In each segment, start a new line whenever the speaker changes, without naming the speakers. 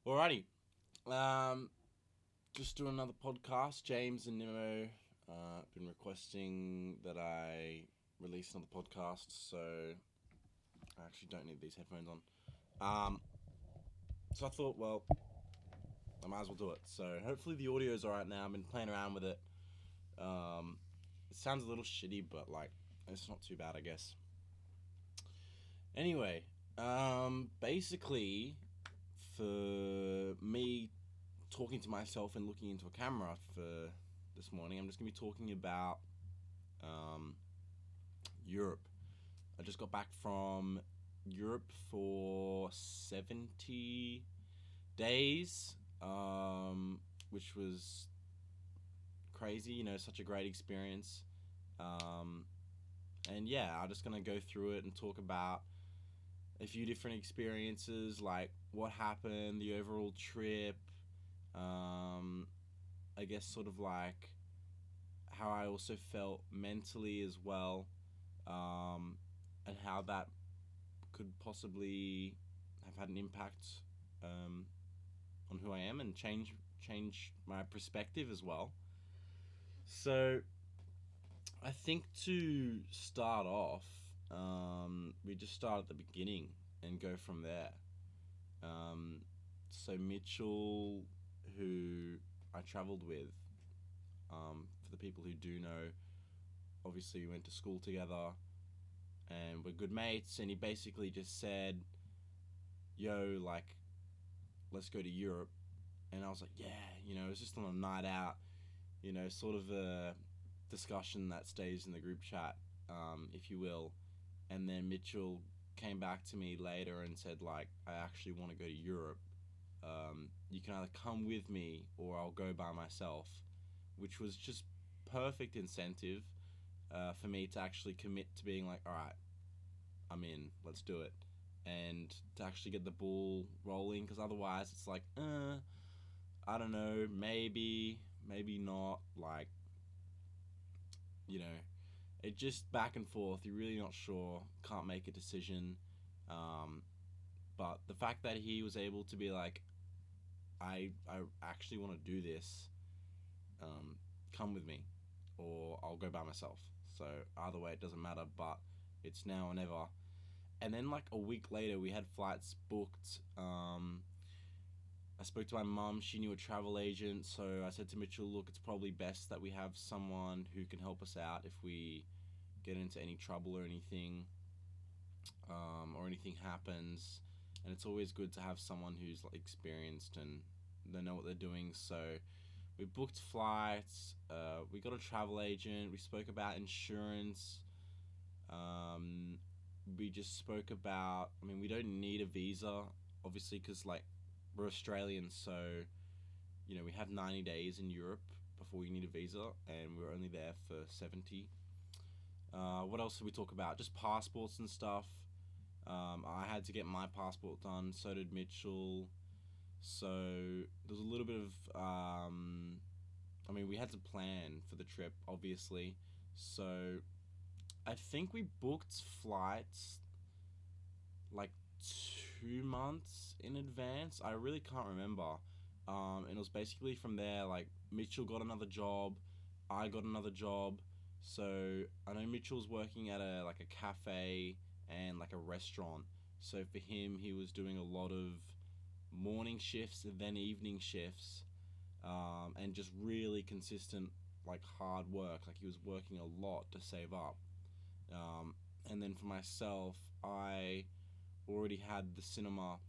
Alrighty. Um, just doing another podcast. James and Nemo been requesting that I release another podcast, so I actually don't need these headphones on. So I thought, well, I might as well do it. So hopefully the audio's alright now. I've been playing around with it. It sounds a little shitty, but like it's not too bad, I guess. Anyway, basically, for me talking to myself and looking into a camera for this morning, I'm just going to be talking about um, Europe. I just got back from Europe for 70 days, which was crazy, such a great experience. Um, and yeah, I'm just going to go through it and talk about a few different experiences, like what happened, the overall trip, um, I guess sort of like how I also felt mentally as well, and how that could possibly have had an impact um, on who I am and change my perspective as well. So I think to start off, we just start at the beginning and go from there. So Mitchell, who I travelled with, for the people who do know, obviously we went to school together and we're good mates. And he basically just said, "Yo, like, let's go to Europe." And I was like, "Yeah," it was just on a night out, sort of a discussion that stays in the group chat, if you will. And then Mitchell came back to me later and said, like, "I actually want to go to Europe. You can either come with me or I'll go by myself," which was just perfect incentive for me to actually commit to being like, "All right, I'm in, let's do it," and to actually get the ball rolling, because otherwise it's like, I don't know, maybe not, like, you know, it just back and forth. You're really not sure, can't make a decision. Um, but the fact that he was able to be like, I actually want to do this, um, come with me, or I'll go by myself. So either way, it doesn't matter, but it's now or never. And then like a week later, we had flights booked. I spoke to my mum. She knew a travel agent, so I said to Mitchell, "Look, it's probably best that we have someone who can help us out if we get into any trouble or anything happens." And it's always good to have someone who's like experienced and they know what they're doing. So we booked flights. We got a travel agent. We spoke about insurance. Um, we just spoke about. I mean, we don't need a visa, obviously, because like we're Australians, so we have 90 days in Europe before we need a visa, and we were only there for 70. What else did we talk about? Just passports and stuff. I had to get my passport done. So did Mitchell. So there was a little bit of. I mean, we had to plan for the trip, obviously. So I think we booked flights like 2 months in advance. I really can't remember. And it was basically from there. Like Mitchell got another job, I got another job. So I know Mitchell's working at a cafe and like a restaurant. So for him, he was doing a lot of morning shifts and then evening shifts, and just really consistent like hard work. Like he was working a lot to save up. Um, and then for myself, I already had the cinema,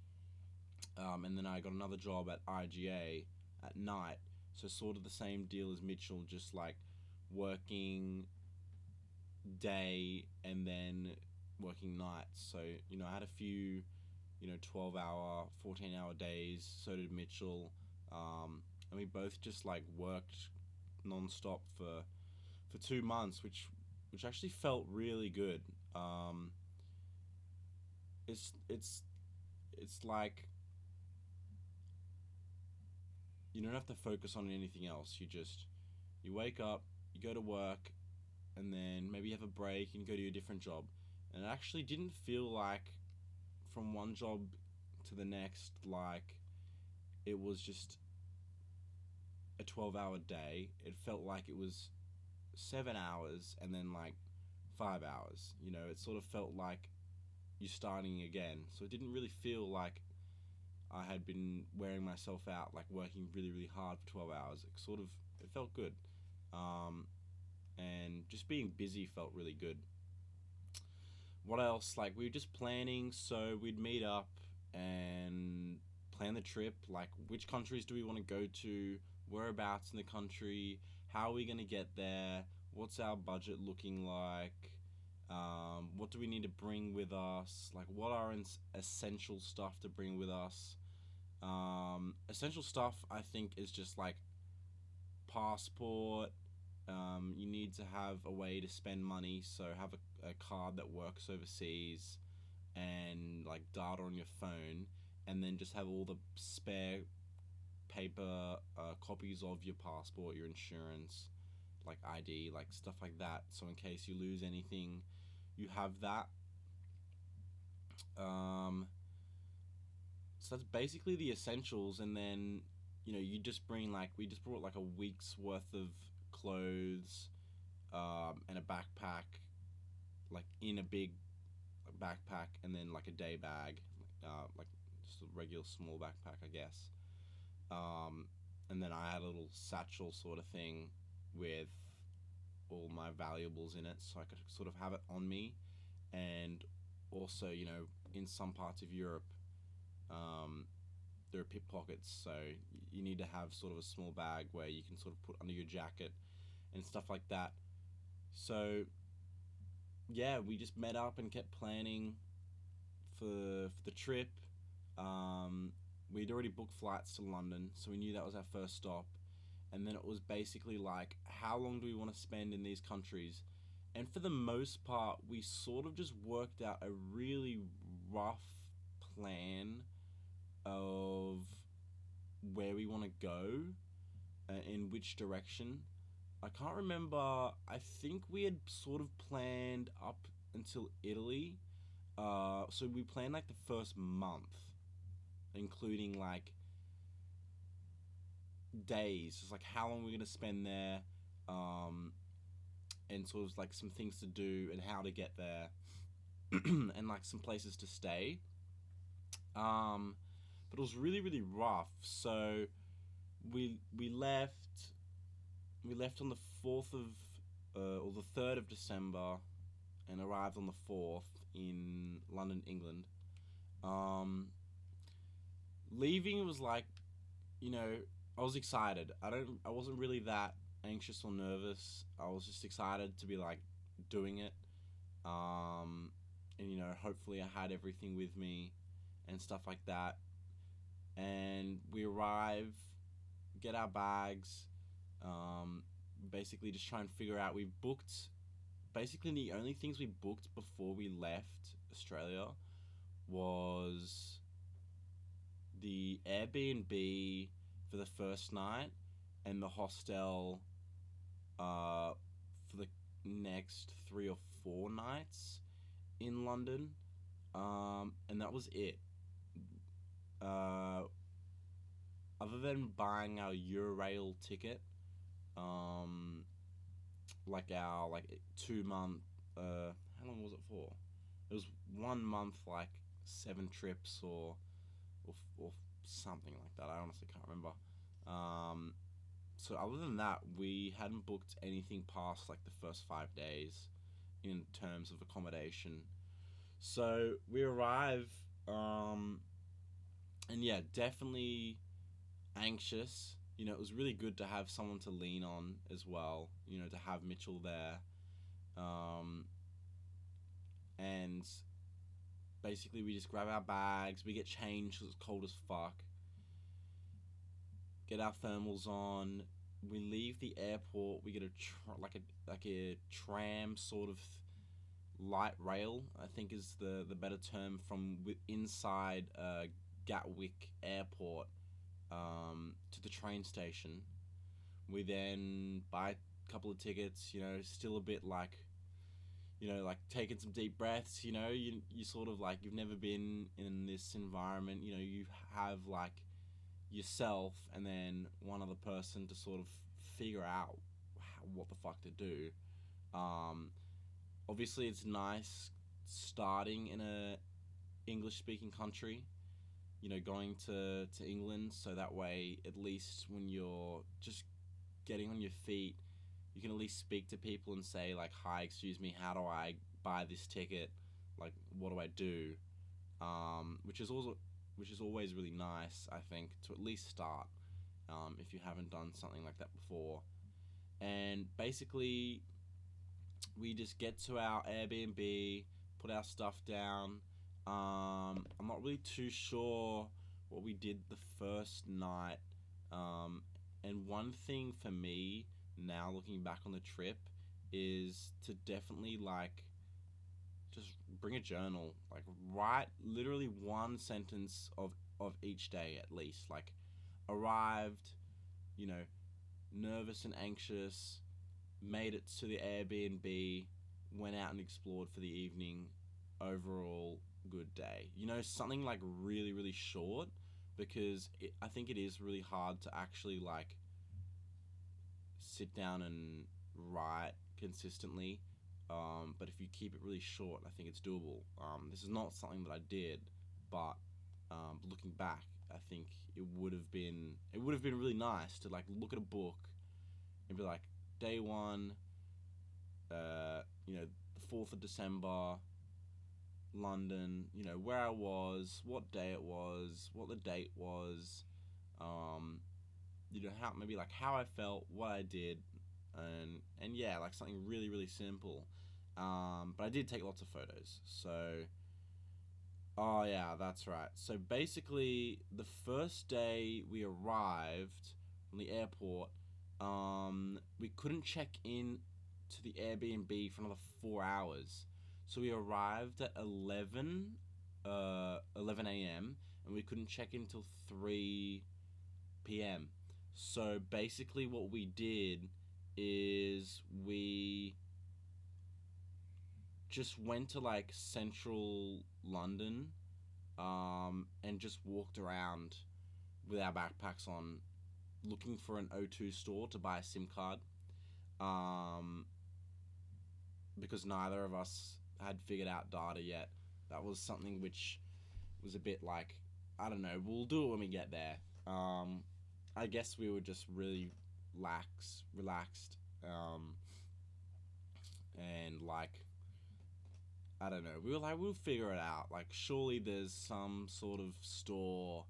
and then I got another job at IGA at night. So sort of the same deal as Mitchell, just like working day and then working nights. So I had a few 12-hour, 14-hour days. So did Mitchell, and we both just like worked non-stop for 2 months, which actually felt really good. Um, it's like you don't have to focus on anything else. You wake up, you go to work, and then maybe you have a break and you go to a different job. And it actually didn't feel like from one job to the next, like it was just a 12-hour day. It felt like it was 7 hours and then like 5 hours. It sort of felt like you're starting again. So it didn't really feel like I had been wearing myself out, like working really, really hard for 12 hours. It felt good. Um, and just being busy felt really good. What else? Like, we were just planning, so we'd meet up and plan the trip. Like, which countries do we want to go to? Whereabouts in the country? How are we going to get there? What's our budget looking like? What do we need to bring with us? Like, what are essential stuff to bring with us? Essential stuff, I think, is just like passport. You need to have a way to spend money, so have a card that works overseas, and like data on your phone, and then just have all the spare paper copies of your passport, your insurance, like ID, like stuff like that. So in case you lose anything, you have that. Um, so that's basically the essentials, and then you just bring like we just brought like a week's worth of clothes, and a backpack, like in a big backpack, and then like a day bag, like just a regular small backpack, I guess. And then I had a little satchel sort of thing with all my valuables in it, so I could sort of have it on me. And also, in some parts of Europe, um, there are pickpockets, so you need to have sort of a small bag where you can sort of put under your jacket and stuff like that. So yeah, we just met up and kept planning for the trip. We'd already booked flights to London, so we knew that was our first stop. And then it was basically like, how long do we want to spend in these countries? And for the most part, we sort of just worked out a really rough plan of where we want to go, in which direction. I can't remember. I think we had sort of planned up until Italy. So we planned like the first month, including like days, just like how long we're gonna spend there, um, and sort of like some things to do and how to get there, and like some places to stay. Um, but it was really really rough. So we left on the 4th of or the 3rd of December, and arrived on the 4th in London, England. Um, Leaving was like, you know, I was excited. I wasn't really that anxious or nervous. I was just excited to be like doing it. And hopefully I had everything with me and stuff like that. And we arrive, get our bags, basically just try and figure out. We booked basically the only things we booked before we left Australia was the Airbnb for the first night and the hostel for the next 3 or 4 nights in London, and that was it. Uh, Other than buying our Eurail ticket, um, like our like 2 month. How long was it for? It was 1 month, like 7 trips or something like that. I honestly can't remember. Um, so other than that, we hadn't booked anything past like the first 5 days in terms of accommodation. So we arrive, and yeah, definitely anxious. It was really good to have someone to lean on as well. To have Mitchell there, um, and basically we just grab our bags, we get changed because it's cold as fuck, get our thermals on, we leave the airport, we get a tram sort of light rail, I think is the better term, from inside Gatwick Airport, to the train station. We then buy a couple of tickets, still a bit like, like taking some deep breaths. You sort of like, you've never been in this environment. You have like yourself and then one other person to sort of figure out what the fuck to do. Um, Obviously, it's nice starting in a English speaking country. Going to England, so that way, at least when you're just getting on your feet, you can at least speak to people and say like, "Hi, excuse me, how do I buy this ticket? Like, what do I do?" Which is always really nice, I think, to at least start, if you haven't done something like that before. And basically, we just get to our Airbnb, put our stuff down. I'm not really too sure what we did the first night. And one thing for me now, looking back on the trip, is to definitely like just bring a journal. Like write literally one sentence of each day at least. Like arrived, you know, nervous and anxious, made it to the Airbnb, went out and explored for the evening. Overall, good day. Something like really, really short, because I think it is really hard to actually like sit down and write consistently. But if you keep it really short, I think it's doable. This is not something that I did, but looking back, I think it would have been really nice to like look at a book and be like, day one, the 4th of December, London, where I was, what day it was, what the date was, how maybe like how I felt, what I did, and yeah, like something really really simple. But I did take lots of photos. So, oh yeah, that's right. So basically, the first day we arrived on the airport, we couldn't check in to the Airbnb for another 4 hours. So we arrived at 11 a.m. and we couldn't check in until 3 p.m. So basically, what we did is we just went to like central London, and just walked around with our backpacks on, looking for an O2 store to buy a SIM card, um, because neither of us had figured out data yet. That was something which was a bit like, I don't know, we'll do it when we get there. I guess we were just really relaxed, and like, I don't know. We were like, we'll figure it out. Like, surely there's some sort of store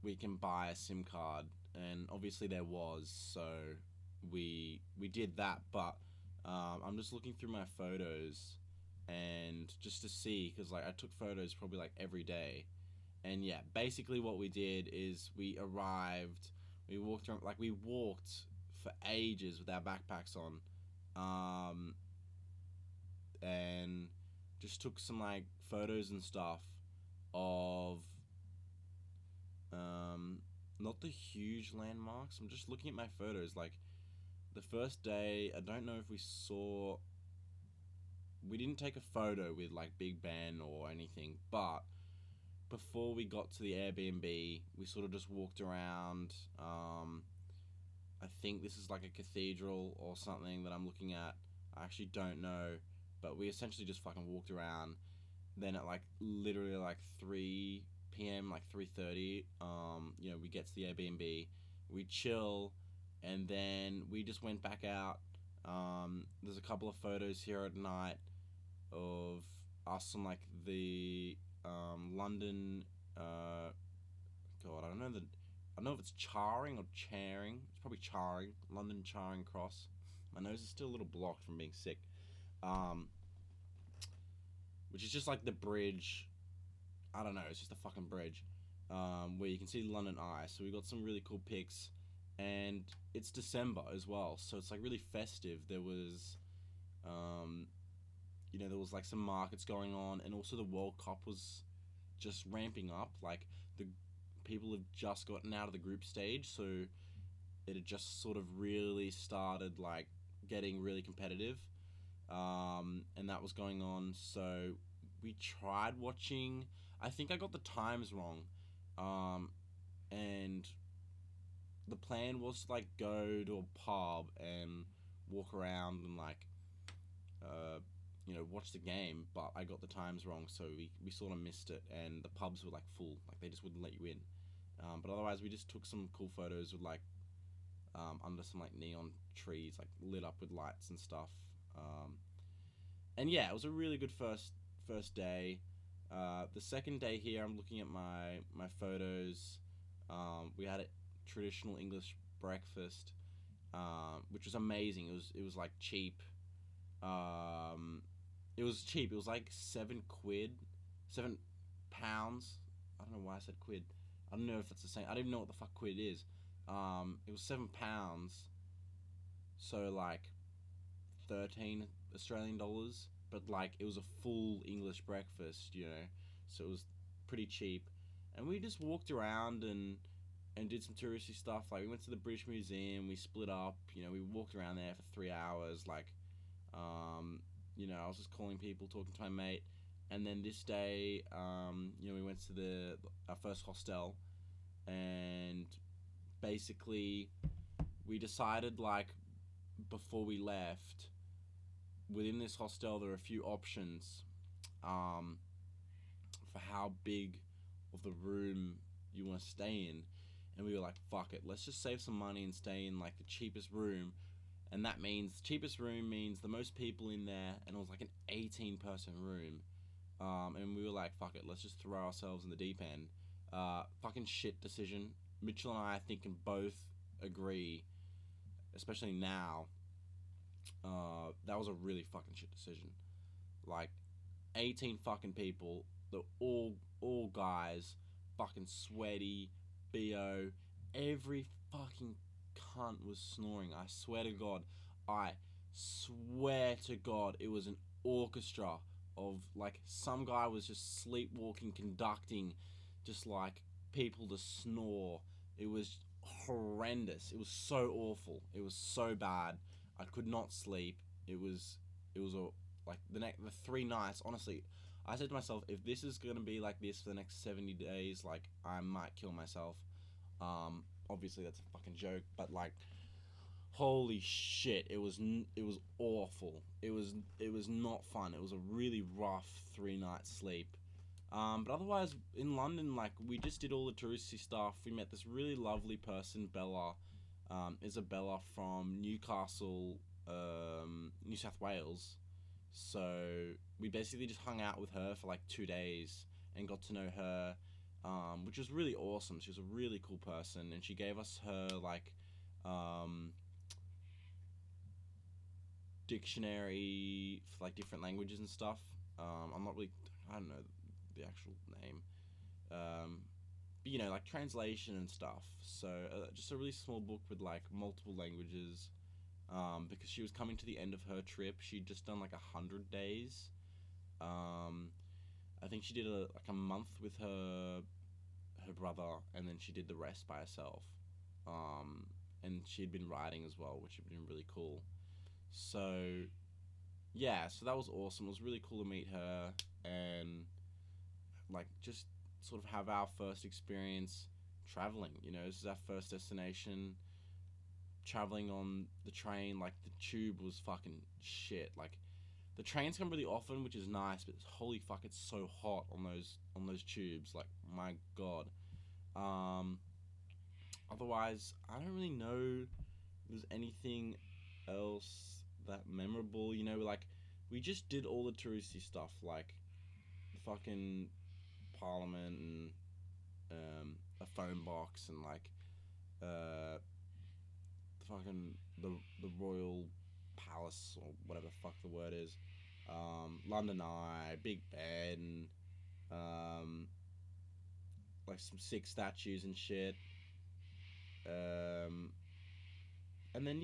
we can buy a SIM card, and obviously there was. So we did that. But I'm just looking through my photos, and just to see, because like I took photos probably like every day, and yeah, basically what we did is we arrived, we walked around, like we walked for ages with our backpacks on, and just took some like photos and stuff of, not the huge landmarks. I'm just looking at my photos. Like the first day, I don't know if we didn't take a photo with like Big Ben or anything, but before we got to the Airbnb, we sort of just walked around. I think this is like a cathedral or something that I'm looking at. I actually don't know, but we essentially just fucking walked around. Then at like literally like 3 p.m., like 3:30, we get to the Airbnb, we chill, and then we just went back out. There's a couple of photos here at night of us on like the London. God, I don't know if it's Charing or Charing. It's probably Charing. London Charing Cross. My nose is still a little blocked from being sick. Um, which is just like the bridge. I don't know. It's just a fucking bridge, where you can see London Eye. So we got some really cool pics, and it's December as well, so it's like really festive. There was like some markets going on, and also the World Cup was just ramping up. Like the people have just gotten out of the group stage, so it had just sort of really started like getting really competitive, and that was going on. So we tried watching. I think I got the times wrong. Um, and the plan was to like go to a pub and walk around and like uh, watch the game, but I got the times wrong, so we sort of missed it, and the pubs were like full, like they just wouldn't let you in. But otherwise, we just took some cool photos with like under some like neon trees, like lit up with lights and stuff. And yeah, it was a really good first day. The second day here, I'm looking at my photos. We had a traditional English breakfast, which was amazing. It was like cheap. Um, it was cheap. It was like £7, £7. I don't know why I said quid. I don't know if that's the same. I don't even know what the fuck quid is. It was £7, so like 13 Australian dollars. But like it was a full English breakfast, so it was pretty cheap. And we just walked around and did some touristy stuff. Like we went to the British Museum. We split up. We walked around there for 3 hours. Like, I was just calling people, talking to my mate. And then this day, we went to our first hostel, and basically we decided like before we left, within this hostel there are a few options for how big of the room you want to stay in, and we were like, fuck it, let's just save some money and stay in like the cheapest room. And that means the cheapest room means the most people in there, and it was like an 18-person room. And we were like, fuck it, let's just throw ourselves in the deep end. Fucking shit decision. Mitchell and I think can both agree, especially now, that was a really fucking shit decision. Like, 18 fucking people, they're all guys, fucking sweaty, BO. Every fucking cunt was snoring. I swear to God, it was an orchestra of like some guy was just sleepwalking, conducting, just like people to snore. It was horrendous. It was so awful. It was so bad. I could not sleep. It was like the 3 nights. Honestly, I said to myself, if this is gonna be like this for the next 70 days, like I might kill myself. Obviously that's a fucking joke, but like, holy shit, it was awful. It was not fun. It was a really rough 3 night sleep. But otherwise, in London, like we just did all the touristy stuff. We met this really lovely person, Bella, Isabella from Newcastle, New South Wales. So we basically just hung out with her for like 2 days and got to know her, which was really awesome. She was a really cool person, and she gave us her like dictionary for like different languages and stuff. I'm not really, I don't know the actual name, but like translation and stuff. So just a really small book with like multiple languages. Because she was coming to the end of her trip, she'd just done like 100 days. I think she did like a month with her brother, and then she did the rest by herself. And she had been writing as well, which had been really cool. So yeah, so that was awesome. It was really cool to meet her and like just sort of have our first experience traveling. This is our first destination. Traveling on the train, like the tube was fucking shit. Like the trains come really often, which is nice, but holy fuck, it's so hot on those tubes. Like my god. Otherwise, I don't really know if there's anything else that memorable. Like we just did all the touristy stuff, like the fucking Parliament and a phone box and like uh, fucking the Royal Palace or whatever the fuck the word is. London Eye, Big Ben, like some sick statues and shit. Um, and then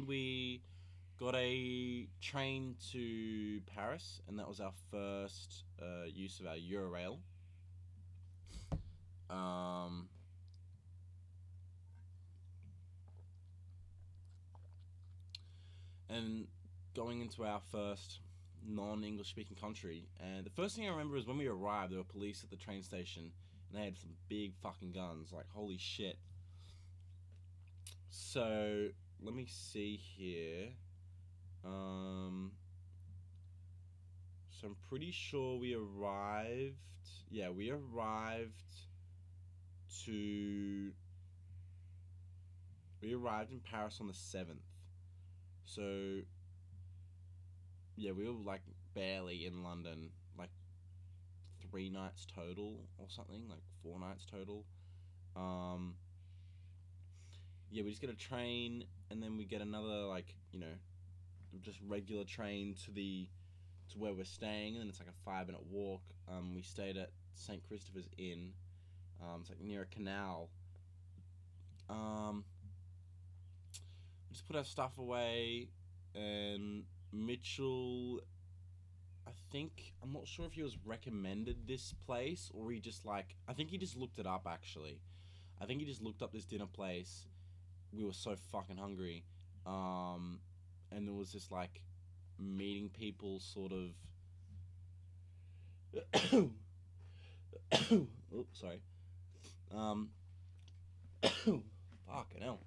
we got a train to Paris, and that was our first use of our Eurail. Um, and going into our first non-English speaking country, and the first thing I remember is when we arrived, there were police at the train station, And they had some big fucking guns. Like, holy shit. So, let me see here. So I'm pretty sure we arrived. Yeah, we arrived to. We arrived in Paris on the 7th. So, yeah, we were like barely in London. Like 3 nights total or something. Like 4 nights total. Um, yeah, we just get a train and then we get another, like, just regular train to where we're staying, and then it's like a 5 minute walk. We stayed at St. Christopher's Inn. It's like near a canal. Um, we just put our stuff away, and Mitchell, I think, I'm not sure if he was recommended this place or he just like, I think he just looked it up actually. I think he just looked up this dinner place. We were so fucking hungry. And there was this like meeting people sort of. Oops, sorry. Um, fucking hell.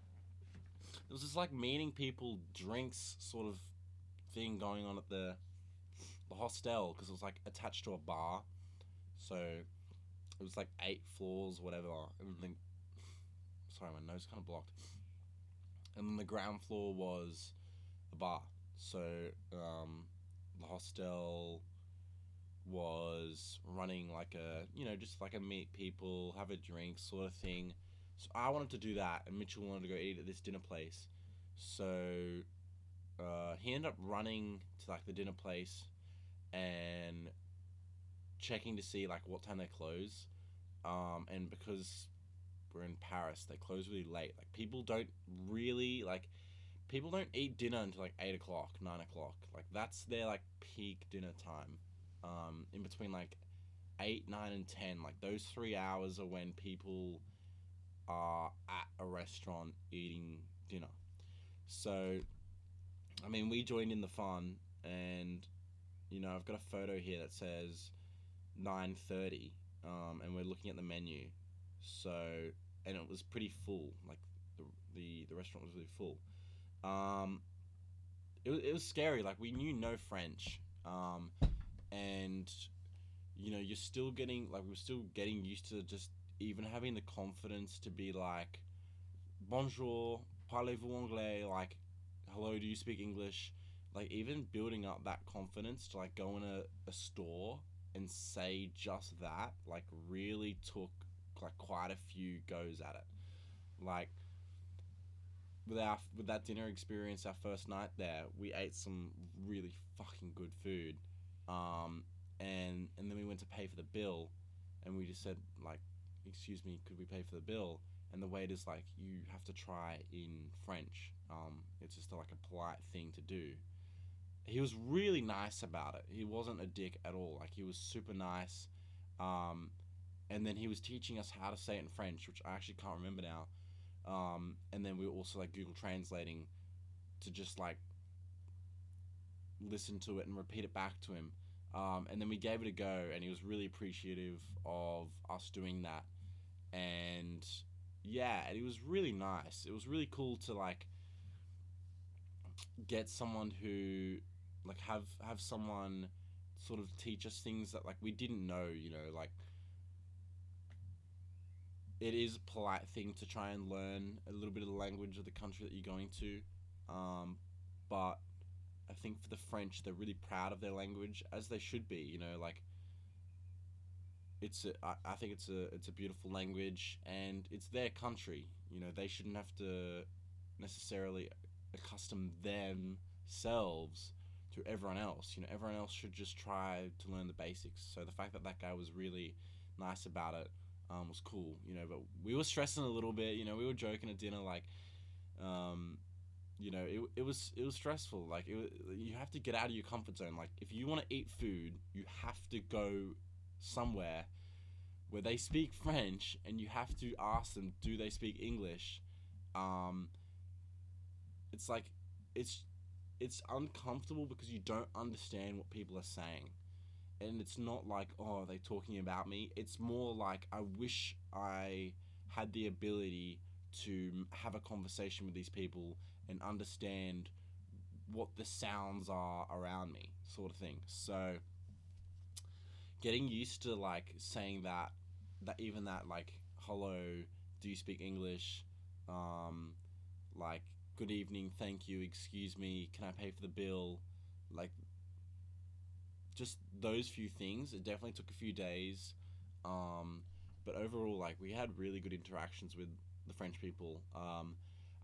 There was this like meeting people drinks sort of thing going on at the hostel because it was like attached to a bar. So it was like 8 floors, whatever. And then, sorry, my nose kind of blocked. And then the ground floor was a bar. So the hostel was running like a, just like a meet people, have a drink sort of thing. So I wanted to do that, and Mitchell wanted to go eat at this dinner place. So he ended up running to like the dinner place and checking to see like what time they close. And because we're in Paris, they close really late. Like people don't eat dinner until like 8 o'clock, 9 o'clock. Like that's their like peak dinner time. In between like 8, 9, and 10, like those 3 hours are when people are at a restaurant eating dinner. So, I mean, we joined in the fun, and I've got a photo here that says 9:30, and we're looking at the menu. So, and it was pretty full. Like the restaurant was really full. Um, it was scary. Like we knew no French, and you're still getting like we're still getting used to just even having the confidence to be like, bonjour, parlez-vous anglais, like, hello, do you speak English? Like, even building up that confidence to, like, go in a store and say just that, like, really took, like, quite a few goes at it. Like, with that dinner experience, our first night there, we ate some really fucking good food. And then we went to pay for the bill, and we just said, like, excuse me, could we pay for the bill? And the waiter's like, you have to try in French. It's just like a polite thing to do. He was really nice about it. He wasn't a dick at all. Like, he was super nice. And then he was teaching us how to say it in French, which I actually can't remember now. And then we were also like Google translating to just like listen to it and repeat it back to him. And then we gave it a go, and he was really appreciative of us doing that. And yeah, and it was really nice. It was really cool to like get someone who like have someone sort of teach us things that like we didn't know. Like it is a polite thing to try and learn a little bit of the language of the country that you're going to, but I think for the French, they're really proud of their language, as they should be. Like I think it's a beautiful language, and it's their country. They shouldn't have to necessarily accustom themselves to everyone else. Everyone else should just try to learn the basics. So the fact that that guy was really nice about it was cool. But we were stressing a little bit. We were joking at dinner like, it was stressful. Like you have to get out of your comfort zone. Like if you want to eat food, you have to go somewhere where they speak French, and you have to ask them, do they speak English? It's like it's uncomfortable because you don't understand what people are saying, and it's not like, oh, are they talking about me? It's more like I wish I had the ability to have a conversation with these people and understand what the sounds are around me, sort of thing. So getting used to like saying that even that like hello, do you speak English, um, like good evening, thank you, excuse me, can I pay for the bill, like just those few things. It definitely took a few days, um, but overall, like we had really good interactions with the French people.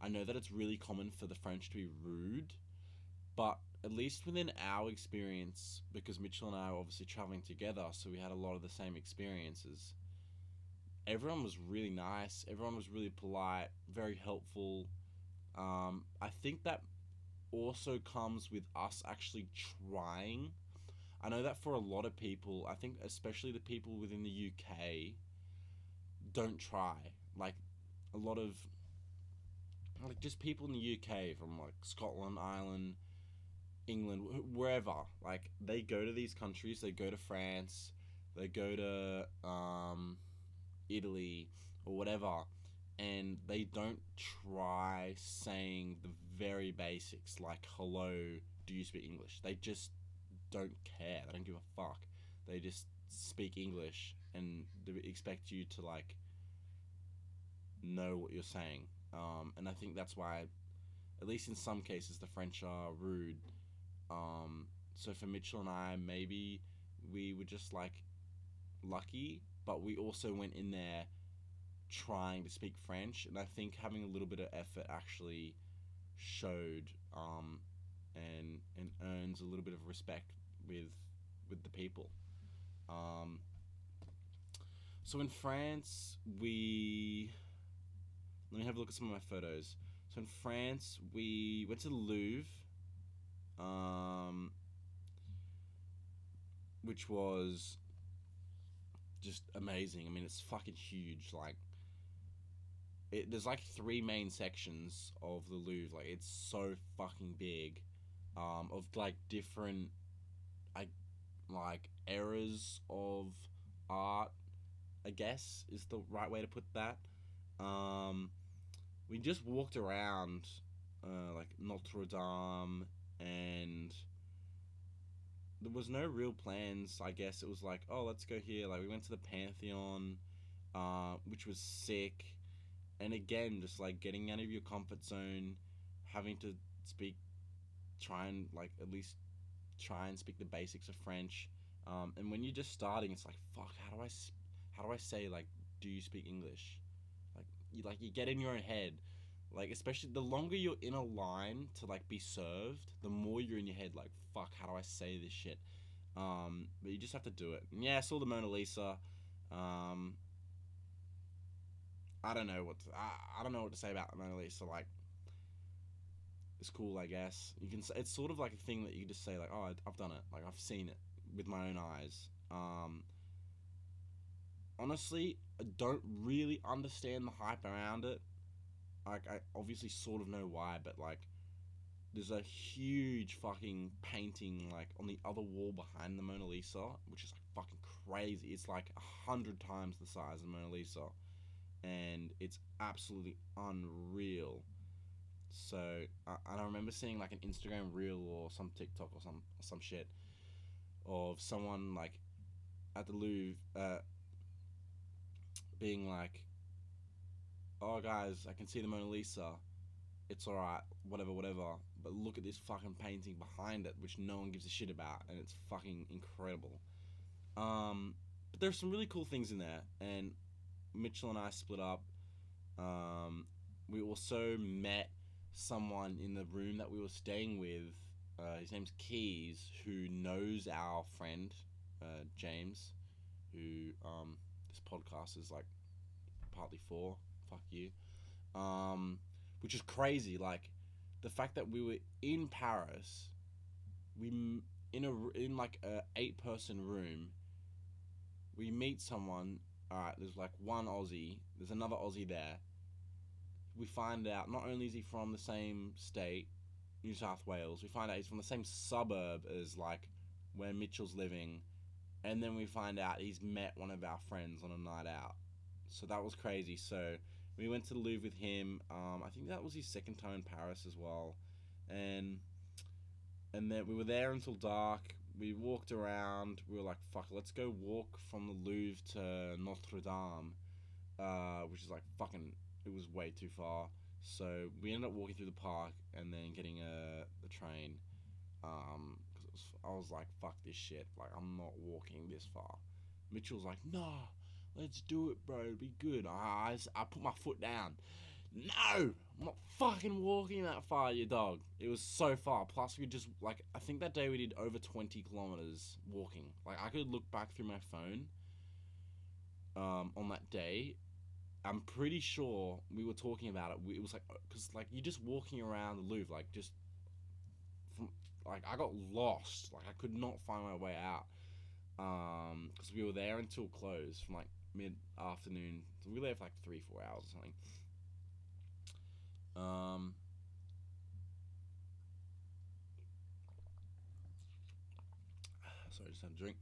I know that it's really common for the French to be rude, but at least within our experience, because Mitchell and I were obviously traveling together, so we had a lot of the same experiences. Everyone was really nice. Everyone was really polite, very helpful. I think that also comes with us actually trying. I know that for a lot of people, I think especially the people within the UK don't try. Like a lot of like just people in the UK from like Scotland, Ireland, England, wherever. Like they go to these countries, they go to France, they go to Italy or whatever, and they don't try saying the very basics like hello, do you speak English? They just don't care. They don't give a fuck. They just speak English and they expect you to like know what you're saying. And I think that's why, at least in some cases, the French are rude. So for Mitchell and I, maybe we were just like lucky, but we also went in there trying to speak French, and I think having a little bit of effort actually showed, and earns a little bit of respect with with the people. Um, so in France, we let me have a look at some of my photos. So in France, we went to the Louvre, um, which was just amazing. I mean, it's fucking huge. Like, there's like three main sections of the Louvre. Like, it's so fucking big, of like different, I like eras of art. I guess is the right way to put that. Um, we just walked around, like Notre Dame, and there was no real plans. I guess it was like, oh, let's go here. Like we went to the Pantheon, which was sick. And again, just like getting out of your comfort zone, having to speak, try and like at least try and speak the basics of French. And when you're just starting, it's like, fuck, how do I say like, do you speak English? Like you get in your own head. Like especially the longer you're in a line to like be served, the more you're in your head. Like fuck, how do I say this shit? But you just have to do it. And yeah, I saw the Mona Lisa. Um, I don't know what to say about the Mona Lisa. Like it's cool, I guess. You can. It's sort of like a thing that you can just say like, oh, I've done it. Like I've seen it with my own eyes. Honestly, I don't really understand the hype around it. Like I obviously sort of know why, but like there's a huge fucking painting like on the other wall behind the Mona Lisa, which is like fucking crazy. It's like 100 times the size of the Mona Lisa, and it's absolutely unreal. So I remember seeing like an Instagram reel or some TikTok or some shit of someone like at the Louvre, being like, "Oh guys, I can see the Mona Lisa. It's alright, whatever, whatever. But look at this fucking painting behind it, which no one gives a shit about, and it's fucking incredible." But there's some really cool things in there, and Mitchell and I split up. Um, we also met someone in the room that we were staying with. His name's Keys, who knows our friend James, who this podcast is like partly for. Fuck you. Um, which is crazy. Like the fact that we were in Paris, in like a 8-person room. We meet someone. All right, there's like one Aussie. There's another Aussie there. We find out not only is he from the same state, New South Wales. We find out he's from the same suburb as like where Mitchell's living, And then we find out he's met one of our friends on a night out. So that was crazy. So we went to the Louvre with him. I think that was his second time in Paris as well, and then we were there until dark. We walked around. We were like, "Fuck, let's go walk from the Louvre to Notre Dame," which is like fucking. It was way too far. So we ended up walking through the park and then getting the train. Because I was like, "Fuck this shit! Like, I'm not walking this far." Mitchell's like, "Nah, let's do it, bro. It'll be good." I put my foot down. No, I'm not fucking walking that far, you dog. It was so far. Plus, we just like I think that day we did over 20 kilometers walking. Like I could look back through my phone, on that day. I'm pretty sure we were talking about it. It was like because like you're just walking around the Louvre, like just from like I got lost. Like I could not find my way out. Because we were there until close from like mid afternoon. So we were there for like 3-4 hours or something. Um, Sorry, just had a drink.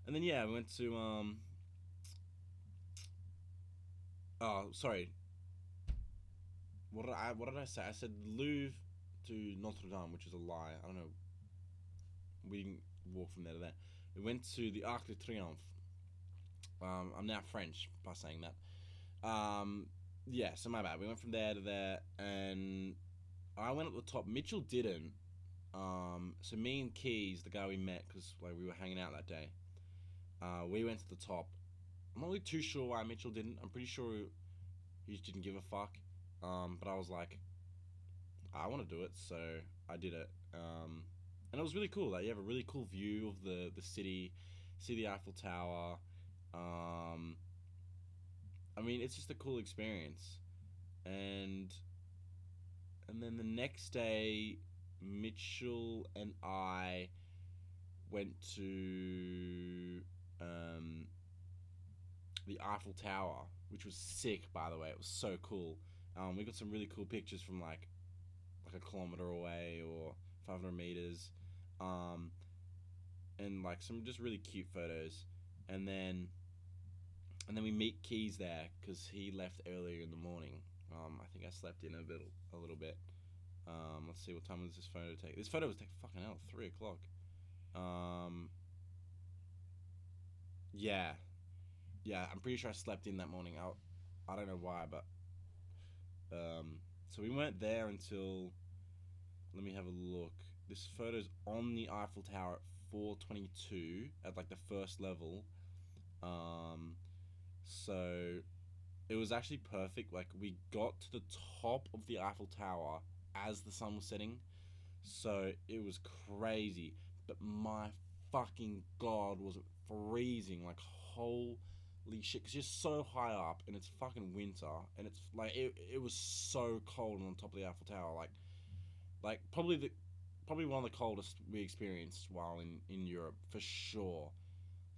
And then yeah, we went to oh, sorry. What did I say? I said Louvre to Notre Dame, which is a lie. I don't know. We didn't walk from there to there. We went to the Arc de Triomphe. I'm now French by saying that. Yeah, so my bad. We went from there to there, and I went up the top. Mitchell didn't. So me and Keys, the guy we met, because like we were hanging out that day, we went to the top. I'm not really too sure why Mitchell didn't. I'm pretty sure he just didn't give a fuck. But I was like, I want to do it, so I did it. And it was really cool. Like you have a really cool view of the city, see the Eiffel Tower. Um, I mean, it's just a cool experience. And then the next day, Mitchell and I went to the Eiffel Tower, which was sick, by the way. It was so cool. We got some really cool pictures from like a kilometer away or 500 meters, um, and like some just really cute photos. And then we meet Keys there because he left earlier in the morning. I think I slept in a little bit. Let's see, what time was this photo take? This photo was taken fucking hell 3 o'clock. Um, yeah, yeah. I'm pretty sure I slept in that morning. I don't know why, but so we weren't there until. Let me have a look. This photo's on the Eiffel Tower at 4:22 at like the first level. Um, so it was actually perfect. Like we got to the top of the Eiffel Tower as the sun was setting, so it was crazy. But my fucking god, was it freezing? Like holy shit, because you're so high up and it's fucking winter, and it's like it was so cold on top of the Eiffel Tower. Like probably one of the coldest we experienced while in Europe for sure.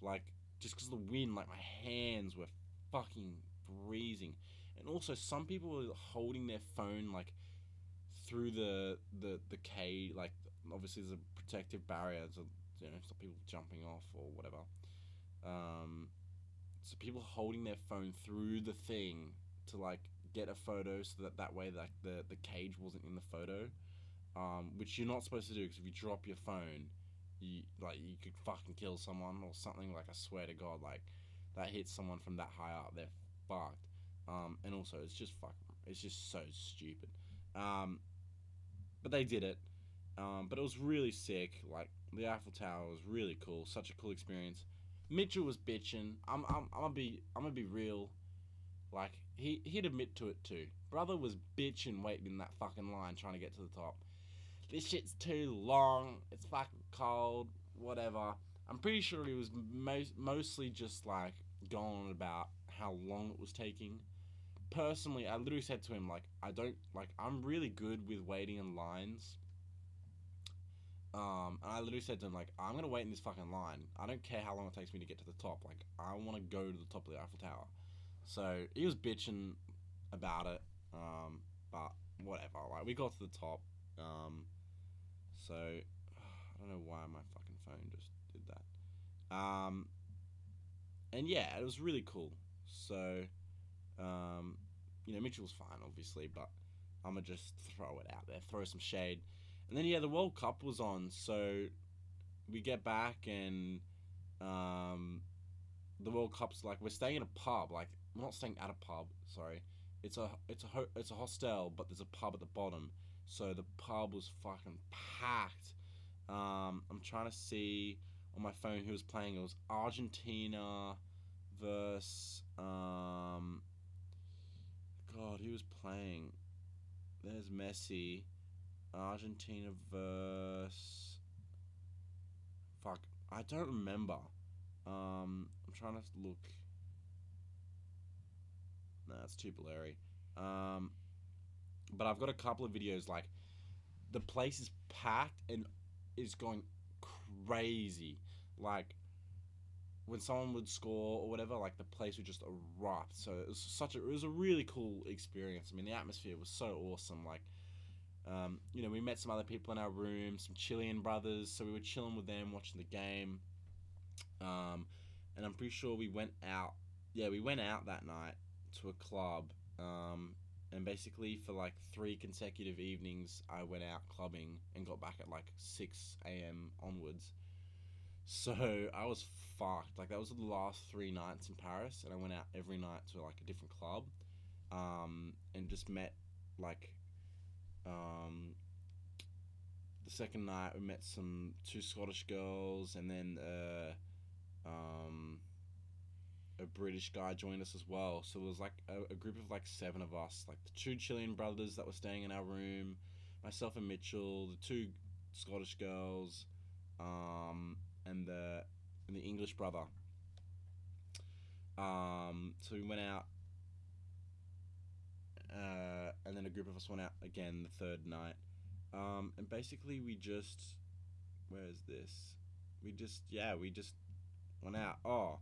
Like just because of the wind, like my hands were fucking freezing, and also some people were holding their phone like through the cage. Like obviously there's a protective barrier to stop people jumping off or whatever. Um, so people holding their phone through the thing to like get a photo so that way like the cage wasn't in the photo, which you're not supposed to do because if you drop your phone, you could fucking kill someone or something. Like I swear to God, like that hits someone from that high up, they're fucked. And also it's just so stupid. Um, but they did it. But it was really sick. Like the Eiffel Tower was really cool, such a cool experience. Mitchell was bitching. I'm gonna be real. Like he'd admit to it too. Brother was bitching, waiting in that fucking line, trying to get to the top. This shit's too long. It's fucking cold. Whatever. I'm pretty sure he was mostly just like going on about how long it was taking. Personally, I literally said to him like, I'm really good with waiting in lines. And I literally said to him like, I'm gonna wait in this fucking line. I don't care how long it takes me to get to the top. Like, I want to go to the top of the Eiffel Tower. So he was bitching about it. But whatever. Like, we got to the top. So I don't know why my fucking phone just did that. Um, and yeah, it was really cool. So, um, Mitchell was fine, obviously, but I'm gonna just throw it out there, throw some shade. And then yeah, the World Cup was on, so we get back and um, the World Cup's like we're staying in a pub. Like we're not staying at a pub. Sorry, it's a hostel, but there's a pub at the bottom. So the pub was fucking packed. I'm trying to see on my phone who was playing. It was Argentina versus God, who was playing? There's Messi. Argentina versus fuck. I don't remember. I'm trying to look. Nah, it's too blurry. Um, but I've got a couple of videos. Like the place is packed and is going crazy. Like when someone would score or whatever, like the place would just erupt. So it was a really cool experience. I mean, the atmosphere was so awesome. Like, we met some other people in our room, some Chilean brothers. So we were chilling with them, watching the game. And I'm pretty sure we went out. Yeah, we went out that night to a club. And basically for like 3 consecutive evenings, I went out clubbing and got back at like 6 a.m. onwards. So I was fucked. Like that was the last 3 nights in Paris, and I went out every night to like a different club, and just met like um, the second night we met some two Scottish girls, and then a British guy joined us as well. So it was like a group of like 7 of us, like the two Chilean brothers that were staying in our room, myself and Mitchell, the two Scottish girls, and the English brother. So we went out, and then a group of us went out again the third night. And basically we just, where is this? We just went out. Oh,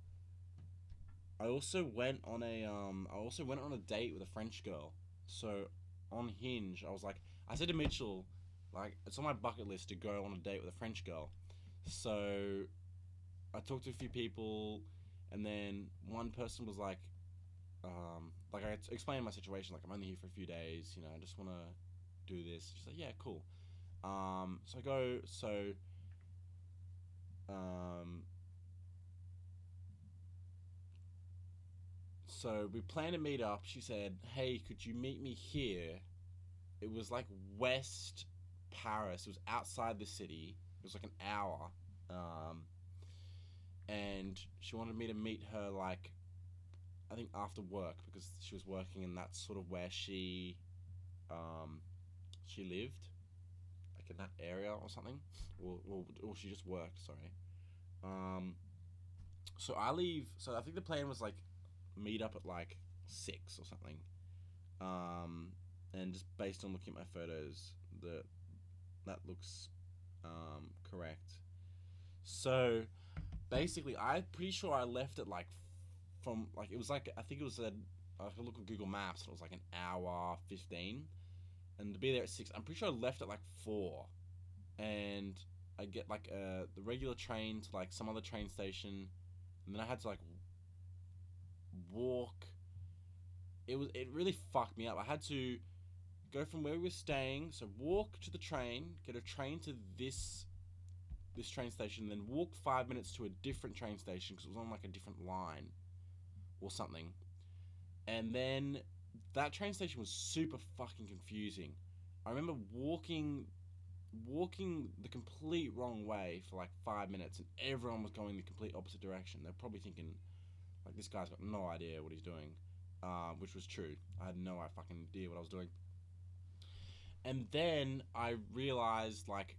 I also went on a date with a French girl. So on Hinge, I said to Mitchell, like it's on my bucket list to go on a date with a French girl. So I talked to a few people, and then one person was like I explained my situation, like I'm only here for a few days, I just want to do this. She's like, yeah, cool. So I go, um, so we planned to meet up. She said, hey, could you meet me here? It was like West Paris. It was outside the city. It was like an hour. Um, and she wanted me to meet her like I think after work because she was working and that's sort of where um, she lived, like in that area or something, or she just worked. Sorry. Um, so I leave. So I think the plan was like meet up at like 6 or something. Um, and just based on looking at my photos, that looks correct. So basically, I'm pretty sure I left it like from like it was like I think it was I could look at Google Maps and it was like an hour 15, and to be there at 6, I'm pretty sure I left at like 4, and I get like the regular train to like some other train station, and then I had to like walk. It really fucked me up. I had to go from where we were staying, so walk to the train, get a train to this train station, then walk 5 minutes to a different train station because it was on like a different line or something. And then that train station was super fucking confusing. I remember walking the complete wrong way for like 5 minutes, and everyone was going the complete opposite direction. They're probably thinking like this guy's got no idea what he's doing, which was true. I had no fucking idea what I was doing. And then I realized like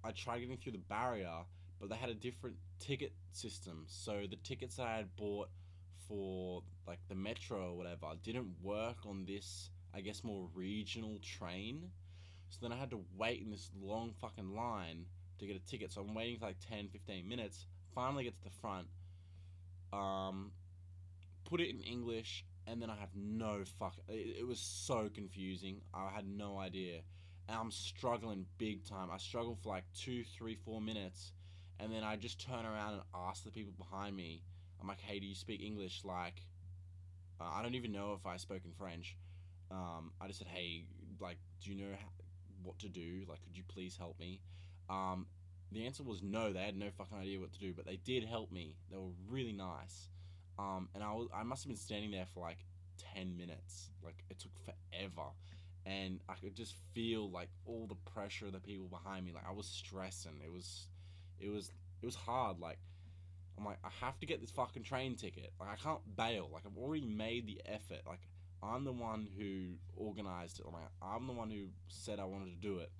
I tried getting through the barrier, but they had a different ticket system. So the tickets that I had bought for like the metro or whatever didn't work on this, I guess, more regional train. So then I had to wait in this long fucking line to get a ticket. So I'm waiting for like 10, 15 minutes. Finally get to the front. Um, Put it in English, and then I have no fuck. It was so confusing. I had no idea. And I'm struggling big time. I struggled for like 2, 3, 4 minutes, And then I just turn around and ask the people behind me. I'm like, hey, do you speak English? Like, I don't even know if I spoke in French. I just said, hey, like, do you know what to do? Like, could you please help me? Um, the answer was no. They had no fucking idea what to do, but they did help me. They were really nice. And I must have been standing there for like 10 minutes. Like, it took forever, and I could just feel like all the pressure of the people behind me. Like, I was stressing. It was, it was hard. Like, I'm like, I have to get this fucking train ticket. Like, I can't bail. Like, I've already made the effort. Like, I'm the one who organized it. Like, I'm the one who said I wanted to do it.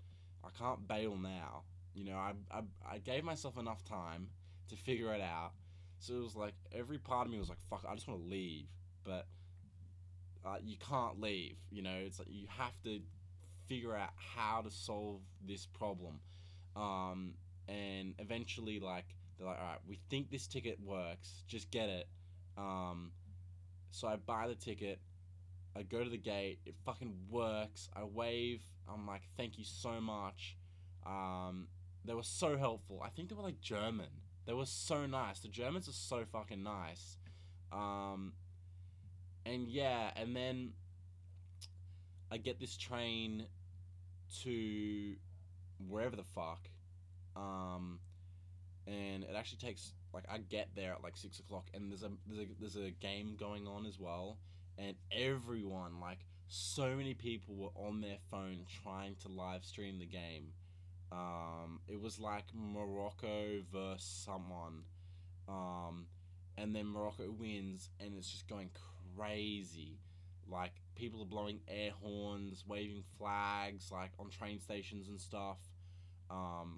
I can't bail now. You know, I gave myself enough time to figure it out. So it was like, every part of me was like, fuck, I just want to leave. But you can't leave. You know, it's like you have to figure out how to solve this problem. Um, and eventually, like, they're like, all right, we think this ticket works. Just get it. Um, so I buy the ticket. I go to the gate. It fucking works. I wave. I'm like, thank you so much. Um, they were so helpful. I think they were like German. They were so nice. The Germans are so fucking nice. Um, and yeah, and then I get this train to wherever the fuck. Um, and it actually takes like I get there at like 6 o'clock, and there's a game going on as well, and everyone like so many people were on their phone trying to live stream the game. It was like Morocco versus someone, um, and then Morocco wins, and it's just going crazy. Like people are blowing air horns, waving flags, like on train stations and stuff.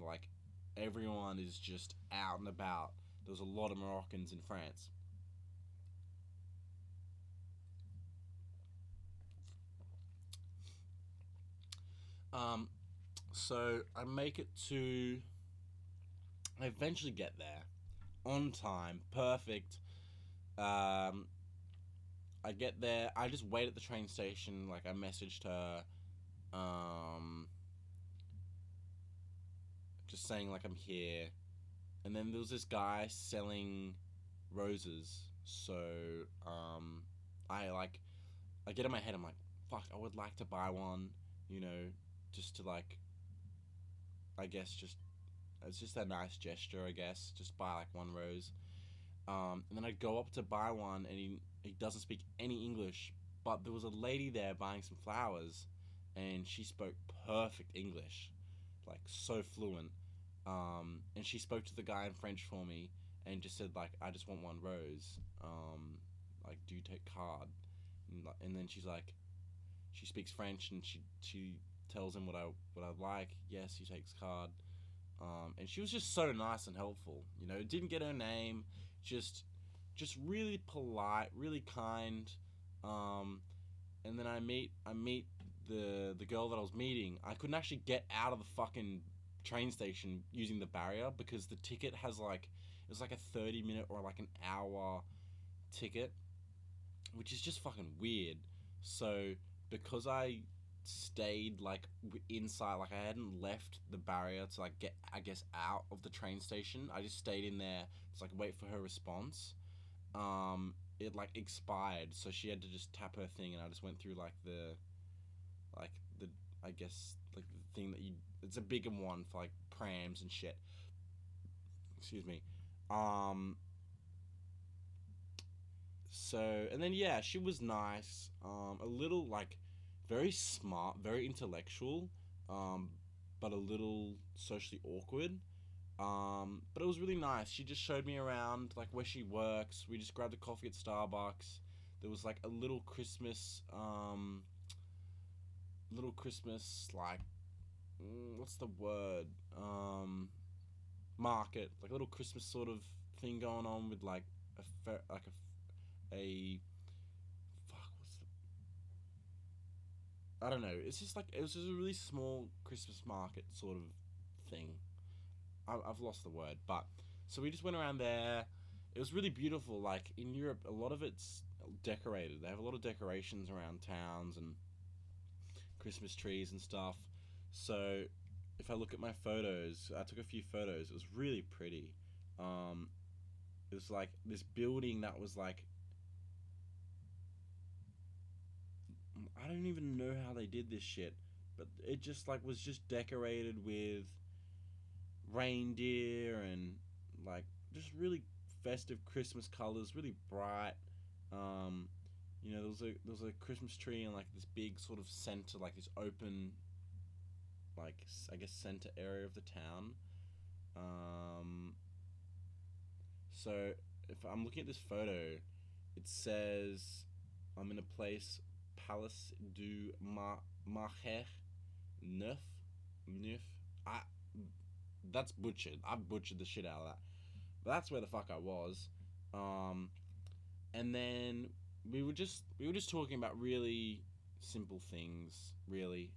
Like everyone is just out and about. There's a lot of Moroccans in France. Um, so I make it to. I eventually get there on time, perfect. Um, I get there. I just wait at the train station. Like I messaged her, um, just saying like I'm here. And then there was this guy selling roses. So um, I like I get in my head. I'm like, fuck, I would like to buy one. You know, just to like, I guess just it's just a nice gesture. I guess just buy like one rose. And then I go up to buy one, and he doesn't speak any English. But there was a lady there buying some flowers, and she spoke perfect English, like so fluent. And she spoke to the guy in French for me, and just said like, I just want one rose. Like, do you take card? And then she's like, she speaks French, and she tells him what I like. Yes, he takes card. And she was just so nice and helpful. You know, didn't get her name, just just really polite, really kind. Um, and then I meet the girl that I was meeting. I couldn't actually get out of the fucking train station using the barrier because the ticket has like it was like a 30 minute or like an hour ticket, which is just fucking weird. So because I stayed like inside, like I hadn't left the barrier to like get I guess out of the train station. I just stayed in there to like wait for her response. It like expired, so she had to just tap her thing, and I just went through like the I guess like the thing that you it's a bigger one for like prams and shit. Excuse me. Um, so and then yeah, she was nice. A little like very smart, very intellectual, um, but a little socially awkward. But it was really nice. She just showed me around like where she works. We just grabbed a coffee at Starbucks. There was like a little Christmas like what's the word? Market, like a little Christmas sort of thing going on with like a fuck what's the I don't know. It's just like it was just a really small Christmas market sort of thing. I've lost the word, but so we just went around there. It was really beautiful. Like in Europe, a lot of it's decorated. They have a lot of decorations around towns and Christmas trees and stuff. So if I look at my photos, I took a few photos. It was really pretty. Um, it was like this building that was like, I don't even know how they did this shit, but it just like was just decorated with reindeer and like just really festive Christmas colors, really bright. Um, there was a Christmas tree in like this big sort of center, like this open, like I guess center area of the town. Um, so if I'm looking at this photo, it says I'm in a place Palace du Maher Neuf Neuf. I That's butchered. I butchered the shit out of that. But that's where the fuck I was. Um, and then we were just talking about really simple things, really.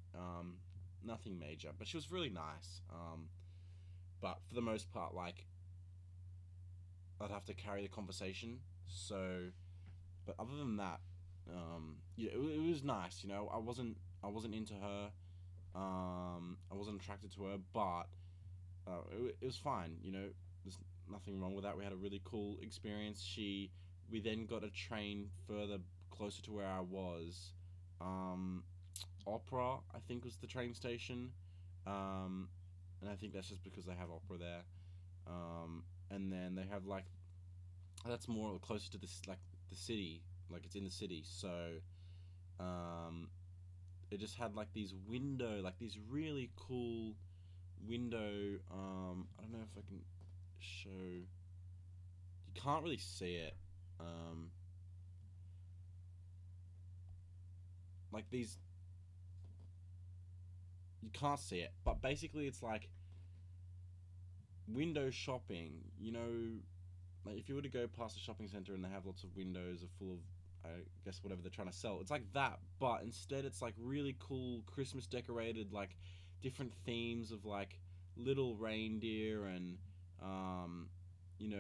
Nothing major, but she was really nice. But for the most part, like I'd have to carry the conversation. So, but other than that, yeah, it was nice. I wasn't into her. I wasn't attracted to her, but it was fine. There's nothing wrong with that. We had a really cool experience. We then got a train further closer to where I was. Um, Opera, I think, was the train station, um, and I think that's just because they have opera there. And then they have like that's more closer to this like the city, like it's in the city. So um, it just had like these really cool window. I don't know if I can show. You can't really see it. Um, like these, you can't see it, but basically it's like window shopping. Like if you were to go past a shopping center and they have lots of windows are full of, I guess whatever they're trying to sell. It's like that, but instead it's like really cool Christmas decorated, like different themes of like little reindeer and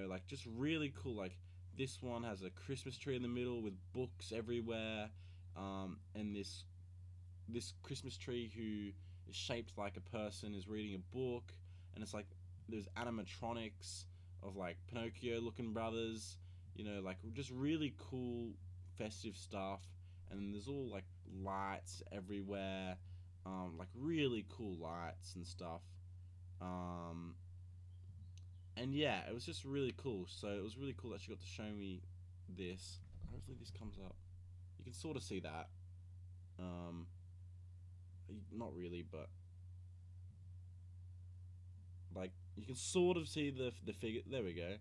like just really cool. Like this one has a Christmas tree in the middle with books everywhere, and this Christmas tree who is shaped like a person is reading a book, and it's like there's animatronics of like Pinocchio looking brothers, like just really cool festive stuff, and there's all like lights everywhere, like really cool lights and stuff, um, and yeah, it was just really cool. So it was really cool that she got to show me this. Hopefully this comes up. You can sort of see that. Um, Not really, but like you can sort of see the figure. There we go.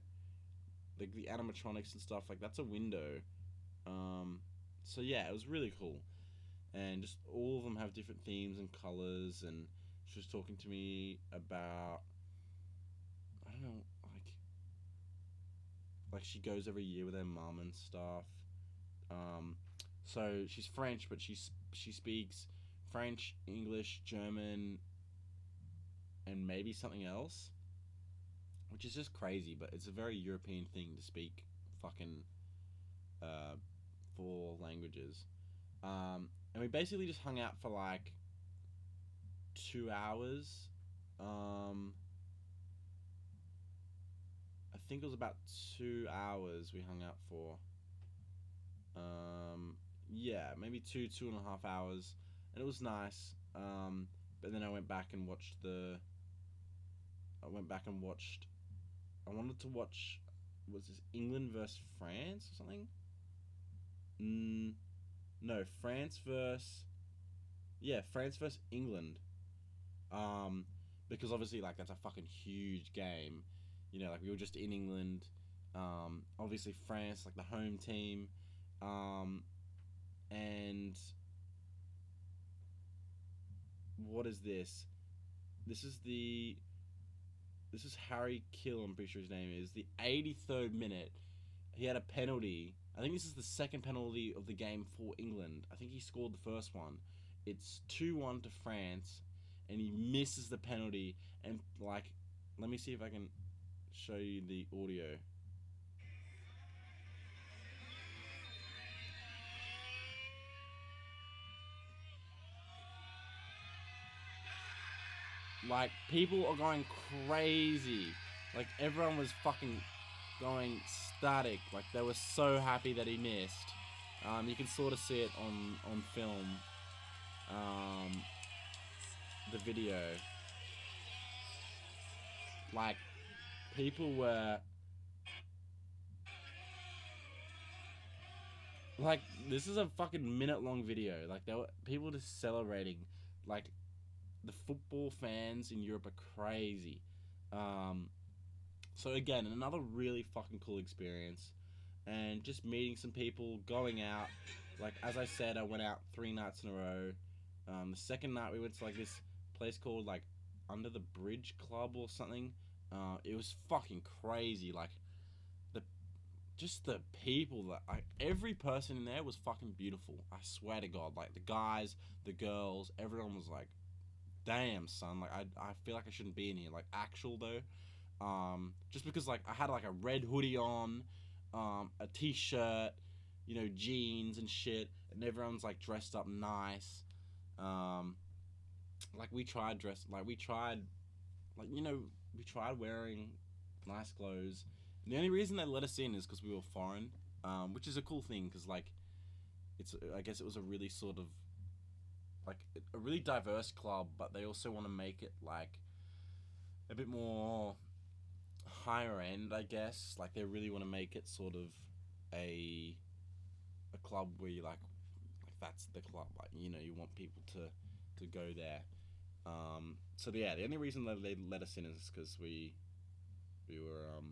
Like the animatronics and stuff. Like that's a window. Um, so yeah, it was really cool, and just all of them have different themes and colors. And she was talking to me about I don't know, like she goes every year with her mum and stuff. Um, so she's French, but she speaks French, English, German, and maybe something else, which is just crazy. But it's a very European thing to speak fucking uh, 4 languages. And we basically just hung out for like 2 hours. Um, I think it was about 2 hours we hung out for. Yeah, maybe 2.5 hours, and it was nice. But then I went back and watched the. I went back and watched. I wanted to watch. Was this England versus France or something? Mm, no, France versus. Yeah, France versus England. Um, because obviously, like that's a fucking huge game. Like we were just in England. Obviously France, like the home team. Um, and what is this? This is the this is Harry Kill. I'm pretty sure his name is the 83rd minute. He had a penalty. I think this is the second penalty of the game for England. I think he scored the first one. It's 2-1 to France, and he misses the penalty. And like, let me see if I can show you the audio. Like, people are going crazy. Like, everyone was fucking going static. Like, they were so happy that he missed. You can sort of see it on film. Um, the video. Like, people were... Like, this is a fucking minute-long video. Like, there were people just celebrating. Like, the football fans in Europe are crazy. So again, another really fucking cool experience, and just meeting some people, going out. Like, as I said, I went out 3 nights in a row. The second night we went to like this place called like Under the Bridge Club or something. It was fucking crazy. Like, the just the people that every person in there was fucking beautiful. I swear to God, like the guys, the girls, everyone was like, damn son, like I feel like I shouldn't be in here. Like, actual though. Just because like I had like a red hoodie on, a t-shirt, jeans and shit, and everyone's like dressed up nice. Like we tried we tried wearing nice clothes. And the only reason they let us in is because we were foreign, which is a cool thing because like I guess it was a really sort of like a really diverse club, but they also want to make it like a bit more higher end, I guess. Like they really want to make it sort of a club where you like that's the club. Like you want people to go there. So yeah, the only reason that they let us in is because we were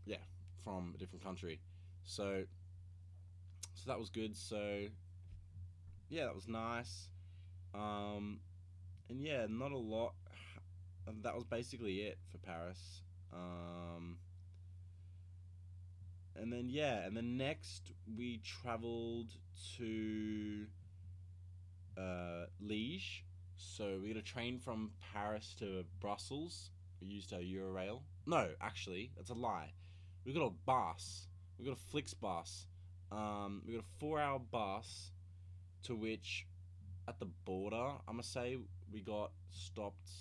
yeah, from a different country. So that was good. So yeah, that was nice. And yeah, not a lot. That was basically it for Paris. And then next we traveled to Liège. So we got a train from Paris to Brussels. We used our Eurail. No, actually, that's a lie. We got a bus. We got a Flix bus. We got a 4-hour bus, to which at the border, I'm gonna say we got stopped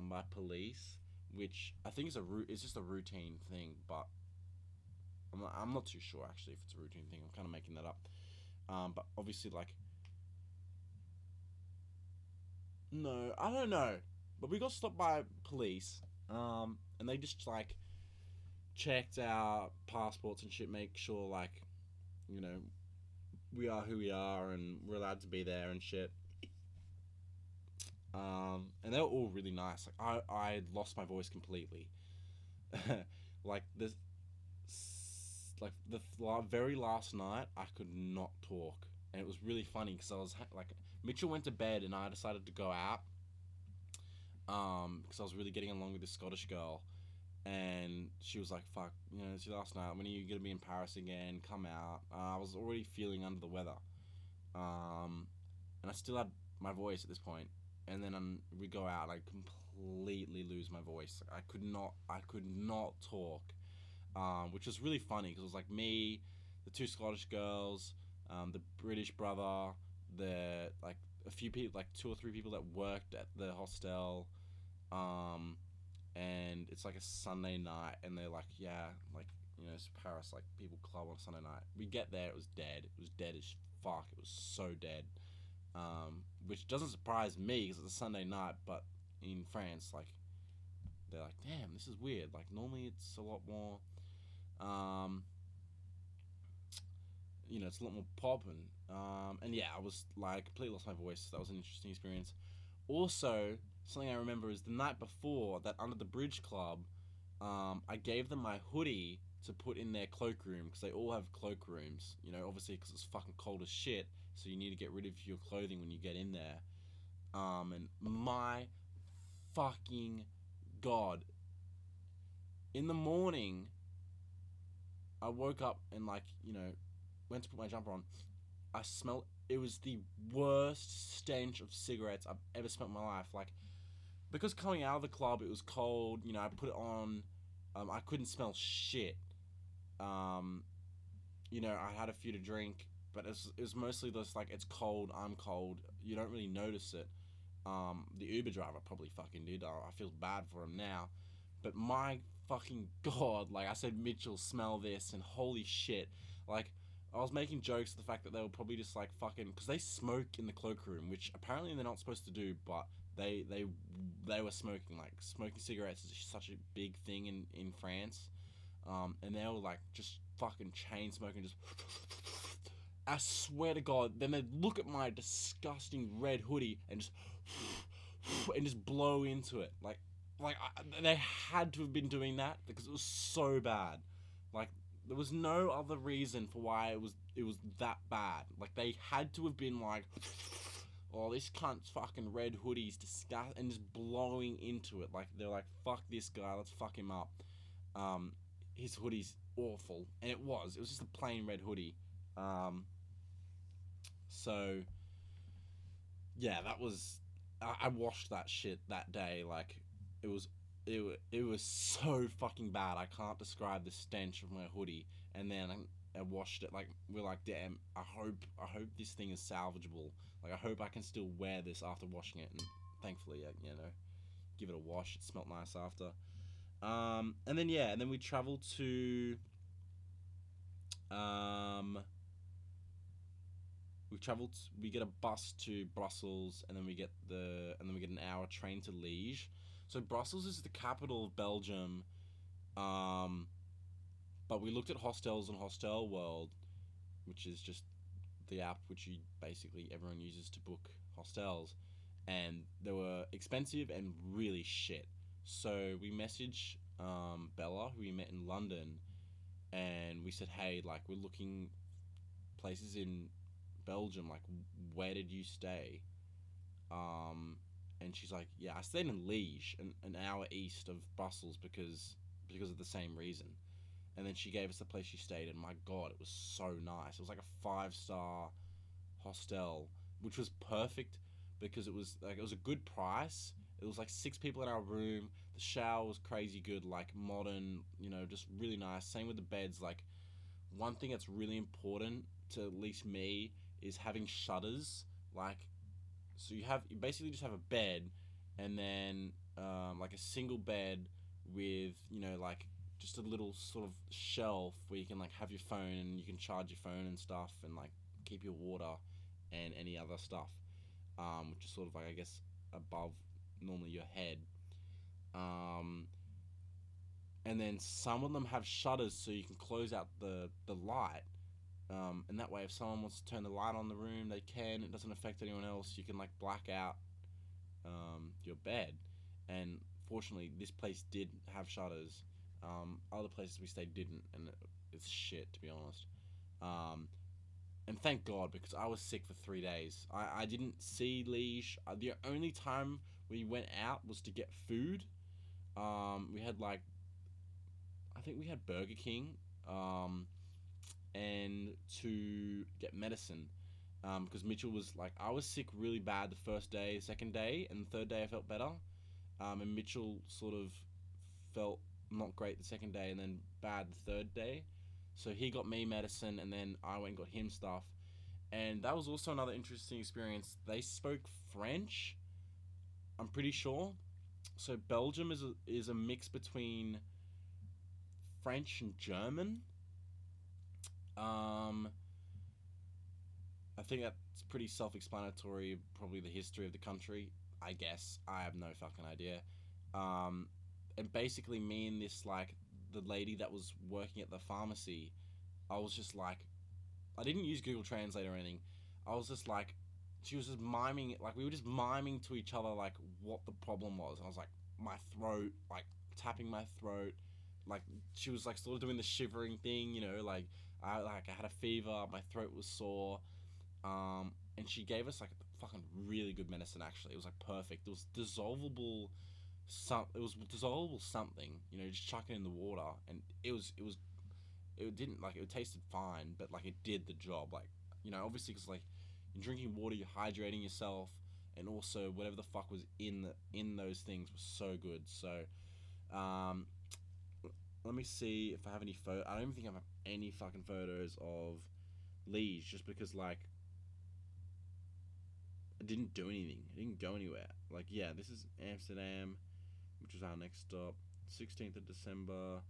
by police, which I think is it's just a routine thing, but I'm not too sure actually if it's a routine thing. I'm kind of making that up. But obviously, like, no, I don't know. But we got stopped by police, and they just like checked our passports and shit, make sure like, you know, we are who we are and we're allowed to be there and shit. And they were all really nice. Like I lost my voice completely. Like this, like the very last night, I could not talk, and it was really funny because I was like, Mitchell went to bed and I decided to go out, because I was really getting along with this Scottish girl, and she was like, "Fuck, it's your last night. When are you gonna be in Paris again? Come out." I was already feeling under the weather, and I still had my voice at this point. And then we go out, and I completely lose my voice. I could not talk, which was really funny because it was like me, the two Scottish girls, the British brother, the like a few people, like 2 or 3 people that worked at the hostel, and it's like a Sunday night, and they're like, yeah, like it's Paris, like people club on Sunday night. We get there, it was dead. It was dead as fuck. It was so dead. Which doesn't surprise me because it's a Sunday night, but in France, like, they're like, damn, this is weird. Like, normally it's a lot more, it's a lot more poppin'. And yeah, I was like, completely lost my voice. That was an interesting experience. Also, something I remember is the night before that Under the Bridge Club, I gave them my hoodie to put in their cloakroom because they all have cloakrooms, obviously because it's fucking cold as shit, so you need to get rid of your clothing when you get in there. And my fucking God, in the morning, I woke up and went to put my jumper on. I smelled. It was the worst stench of cigarettes I've ever smelled in my life. Like, because coming out of the club, it was cold. I put it on. I couldn't smell shit. I had a few to drink, but it's mostly just like it's cold. I'm cold. You don't really notice it. The Uber driver probably fucking did. I feel bad for him now, but my fucking god, like I said, Mitchell, smell this, and holy shit, like I was making jokes of the fact that they were probably just like fucking because they smoke in the cloakroom, which apparently they're not supposed to do, but they they they were smoking. Like smoking cigarettes is such a big thing in France, and they were like just fucking chain smoking, just. I swear to God, then they'd look at my disgusting red hoodie and just blow into it. They had to have been doing that because it was so bad. Like there was no other reason for why it was that bad. Like they had to have been like, oh, this cunt's fucking red hoodie's disgust, and just blowing into it. Like they're like, fuck this guy, let's fuck him up. His hoodie's awful, and it was just a plain red hoodie. So yeah, that was. I washed that shit that day. Like it was, it was so fucking bad. I can't describe the stench of my hoodie. And then I washed it. Like we're like, damn. I hope this thing is salvageable. Like I hope I can still wear this after washing it. And thankfully, give it a wash. It smelled nice after. And then yeah, and then we traveled to. Um, we get a bus to Brussels, and then we get an hour train to Liège. So Brussels is the capital of Belgium. Um, but we looked at hostels on Hostel World, which is just the app which everyone uses to book hostels, and they were expensive and really shit. So we messaged Bella, who we met in London, and we said, hey, like we're looking places in Belgium, like where did you stay? Um, and she's like, yeah, I stayed in Liège, an hour east of Brussels because of the same reason. And then she gave us the place she stayed, and my god, it was so nice. It was like a 5-star hostel, which was perfect because it was a good price. It was like 6 people in our room. The shower was crazy good, like modern, just really nice. Same with the beds. Like one thing that's really important to at least me is having shutters. Like, so you basically just have a bed, and then like a single bed with like just a little sort of shelf where you can like have your phone and you can charge your phone and stuff, and like keep your water and any other stuff, which is sort of like I guess above normally your head. Um, and then some of them have shutters so you can close out the light. And that way, if someone wants to turn the light on the room, they can. It doesn't affect anyone else. You can like black out your bed. And fortunately, this place did have shutters. Other places we stayed didn't, and it's shit to be honest. Um, and thank God because I was sick for 3 days. I didn't see Liege. The only time we went out was to get food. We had like I think we had Burger King. And to get medicine, because Mitchell was like, I was sick really bad the first day, second day, and the third day I felt better. And Mitchell sort of felt not great the second day and then bad the third day. So he got me medicine, and then I went and got him stuff. And that was also another interesting experience. They spoke French, I'm pretty sure. So Belgium is a mix between French and German. Um, I think that's pretty self-explanatory. Probably the history of the country. I guess I have no fucking idea. Um, and basically, me and this like the lady that was working at the pharmacy, I was just like, I didn't use Google Translate or anything. I was just like, she was just miming it. Like we were just miming to each other like what the problem was. And I was like, my throat, like tapping my throat. Like she was like sort of doing the shivering thing, like I had a fever, my throat was sore, and she gave us like fucking really good medicine. Actually, it was like perfect. It was dissolvable something. Just chuck it in the water, and it didn't like it tasted fine, but like it did the job. Like obviously because like you're drinking water, you're hydrating yourself, and also whatever the fuck was in those things was so good. So, um, let me see if I have any photo. I don't even think I have any fucking photos of Liege, just because like I didn't do anything. I didn't go anywhere. Like, yeah, this is Amsterdam, which was our next stop. 16th of December.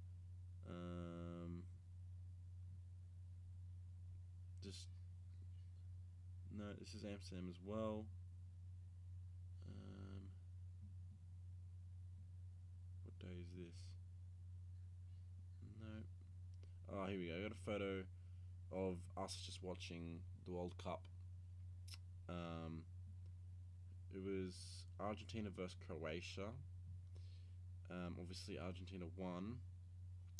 Just no. This is Amsterdam as well. Um, what day is this? No. Oh, here we go. I got a photo of us just watching the World Cup. Um, it was Argentina versus Croatia. Obviously, Argentina won.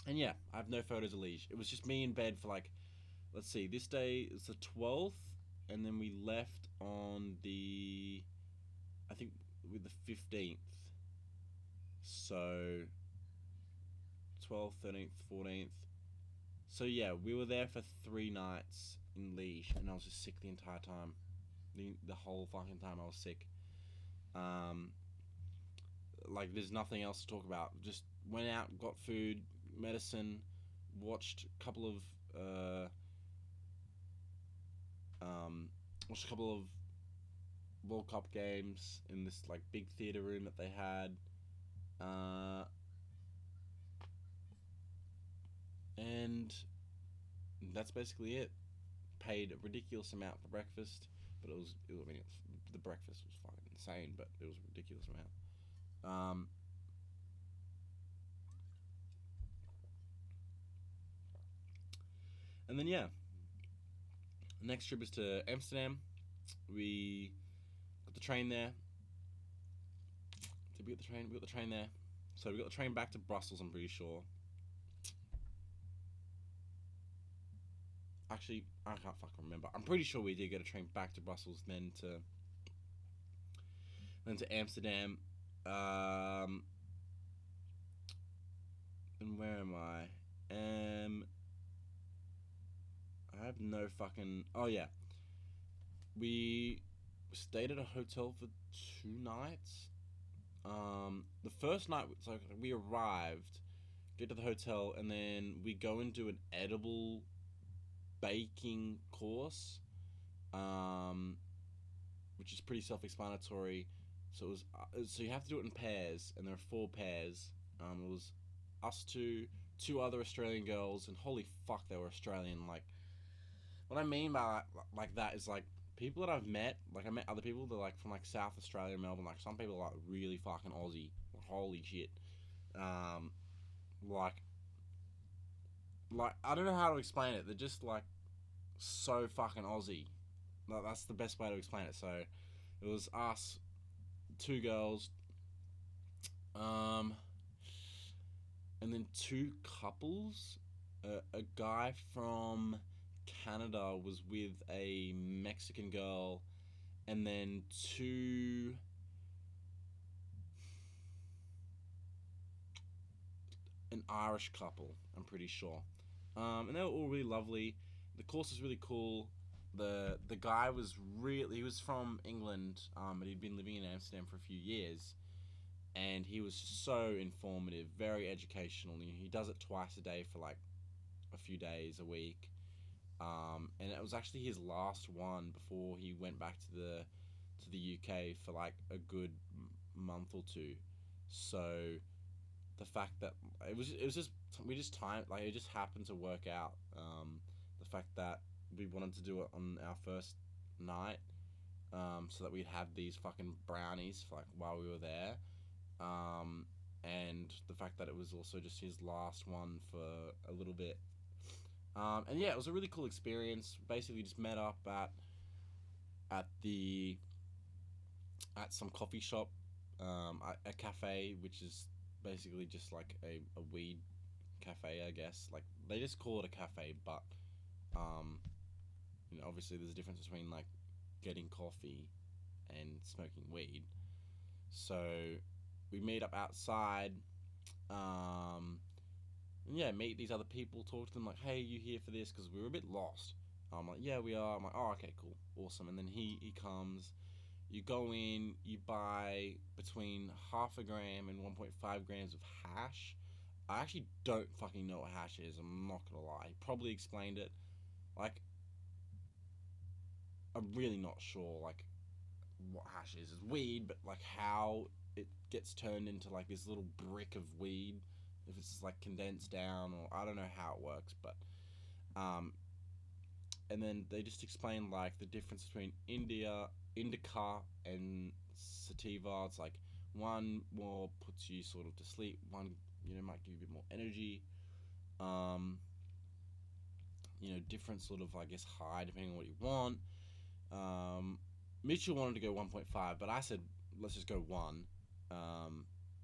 And yeah, I have no photos of Liege. It was just me in bed for like, let's see, this day is the 12th, and then we left on the, I think, with the 15th. So, 12th, 13th, 14th. So yeah, we were there for 3 nights in Liege, and I was just sick the entire time. The whole fucking time I was sick. Um, like, there's nothing else to talk about. Just went out, got food, medicine, watched a couple of watched a couple of World Cup games in this like big theater room that they had, and that's basically it. Paid a ridiculous amount for breakfast, but I mean, the breakfast was fucking insane, but it was a ridiculous amount. Um, and then yeah, next trip is to Amsterdam. We got the train there. Did we get the train? We got the train there. So we got the train back to Brussels. I'm pretty sure. Actually, I can't fucking remember. I'm pretty sure we did get a train back to Brussels, then to Amsterdam. Um, and where am I? I have no fucking. Oh yeah, we stayed at a hotel for 2 nights. The first night, so we arrived, get to the hotel, and then we go and do an edible baking course, um, which is pretty self-explanatory. So it was so you have to do it in pairs, and there are 4 pairs. It was us two other Australian girls, and holy fuck, they were Australian. Like, what I mean by like that is like people that I've met. Like, I met other people that are like from like South Australia, Melbourne. Like, some people are like really fucking Aussie. Like, holy shit. Um, like I don't know how to explain it. They're just like so fucking Aussie. Like, that's the best way to explain it. So it was us, 2 girls, um, and then 2 couples. A guy from Canada was with a Mexican girl, and then an Irish couple. I'm pretty sure, and they were all really lovely. The course was really cool. The guy was he was from England, but he'd been living in Amsterdam for a few years, and he was so informative, very educational. He does it twice a day for like a few days a week, and it was actually his last one before he went back to the UK for like a good month or two. So the fact that it was just we just time like it just happened to work out. The fact that we wanted to do it on our first night, so that we'd have these fucking brownies for like while we were there, and the fact that it was also just his last one for a little bit. And yeah, it was a really cool experience. Basically, just met up at the at some coffee shop, a cafe, which is basically just like a weed cafe, I guess. Like, they just call it a cafe, but um, obviously there's a difference between like getting coffee and smoking weed. So we meet up outside, and yeah, meet these other people, talk to them like, hey, you here for this? Because we were a bit lost. I'm like, yeah, we are. I'm like, oh, okay, cool, awesome. And then he comes. You go in, you buy between half a gram and 1.5 grams of hash. I actually don't fucking know what hash is. I'm not gonna lie. He probably explained it. Like, I'm really not sure like what hash is. It's weed, but like how it gets turned into like this little brick of weed, if it's like condensed down, or I don't know how it works, but um, and then they just explain like the difference between indica, and sativa. It's like one more puts you sort of to sleep, one might give you a bit more energy. Um, different sort of I guess high depending on what you want. Um, Mitchell wanted to go 1.5, but I said let's just go one.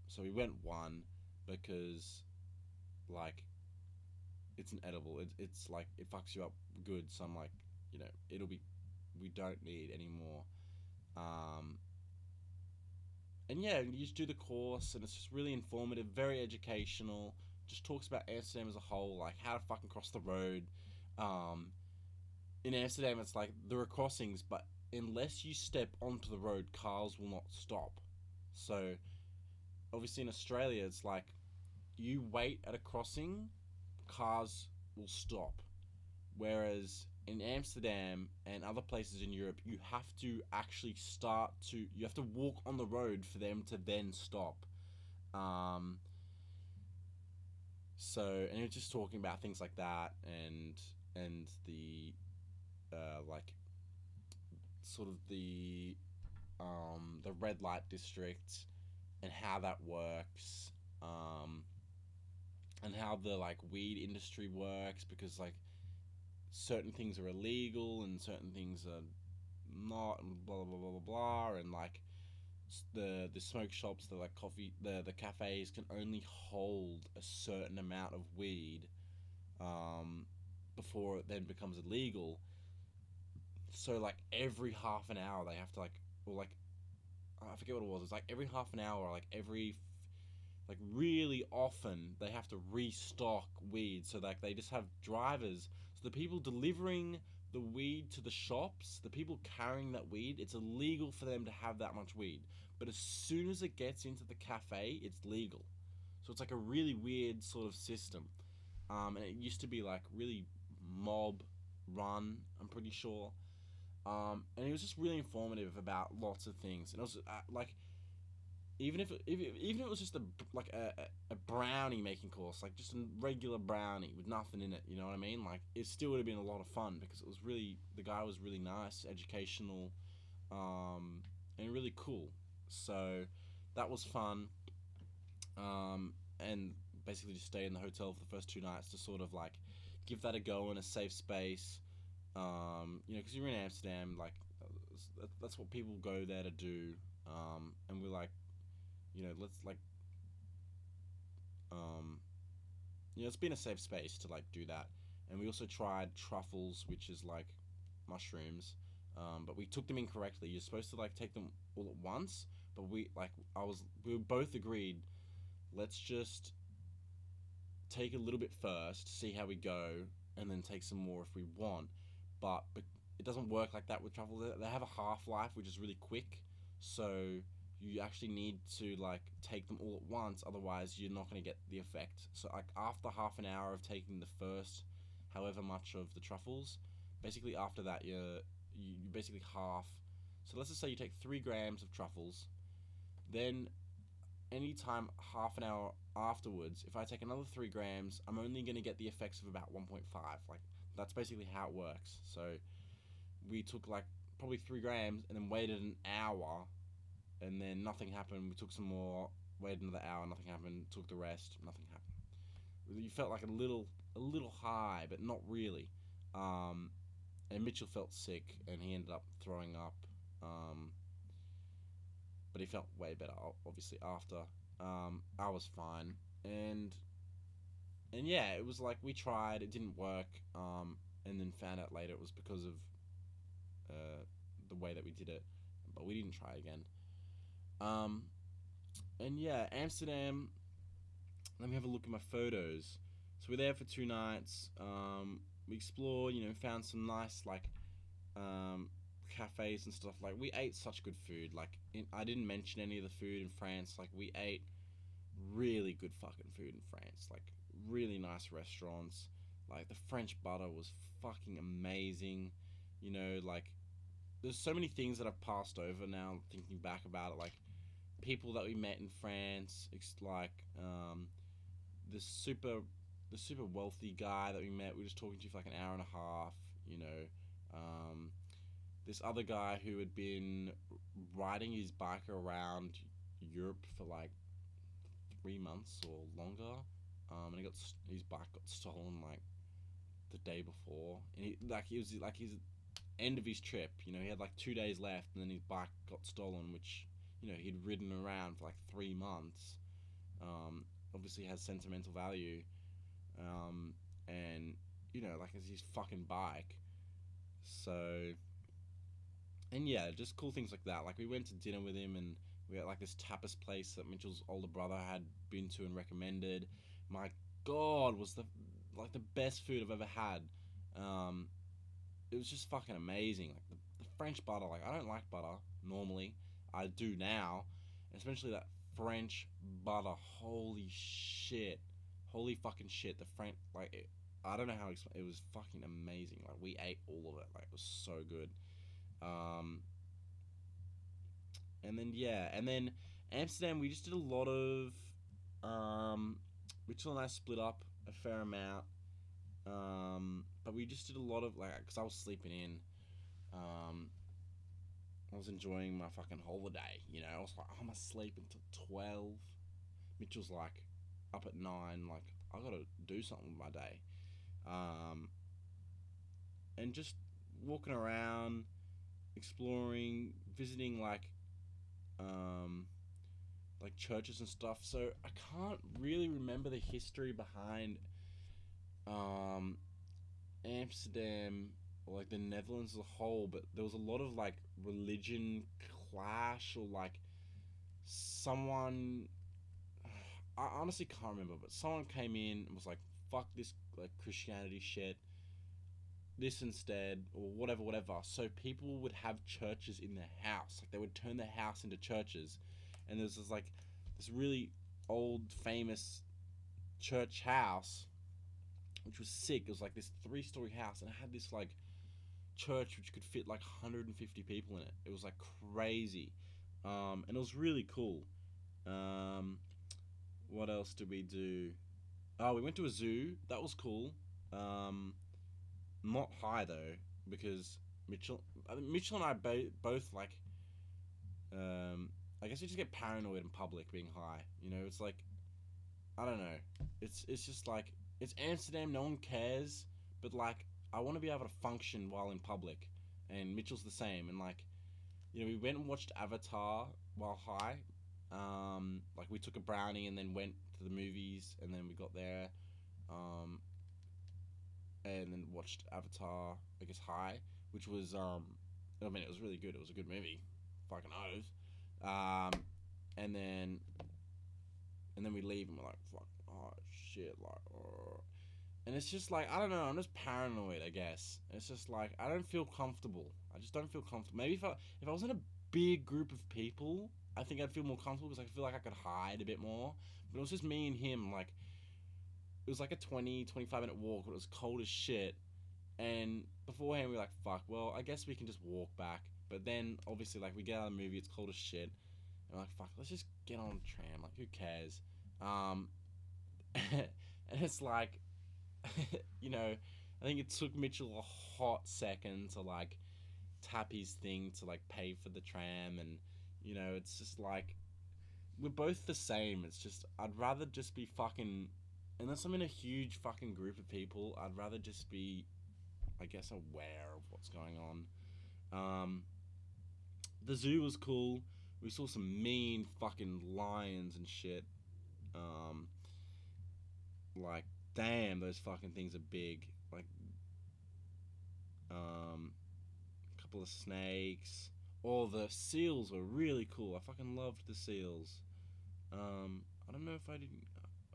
So we went one because like it's an edible. It's like it fucks you up good. So I'm like, it'll be. We don't need any more. Um, and yeah, you just do the course, and it's just really informative, very educational. Just talks about Amsterdam as a whole, like how to fucking cross the road. Um, in Amsterdam, it's like there are crossings, but unless you step onto the road, cars will not stop. So obviously in Australia, it's like you wait at a crossing, cars will stop. Whereas in Amsterdam and other places in Europe, you have to actually you have to walk on the road for them to then stop. Um, and it's just talking about things like that, and the like sort of the red light district and how that works, and how the like weed industry works, because like certain things are illegal and certain things are not, and blah blah blah blah blah, and like the smoke shops, the like coffee, the cafes can only hold a certain amount of weed, um, before it then becomes illegal. So like every half an hour they have to like, or like I forget what it was. It's like every half an hour, like like really often they have to restock weed. So like they just have drivers. So the people delivering the weed to the shops, the people carrying that weed, it's illegal for them to have that much weed. But as soon as it gets into the cafe, it's legal. So it's like a really weird sort of system. And it used to be like really mob run, I'm pretty sure. And it was just really informative about lots of things. And it was like even if it was just a brownie making course, like just a regular brownie with nothing in it, you know what I mean? Like it still would have been a lot of fun because it was really, the guy was really nice, educational, and really cool. So that was fun. And basically just stay in the hotel for the first 2 nights to sort of like give that a go in a safe space. Because you're in Amsterdam, like that's what people go there to do. And we're like, let's like, um, it's been a safe space to like do that. And we also tried truffles, which is like mushrooms, but we took them incorrectly. You're supposed to like take them all at once, but we both agreed, let's just take a little bit first, see how we go, and then take some more if we want. But it doesn't work like that with truffles. They have a half life, which is really quick, so you actually need to like take them all at once, otherwise you're not going to get the effect. So like after half an hour of taking the first however much of the truffles, basically after that you basically half. So let's just say you take 3 grams of truffles, then anytime half an hour afterwards, if I take another 3 grams, I'm only going to get the effects of about 1.5. Like that's basically how it works. So we took like probably 3 grams and then waited an hour, and then nothing happened. We took some more, waited another hour, nothing happened. Took the rest, nothing happened. You felt like a little high, but not really. Um, and Mitchell felt sick, and he ended up throwing up. Um, but he felt way better, obviously after. I was fine, and yeah, it was like we tried, it didn't work, and then found out later it was because of the way that we did it, but we didn't try again. Um, and yeah, Amsterdam. Let me have a look at my photos. So we're there for 2 nights. We explored, found some nice like um, cafes and stuff. Like we ate such good food. Like I didn't mention any of the food in France. Like we ate really good fucking food in France. Like really nice restaurants. Like the French butter was fucking amazing. Like there's so many things that I've passed over now. Thinking back about it, like people that we met in France, like the super the super wealthy guy that we met. We were just talking to for like an hour and a half. You know, um, this other guy who had been riding his bike around Europe for like 3 months or longer, and his bike got stolen like the day before, and he was like his end of his trip. You know, he had like 2 days left, and then his bike got stolen, which he'd ridden around for like 3 months. Obviously has sentimental value, and like it's his fucking bike. So, and yeah, just cool things like that. Like we went to dinner with him, and we had like this tapas place that Mitchell's older brother had been to and recommended. My God, was the best food I've ever had. Um, it was just fucking amazing. Like the French butter, like I don't like butter normally. I do now, especially that French butter. Holy shit, holy fucking shit. The French, like I don't know how to explain. It was fucking amazing. Like we ate all of it. Like it was so good. Um, and then yeah, and then Amsterdam. We just did a lot of. Um, Mitchell and I split up a fair amount. But we just did a lot of like, because I was sleeping in. Um, I was enjoying my fucking holiday. I was like, I'm asleep until 12. Mitchell's like up at 9. Like, I gotta do something with my day. Um, and just walking around, exploring, visiting um, like churches and stuff. So I can't really remember the history behind um, Amsterdam or like the Netherlands as a whole, but there was a lot of like religion clash or like someone. I honestly can't remember, but someone came in and was like, "Fuck this like Christianity shit, this instead," or whatever, whatever. So people would have churches in their house, like they would turn their house into churches, and there's this really old famous church house which was sick. It was like this 3-story house, and it had this like church which could fit like 150 people in it. It was like crazy, and it was really cool. Um, what else did we do? Oh, we went to a zoo. That was cool. Um, Not high though, because Mitchell and I both like. I guess we just get paranoid in public being high. It's like I don't know. It's just like it's Amsterdam. No one cares, but like I want to be able to function while in public, and Mitchell's the same. And like we went and watched Avatar while high. Like we took a brownie and then went to the movies, and then we got there, um, and then watched Avatar. I guess high, which was I mean it was really good. It was a good movie, fucking oath. And then we leave and we're like, fuck, oh shit, like, oh. And it's just like I don't know. I'm just paranoid, I guess. It's just like I don't feel comfortable. I just don't feel comfortable. Maybe if I was in a big group of people, I think I'd feel more comfortable because I feel like I could hide a bit more. But it was just me and him. Like it was like a 20-25 minute walk, but it was cold as shit. And beforehand, we were like, fuck. Well, I guess we can just walk back. But then obviously, like we get out of the movie, it's cold as shit. And we're like, fuck. Let's just get on the tram. Like who cares? Um, and it's like I think it took Mitchell a hot second to like tap his thing to like pay for the tram, and it's just like we're both the same. It's just I'd rather just be fucking unless I'm in a huge fucking group of people. I'd rather just be, I guess, aware of what's going on. Um, the zoo was cool. We saw some mean fucking lions and shit. Um, like damn, those fucking things are big. Like a couple of snakes. All the seals were really cool. I fucking loved the seals. I don't know if I didn't.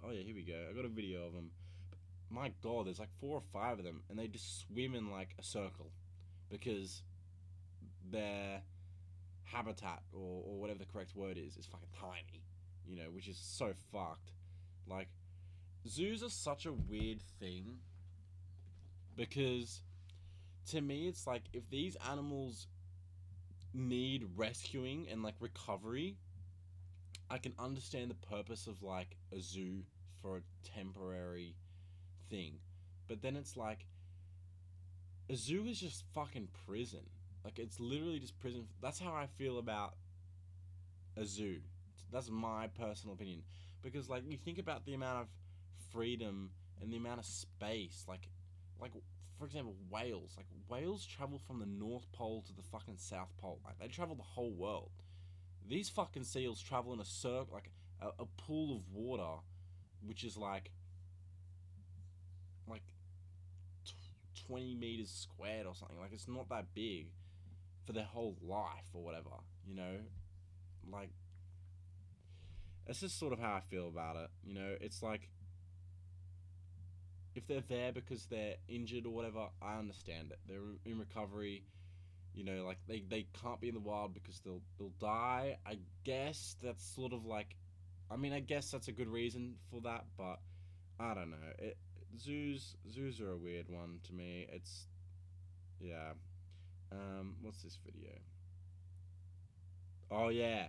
Oh yeah, here we go. I got a video of them. But my God, there's like 4 or 5 of them, and they just swim in like a circle because their habitat or whatever the correct word is fucking tiny. Which is so fucked. Like zoos are such a weird thing because to me it's like if these animals need rescuing and like recovery, I can understand the purpose of like a zoo for a temporary thing. But then it's like a zoo is just fucking prison. Like it's literally just prison. That's how I feel about a zoo. That's my personal opinion. Because like you think about the amount of freedom and the amount of space, like for example, whales. Like whales travel from the North Pole to the fucking South Pole. Like they travel the whole world. These fucking seals travel in a circle, like a pool of water, which is like 20 meters squared or something. Like it's not that big for their whole life or whatever. You know, like it's just sort of how I feel about it. You know, it's like if they're there because they're injured or whatever, I understand it. They're in recovery. You know, like they can't be in the wild because they'll die. I guess that's sort of like, I mean, I guess that's a good reason for that, but I don't know. Zoos are a weird one to me. It's yeah. What's this video? Oh yeah.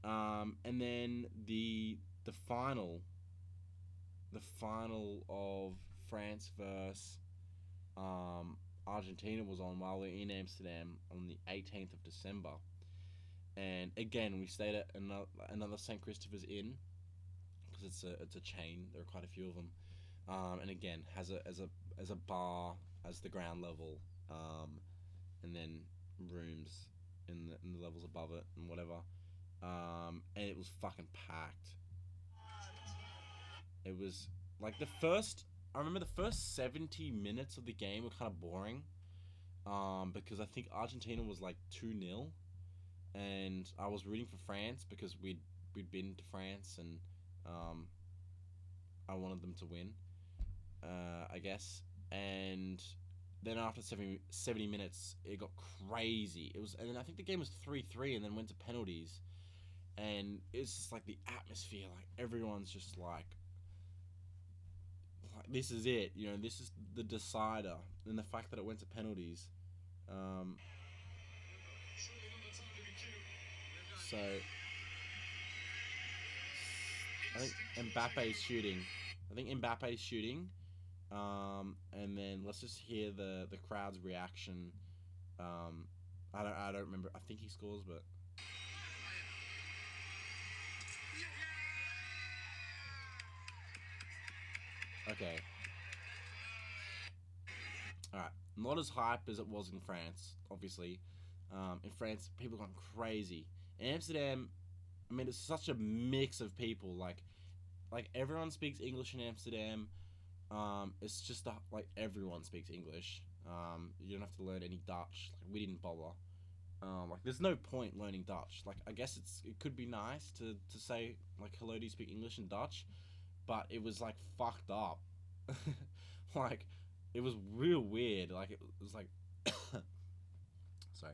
And then the final the final of France versus Argentina was on while we were in Amsterdam on the 18th of December. And again, we stayed at another St. Christopher's Inn because it's a chain. There are quite a few of them. And again, has a bar as the ground level, and then rooms in the levels above it and whatever. And it was fucking packed. It was like the first. I remember the first 70 minutes of the game were kind of boring, because I think Argentina was like 2-0, and I was rooting for France because we'd been to France, and um, I wanted them to win, I guess. And then after 70 minutes, it got crazy. It was, and then I think the game was 3-3, and then went to penalties. And it's just like the atmosphere, like everyone's just like this is it, you know, this is the decider. And the fact that it went to penalties, um, so I think Mbappe's shooting. I think Mbappe's shooting. And then let's just hear the crowd's reaction. Um, I don't remember. I think he scores, but okay. All right. Not as hype as it was in France, obviously. In France, people gone crazy. In Amsterdam, I mean, it's such a mix of people. Like everyone speaks English in Amsterdam. It's just like everyone speaks English. You don't have to learn any Dutch. Like we didn't bother. Like there's no point learning Dutch. Like I guess it could be nice to say like hello, do you speak English and Dutch, but it was like fucked up. Like it was real weird. Like it was like sorry.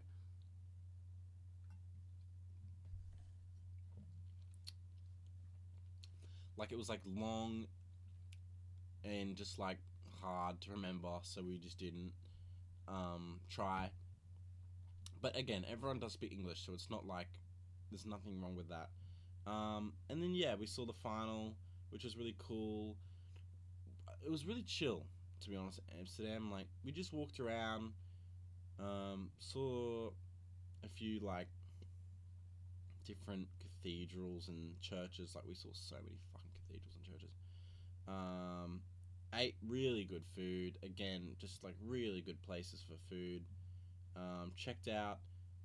Like it was like long and just like hard to remember, so we just didn't try. But again, everyone does speak English, so it's not like there's nothing wrong with that. And then yeah, we saw the final, which was really cool. It was really chill, to be honest. Amsterdam, like we just walked around, saw a few like different cathedrals and churches. Like we saw so many fucking cathedrals and churches. Um, Ate really good food. Again, just like really good places for food. Checked out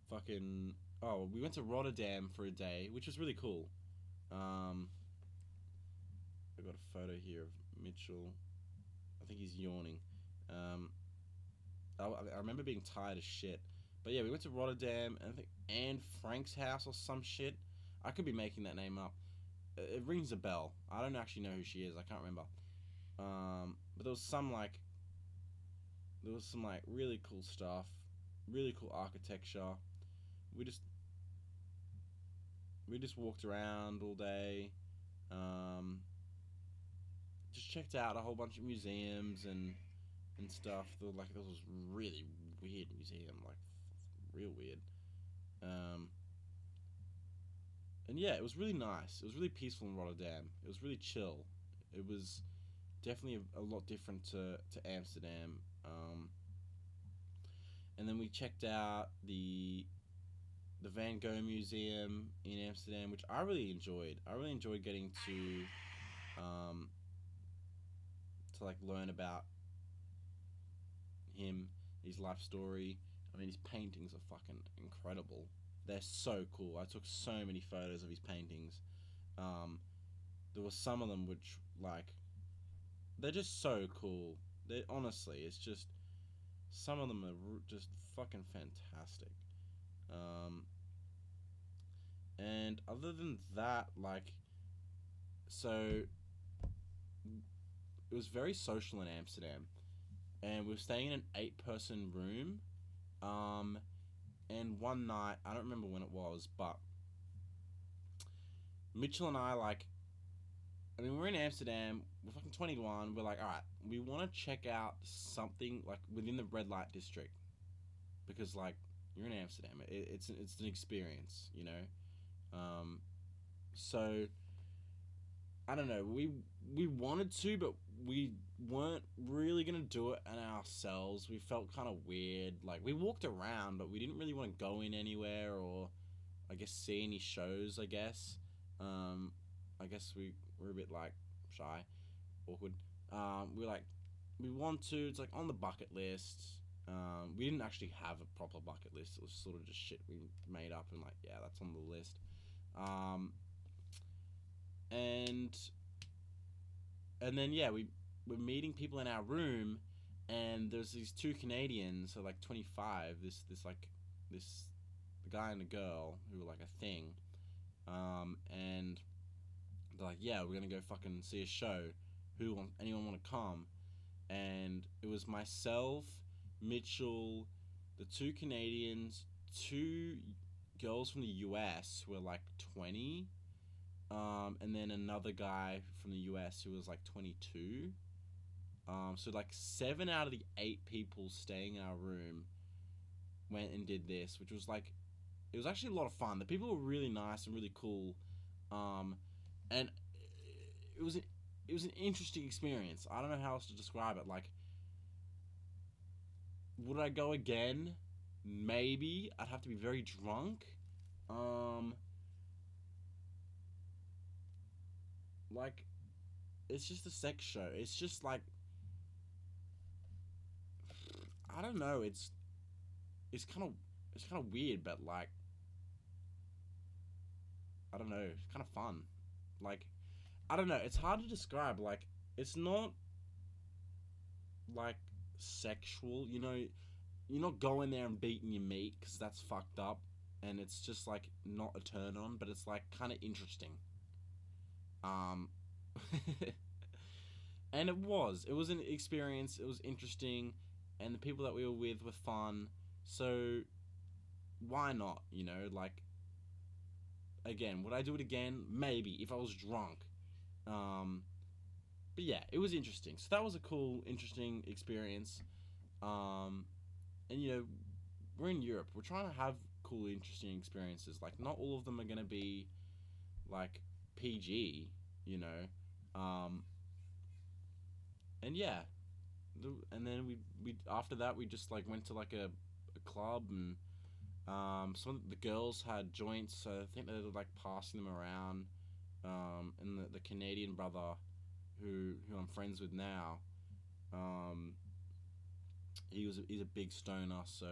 fucking. Oh, we went to Rotterdam for a day, which was really cool. Um, I got a photo here of Mitchell. I think he's yawning. Um, I remember being tired as shit. But yeah, we went to Rotterdam, and I think Anne Frank's house or some shit. I could be making that name up. It rings a bell. I don't actually know who she is. I can't remember. But there was some like really cool stuff, really cool architecture. We just we just walked around all day. Um, just checked out a whole bunch of museums and stuff. There was really weird museum, like real weird. Um, and yeah, it was really nice. It was really peaceful in Rotterdam. It was really chill. It was definitely a lot different to Amsterdam. And then we checked out the Van Gogh Museum in Amsterdam, which I really enjoyed. I really enjoyed getting um, to like learn about him, his life story. I mean, his paintings are fucking incredible. They're so cool. I took so many photos of his paintings. Um, there were some of them which like they're just so cool. They honestly, it's just some of them are just fucking fantastic. Um, and other than that, like, so it was very social in Amsterdam, and we were staying in an eight-person room. Um, and one night, I don't remember when it was, but Mitchell and I like, I mean, we're in Amsterdam. We're fucking 21. We're like, all right, we want to check out something like within the red light district because like you're in Amsterdam. It's an experience, you know. Um, so I don't know. We wanted to, but we weren't really gonna do it on ourselves. We felt kind of weird. Like we walked around, but we didn't really want to go in anywhere or, I guess, see any shows. Um, I guess we were a bit like shy, awkward. We like we want to. It's like on the bucket list. We didn't actually have a proper bucket list. It was sort of just shit we made up and like, yeah, that's on the list. Um, and and then yeah, we were meeting people in our room, and there's these two Canadians, so like 25. This the guy and the girl who were like a thing, and they're like, yeah, we're gonna go fucking see a show. Anyone want to come? And it was myself, Mitchell, the two Canadians, two girls from the US who were like 20, and then another guy from the US who was like 22. So like 7 out of the 8 people staying in our room went and did this, which was like, it was actually a lot of fun. The people were really nice and really cool, um, and it was it was an interesting experience. I don't know how else to describe it. Like, would I go again? Maybe. I'd have to be very drunk. Um, like, it's just a sex show. It's just like, I don't know. It's kind of it's kind of weird, but like, I don't know. It's kind of fun. Like, I don't know. It's hard to describe. Like, it's not like sexual. You know, you're not going there and beating your meat because that's fucked up, and it's just like not a turn on. But it's like kind of interesting. Um, and it was an experience. It was interesting, and the people that we were with were fun. So why not? You know, like, again, would I do it again? Maybe if I was drunk. Um, but yeah, it was interesting. So that was a cool, interesting experience. Um, and you know, we're in Europe. We're trying to have cool, interesting experiences. Like, not all of them are gonna be like PG. You know, and yeah, and then we after that we just like went to like a club, and some of the girls had joints, so I think they were like passing them around. And the Canadian brother who I'm friends with now, um, he's a big stoner, so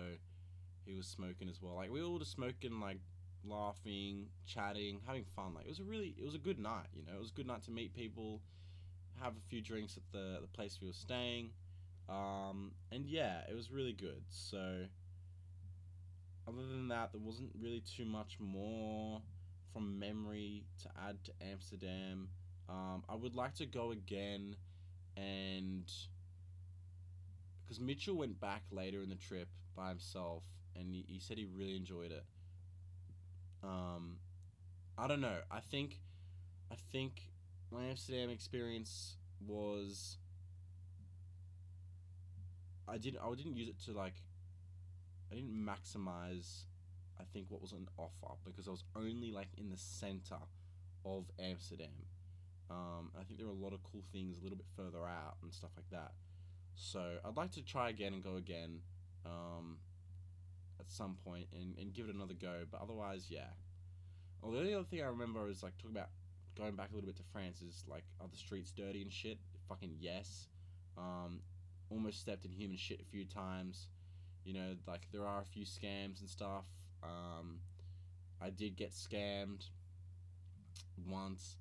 he was smoking as well. Like, we were all just smoking, like laughing, chatting, having fun. Like, it was a good night. You know, it was a good night to meet people, have a few drinks at the place we were staying, and yeah, it was really good. So other than that, there wasn't really too much more from memory to add to Amsterdam. I would like to go again, and because Mitchell went back later in the trip by himself, and he said he really enjoyed it. Um, I don't know. I think my Amsterdam experience was I didn't use it to like I didn't maximize, I I think, what was an offer because I was only like in the center of Amsterdam. I think there are a lot of cool things a little bit further out and stuff like that. So I'd like to try again and go again at some point and give it another go. But otherwise, yeah. Well, the only other thing I remember is like talking about going back a little bit to France is like, are the streets dirty and shit? Fucking yes. Um, Almost stepped in human shit a few times. You know, like there are a few scams and stuff. I did get scammed once.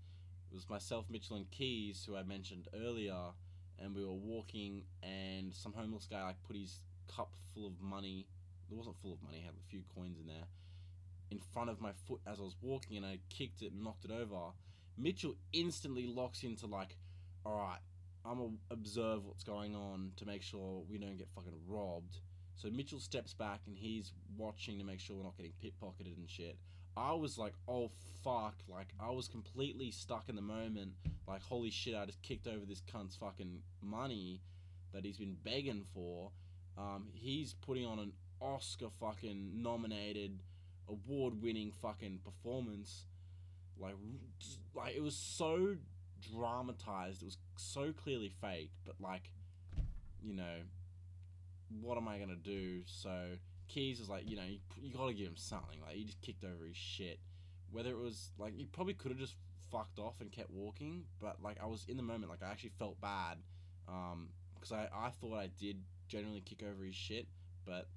It was myself, Mitchell, and Keys, who I mentioned earlier, and we were walking, and some homeless guy like put his cup full of money. It wasn't full of money; it had a few coins in there. In front of my foot as I was walking, and I kicked it and knocked it over. Mitchell instantly locks into like, all right, I'm gonna observe what's going on to make sure we don't get fucking robbed. So Mitchell steps back and he's watching to make sure we're not getting pickpocketed and shit. I was like, oh fuck, like I was completely stuck in the moment. Like, holy shit, I just kicked over this cunt's fucking money that he's been begging for. He's putting on an Oscar fucking nominated, award winning fucking performance. Like, like it was so dramatized. It was so clearly fake, but like, you know, what am I gonna do? So Keys was like, you gotta give him something. Like, he just kicked over his shit. Whether it was like, he probably could have just fucked off and kept walking, but like I was in the moment, like I actually felt bad, because I thought I did generally kick over his shit, but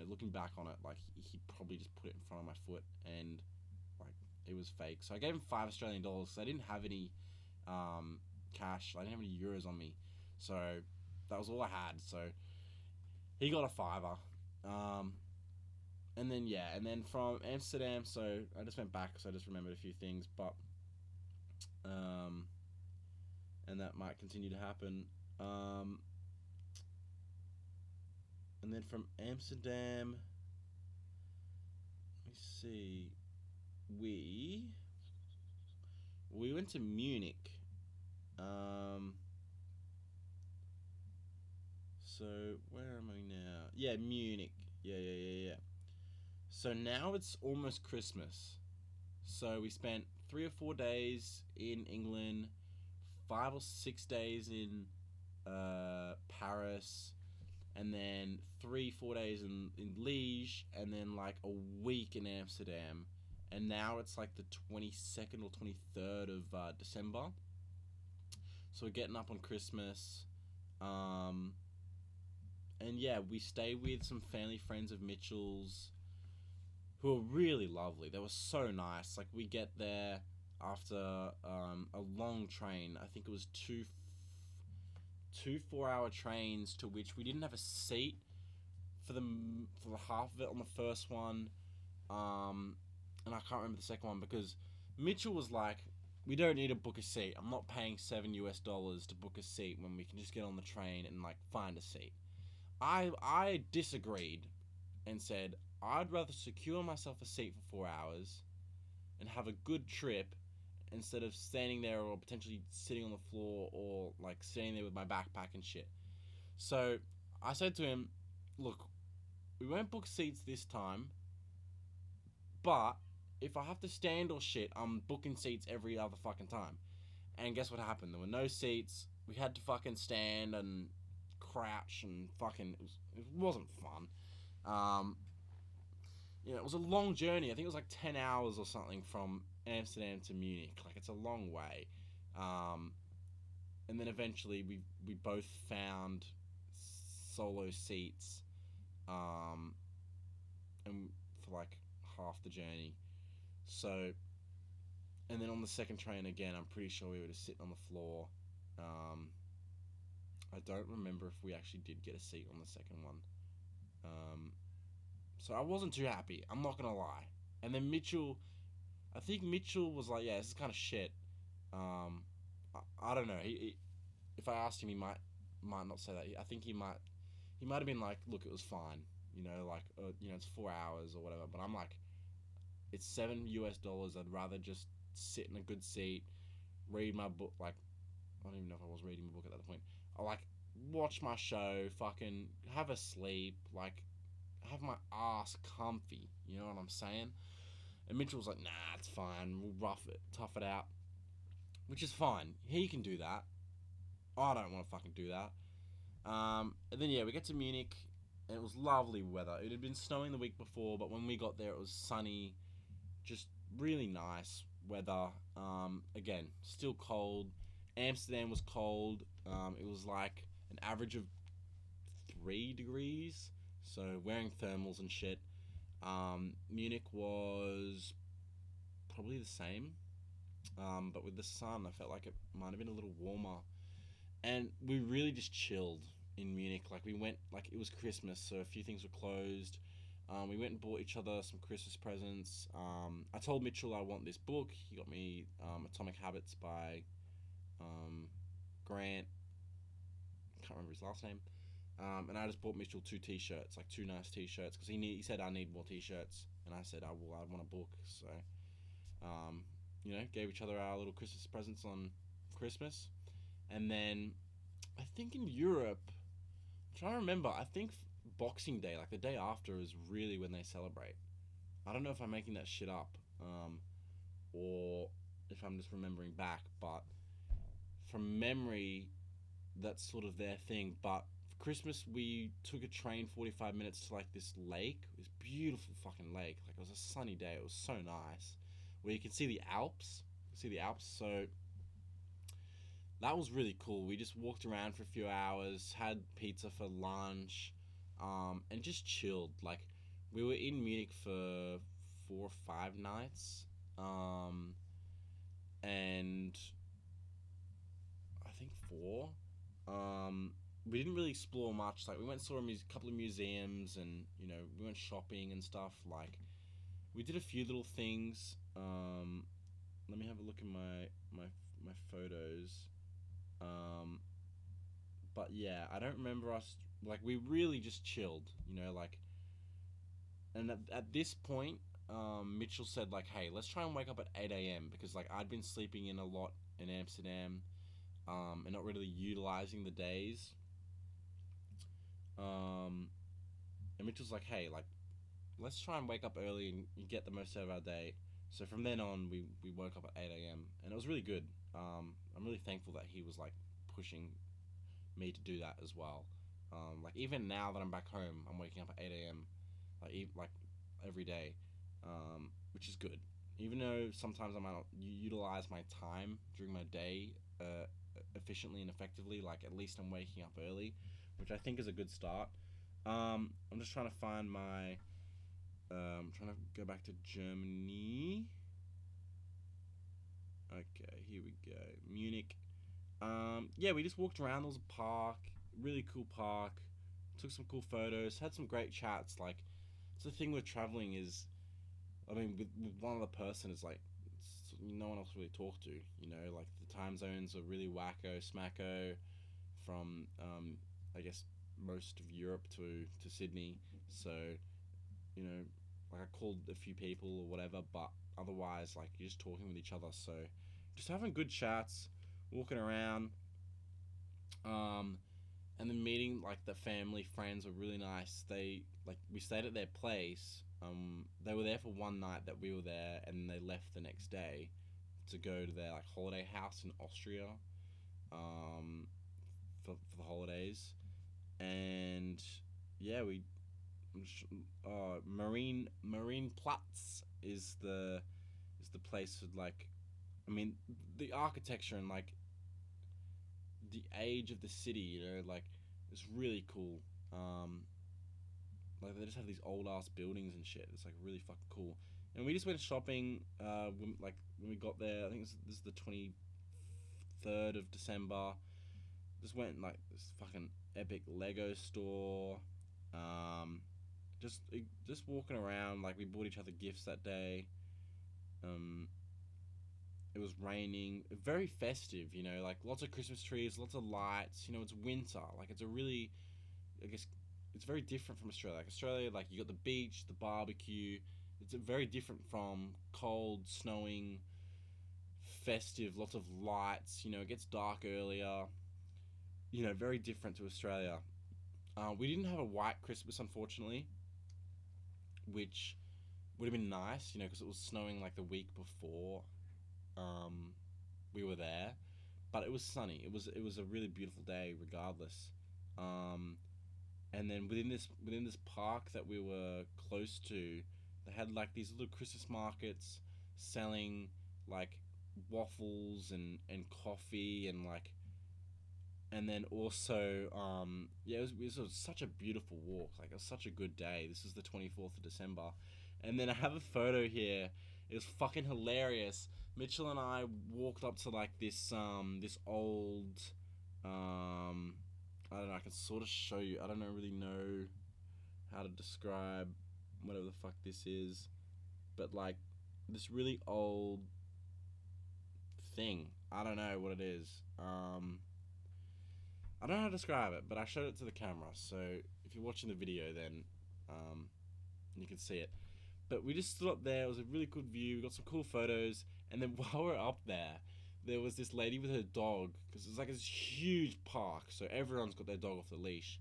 looking back on it, like he probably just put it in front of my foot and like it was fake. So I gave him $5 Australian because I didn't have any cash. I didn't have any euros on me, so that was all I had. So he got a fiver. And then from Amsterdam, so I just went back because I just remembered a few things, but and that might continue to happen. And then from Amsterdam, let me see, we went to Munich. So where am I now? Yeah, Munich. Yeah. So now it's almost Christmas. So we spent 3 or 4 days in England, 5 or 6 days in Paris, and then 3 4 days in Liège, and then like a week in Amsterdam. And now it's like the 22nd or 23rd of December. So we're getting up on Christmas. And yeah, we stay with some family friends of Mitchell's who are really lovely. They were so nice. Like, we get there after a long train. I think it was two 4-hour trains, to which we didn't have a seat for the half of it on the first one, and I can't remember the second one because Mitchell was like, "We don't need to book a seat. I'm not paying $7 to book a seat when we can just get on the train and like find a seat." I disagreed and said, I'd rather secure myself a seat for 4 hours and have a good trip instead of standing there or potentially sitting on the floor or like standing there with my backpack and shit. So I said to him, look, we won't book seats this time, but if I have to stand or shit, I'm booking seats every other fucking time. And guess what happened? There were no seats. We had to fucking stand and crouch and fucking, it wasn't fun. It was a long journey. I think it was like 10 hours or something from Amsterdam to Munich. Like, it's a long way. And then eventually we both found solo seats, and for like half the journey. So, and then on the second train again, I'm pretty sure we were just sitting on the floor. I don't remember if we actually did get a seat on the second one. So I wasn't too happy. I'm not gonna lie. And then Mitchell, I think Mitchell was like, "Yeah, this is kind of shit." I don't know. If I asked him, he might not say that. I think he might have been like, "Look, it was fine. Like, it's 4 hours or whatever." But I'm like, it's $7. I'd rather just sit in a good seat, read my book. Like, I don't even know if I was reading my book at that point. I like watch my show, fucking have a sleep, like have my ass comfy. You know what I'm saying? And Mitchell was like, nah, it's fine. We'll rough it, tough it out, which is fine. He can do that. I don't want to fucking do that. And then yeah, we get to Munich, and it was lovely weather. It had been snowing the week before, but when we got there, it was sunny, just really nice weather. Again, still cold. Amsterdam was cold. It was like an average of 3 degrees, so wearing thermals and shit. Munich was probably the same, but with the sun, I felt like it might have been a little warmer. And we really just chilled in Munich. Like we went, like it was Christmas, so a few things were closed. We went and bought each other some Christmas presents. I told Mitchell I want this book. He got me Atomic Habits by Grant. Can't remember his last name. And I just bought Mitchell 2 T-shirts, like 2 nice T-shirts, because he said I need more T-shirts, and I said I want a book. So, gave each other our little Christmas presents on Christmas, and then I think in Europe, I'm trying to remember. I think Boxing Day, like the day after, is really when they celebrate. I don't know if I'm making that shit up, or if I'm just remembering back, but from memory, that's sort of their thing. But for Christmas, we took a train 45 minutes to like this lake, this beautiful fucking lake. Like it was a sunny day. It was so nice, where you can see the Alps. So that was really cool. We just walked around for a few hours, had pizza for lunch, and just chilled. Like we were in Munich for 4 or 5 nights, and I think four. We didn't really explore much. Like we went and saw a couple of museums, and we went shopping and stuff. Like we did a few little things. Let me have a look at my photos. Um, but yeah, I don't remember us. Like we really just chilled. Like, and at this point, Mitchell said like, "Hey, let's try and wake up at 8 a.m. because like I'd been sleeping in a lot in Amsterdam, and not really utilizing the days." Um, and Mitchell's like, "Hey, like, let's try and wake up early and get the most out of our day." So from then on, we woke up at 8 a.m. and it was really good. I'm really thankful that he was like pushing me to do that as well. Like even now that I'm back home, I'm waking up at 8 a.m. Like every day, which is good. Even though sometimes I might not utilize my time during my day efficiently and effectively, like at least I'm waking up early, which I think is a good start. I'm just trying to find my. I'm trying to go back to Germany. Okay, here we go. Munich. Yeah, we just walked around. There was a park, really cool park. Took some cool photos. Had some great chats. Like, it's the thing with traveling is, I mean, with one other person is like, no one else really talk to. Like the time zones are really wacko, smacko, from I guess most of Europe to Sydney. So, you know, like I called a few people or whatever, but otherwise, like you're just talking with each other. So, just having good chats, walking around, um, and then meeting like the family, friends were really nice. We stayed at their place. They were there for one night that we were there, and they left the next day to go to their like holiday house in Austria, um, for the holidays. And yeah, Marine Platz is the place with like, I mean, the architecture and like the age of the city, like it's really cool. Like they just have these old ass buildings and shit. It's like really fucking cool. And we just went shopping. When we got there, I think this is the 23rd of December. Just went in, like this fucking epic Lego store. Um, just walking around. Like we bought each other gifts that day. Um, it was raining, very festive. Like lots of Christmas trees, lots of lights. It's winter. Like it's a really, I guess, it's very different from Australia. Like Australia, like you got the beach, the barbecue. It's very different from cold, snowing, festive, lots of lights. It gets dark earlier. Very different to Australia. We didn't have a white Christmas, unfortunately. which would have been nice, you know, because it was snowing like the week before um, we were there, but it was sunny. It was a really beautiful day, regardless. Um, and then within this park that we were close to, they had like these little Christmas markets selling like waffles and coffee and like, and then also yeah, it was such a beautiful walk, like it was such a good day. This is the 24th of December, and then I have a photo here. It was fucking hilarious. Mitchell and I walked up to like this old um I don't know, I can sort of show you. I don't know really know how to describe whatever the fuck this is, but like this really old thing. I don't know what it is. I don't know how to describe it, but I showed it to the camera. So if you're watching the video, then um, you can see it. But we just stood up there. It was a really good view. We got some cool photos. And then while we're up there was this lady with her dog, because it's like this huge park, so everyone's got their dog off the leash.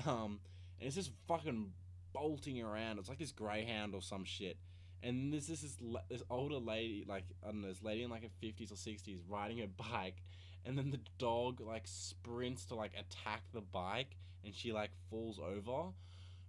And it's just fucking bolting around. It's like this greyhound or some shit. And this older lady, like I don't know, this lady in like her 50s or 60s, riding her bike, and then the dog like sprints to like attack the bike, and she like falls over,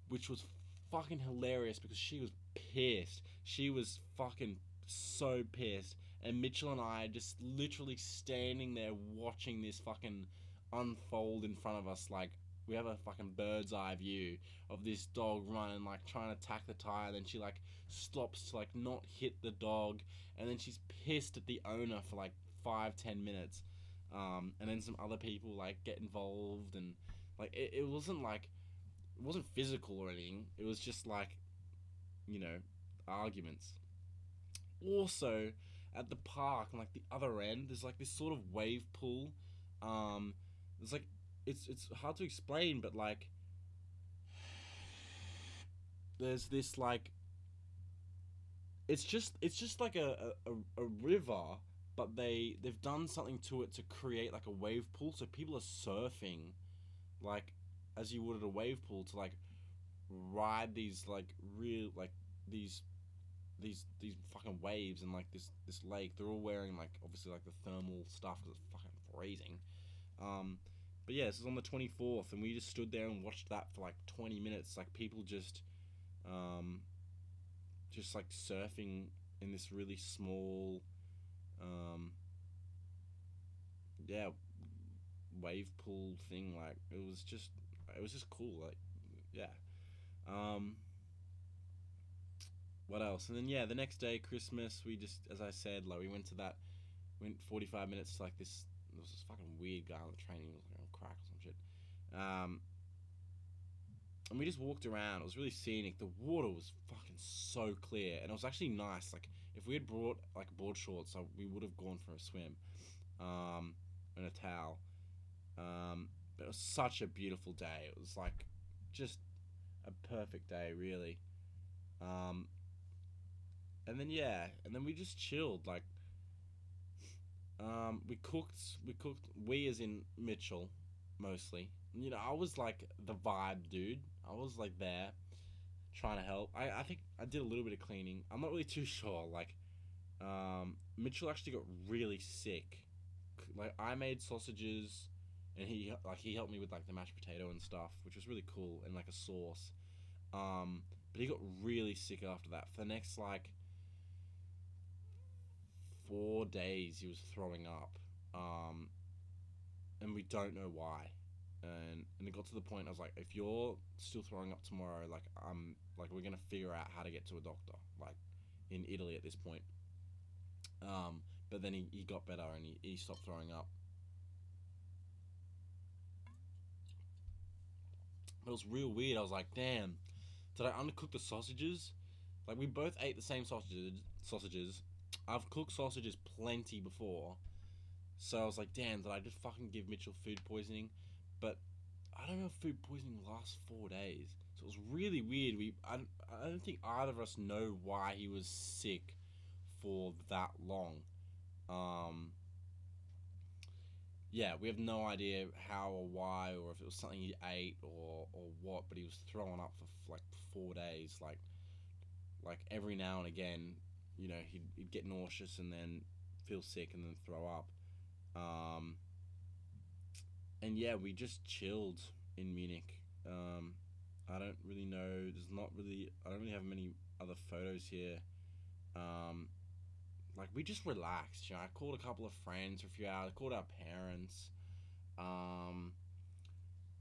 which was fucking hilarious because she was pissed. She was fucking so pissed. And Mitchell and I just literally standing there watching this fucking unfold in front of us. Like, we have a fucking bird's eye view of this dog running, like trying to attack the tire. And then she like stops to like not hit the dog. And then she's pissed at the owner for like 5-10 minutes. And then some other people like get involved. And like, it wasn't physical or anything. It was just like, you know, arguments. Also, at the park, on like the other end, there's like this sort of wave pool. Um, there's like it's hard to explain, but like there's this like it's just like a river, but they've done something to it to create like a wave pool, so people are surfing like as you would at a wave pool to like ride these like real like these these fucking waves and like this lake. They're all wearing like obviously like the thermal stuff because it's fucking freezing. Um, but yeah, this is on the 24th, and we just stood there and watched that for like 20 minutes. Like people um, just like surfing in this really small, um, yeah, wave pool thing. Like it was just cool. Like yeah. Um, what else? And then yeah, the next day, Christmas, we just, as I said, like we went 45 minutes to like this. There was this fucking weird guy on the train. He was like on crack or some shit. And we just walked around. It was really scenic. The water was fucking so clear, and it was actually nice. Like if we had brought like board shorts, we would have gone for a swim, um, and a towel. But it was such a beautiful day. It was like just a perfect day, really. Um, and then yeah, and then we just chilled. Like we cooked. We as in Mitchell, mostly. You know, I was like the vibe dude. I was like there trying to help. I think I did a little bit of cleaning. I'm not really too sure. Like, Mitchell actually got really sick. Like, I made sausages, and he helped me with like the mashed potato and stuff, which was really cool, and like a sauce. But he got really sick after that. For the next like 4 days, he was throwing up, um, and we don't know why. And it got to the point I was like, if you're still throwing up tomorrow, like we're gonna figure out how to get to a doctor, like in Italy at this point. But then he got better and he stopped throwing up. But it was real weird. I was like, damn, did I undercook the sausages? Like we both ate the same sausages. I've cooked sausages plenty before, so I was like, damn, did I just fucking give Mitchell food poisoning? But I don't know if food poisoning lasts 4 days. So it was really weird. I don't think either of us know why he was sick for that long. Um, yeah, we have no idea how or why, or if it was something he ate or what. But he was throwing up for like 4 days, like like every now and again, he'd get nauseous and then feel sick and then throw up. Um, and yeah, we just chilled in Munich. I don't really know. I don't really have many other photos here. Um, like we just relaxed. I called a couple of friends for a few hours. I called our parents. Um,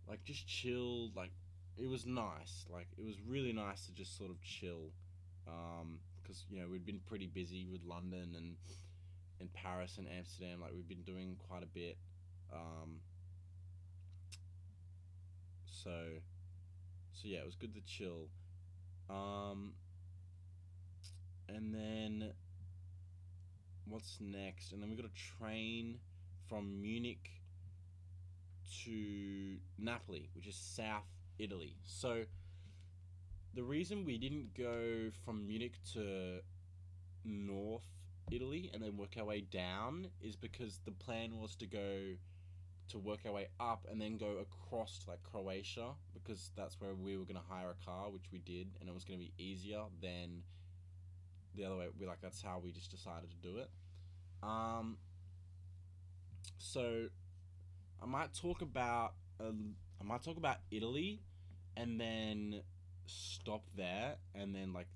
like just chilled. Like it was nice. Like it was really nice to just sort of chill. Because we'd been pretty busy with London and in Paris and Amsterdam. Like we've been doing quite a bit. Um, so so yeah, it was good to chill. Um, and then what's next? And then we got a train from Munich to Napoli, which is South Italy. So the reason we didn't go from Munich to North Italy and then work our way down is because the plan was to work our way up and then go across to like Croatia, because that's where we were going to hire a car, which we did, and it was going to be easier than the other way. That's how we just decided to do it. Um, so I might talk about Italy, and then stop there, and then like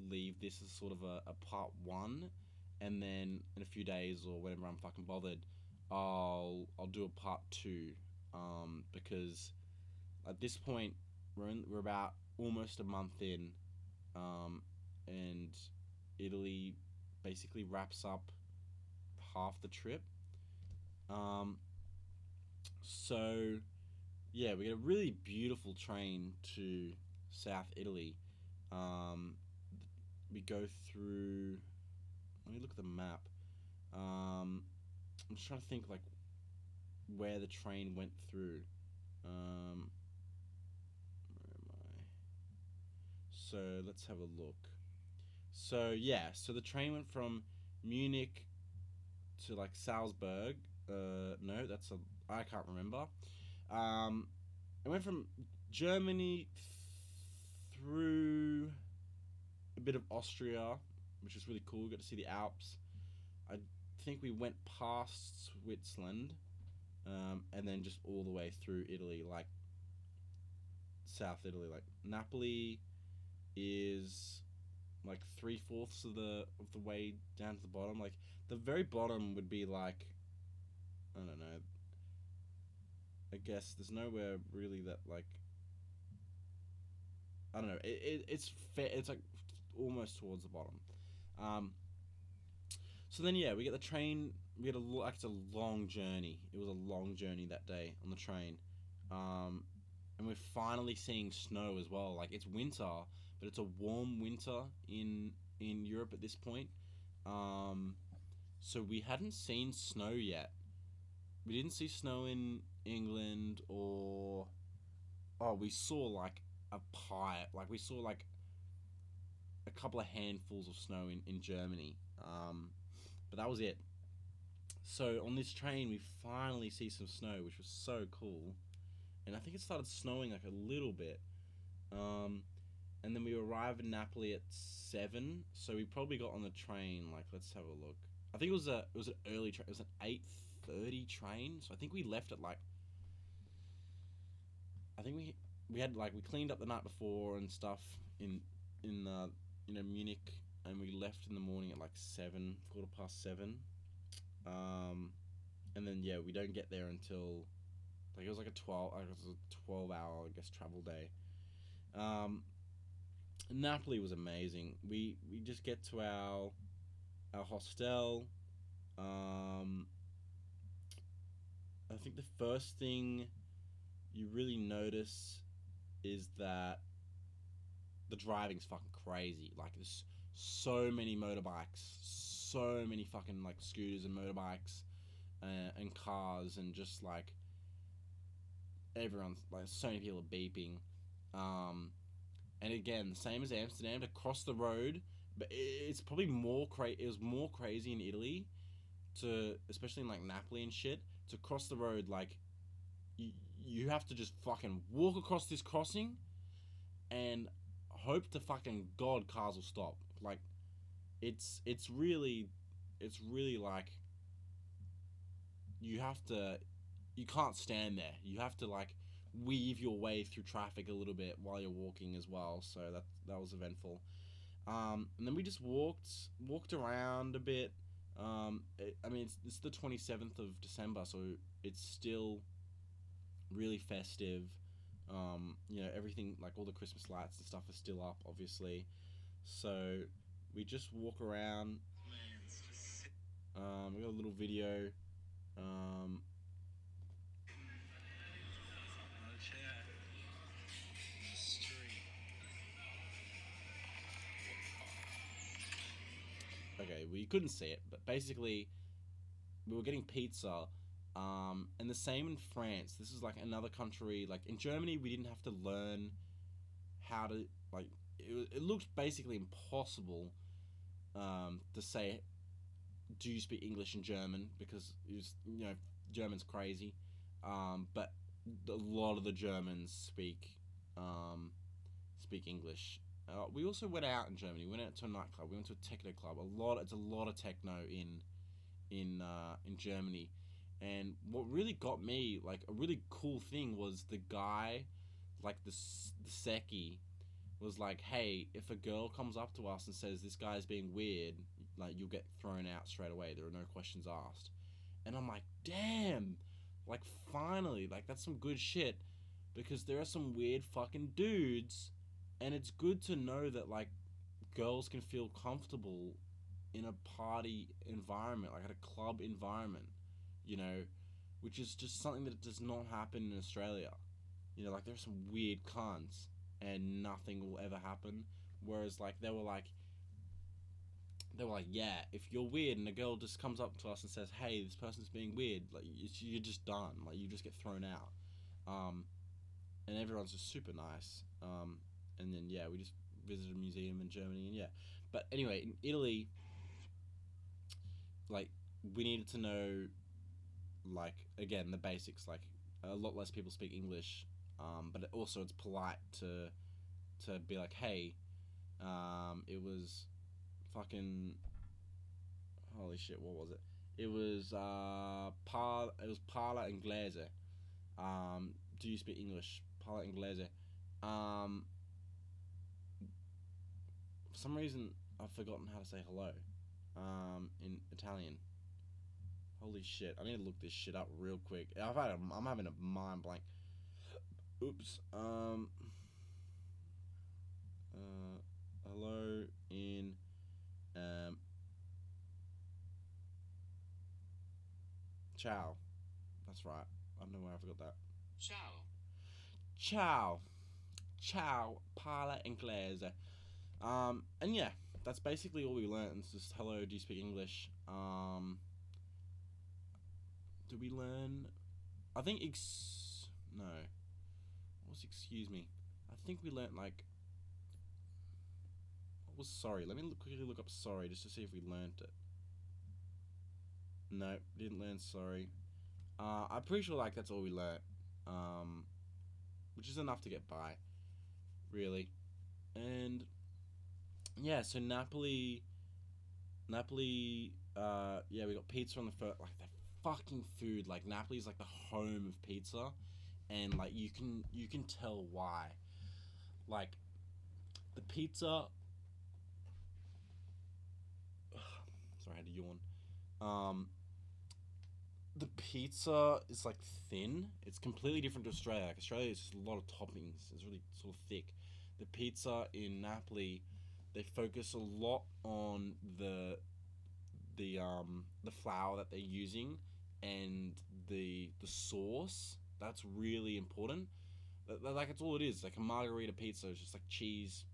leave this as sort of a part one, and then in a few days or whenever I'm fucking bothered, I'll do a part two, because at this point we're about almost a month in, and Italy basically wraps up half the trip. Um, so yeah, we get a really beautiful train to South Italy. Um, we go through. Let me look at the map. I'm just trying to think like where the train went through. Where am I? So let's have a look. So yeah, so the train went from Munich to like Salzburg. No, I can't remember. Um, it went from Germany through a bit of Austria, which was really cool. Got to see the Alps. I think we went past Switzerland, and then just all the way through Italy, like South Italy. Like Napoli is like 3/4 of the way down to the bottom. Like the very bottom would be like, I don't know. I guess there's nowhere really that like, I don't know. It's fair. It's like almost towards the bottom. Um, so then yeah, we get the train. We get it's a long journey. It was a long journey that day on the train, um, and we're finally seeing snow as well. Like it's winter, but it's a warm winter in Europe at this point. Um, so we hadn't seen snow yet. We didn't see snow in England, or we saw like a pie. Like we saw like a couple of handfuls of snow in Germany. But that was it. So on this train, we finally see some snow, which was so cool. And I think it started snowing like a little bit. Um, and then we arrived in Napoli at 7, so we probably got on the train. Like, let's have a look. I think it was an early train. It was an 8:30 train. So I think we left at like. I think we had like we cleaned up the night before and stuff in Munich, and we left in the morning at like 7, quarter past 7. And then yeah, we don't get there until like it was like a 12 hour I guess travel day. Um, Napoli was amazing. We just get to our hostel. Um, I think the first thing you really notice is that the driving's fucking crazy. Like there's so many motorbikes, so many fucking like scooters and motorbikes, and cars, and just like everyone's like so many people are beeping. Um, and again, same as Amsterdam, to cross the road, but it's probably It was more crazy in Italy, especially in like Napoli and shit, to cross the road. Like you, you have to just fucking walk across this crossing and hope to fucking God cars will stop. Like, it's really, it's really like, you have to, you can't stand there. You have to like weave your way through traffic a little bit while you're walking as well. So that was eventful. And then we just walked around a bit. I mean, it's the 27th of December, so it's still really festive. Everything, like all the Christmas lights and stuff are still up, obviously. So we just walk around. We got a little video. Um, okay, we couldn't see it, but basically we were getting pizza. And the same in France. This is like another country. Like in Germany, we didn't have to learn how to like. It looked basically impossible to say, "Do you speak English and German?" Because German's crazy. But a lot of the Germans speak English. We also went out in Germany. We went out to a nightclub. We went to a techno club. It's a lot of techno in Germany. And what really got me, like a really cool thing, was the guy, like the Seki, was like, "Hey, if a girl comes up to us and says this guy's being weird, like you'll get thrown out straight away. There are no questions asked." And I'm like, "Damn, like finally, like that's some good shit." Because there are some weird fucking dudes, and it's good to know that like girls can feel comfortable in a party environment, like at a club environment, you know, which is just something that does not happen in Australia. Like there's some weird cunts and nothing will ever happen. Whereas like they were like, yeah, if you're weird and a girl just comes up to us and says, "Hey, this person's being weird," like you're just done. Like you just get thrown out. Um, and everyone's just super nice. And then yeah, we just visited a museum in Germany, and yeah. But anyway, in Italy, like we needed to know, like again, the basics. Like a lot less people speak English, but also it's polite to be like, "Hey, it was fucking holy shit, what was it? It was parla inglese. Do you speak English? Parla inglese." Um, for some reason, I've forgotten how to say hello. In Italian. Holy shit! I need to look this shit up real quick. I'm having a mind blank. Oops. Hello in um. Ciao. That's right. I don't know where I forgot that.
Ciao.
Ciao. Ciao. Parla inglese. And yeah, that's basically all we learned. It's just hello. Do you speak English? Do we learn? I think no. What was excuse me? I think we learned like what was sorry. Let me quickly look up sorry just to see if we learned it. No, didn't learn sorry. I'm pretty sure like that's all we learnt. Um, which is enough to get by, really. And yeah, so Napoli. Yeah, we got pizza on the first. Like the fucking food. Like Napoli's like the home of pizza, and like you can tell why. Like the pizza. Sorry, I had to yawn. Um, the pizza is like thin. It's completely different to Australia. Like Australia is just a lot of toppings. It's really sort of thick. The pizza in Napoli, they focus a lot on the flour that they're using and the sauce. That's really important. Like it's all it is. Like a margarita pizza is just like cheese,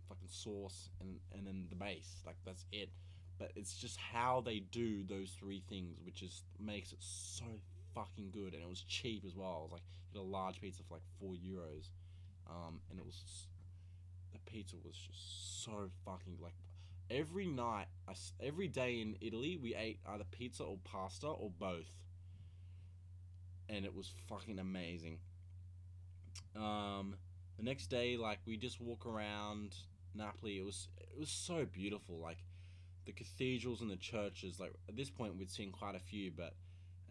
fucking sauce, and then the base. Like that's it. But it's just how they do those three things, which is makes it so fucking good. And it was cheap as well. It was like you get a large pizza for like €4, and it was the pizza was just so fucking like every night, every day in Italy, we ate either pizza or pasta or both, and it was fucking amazing. Um, The next day, like we just walk around Napoli. It was so beautiful. Like the cathedrals and the churches. Like at this point, we'd seen quite a few, but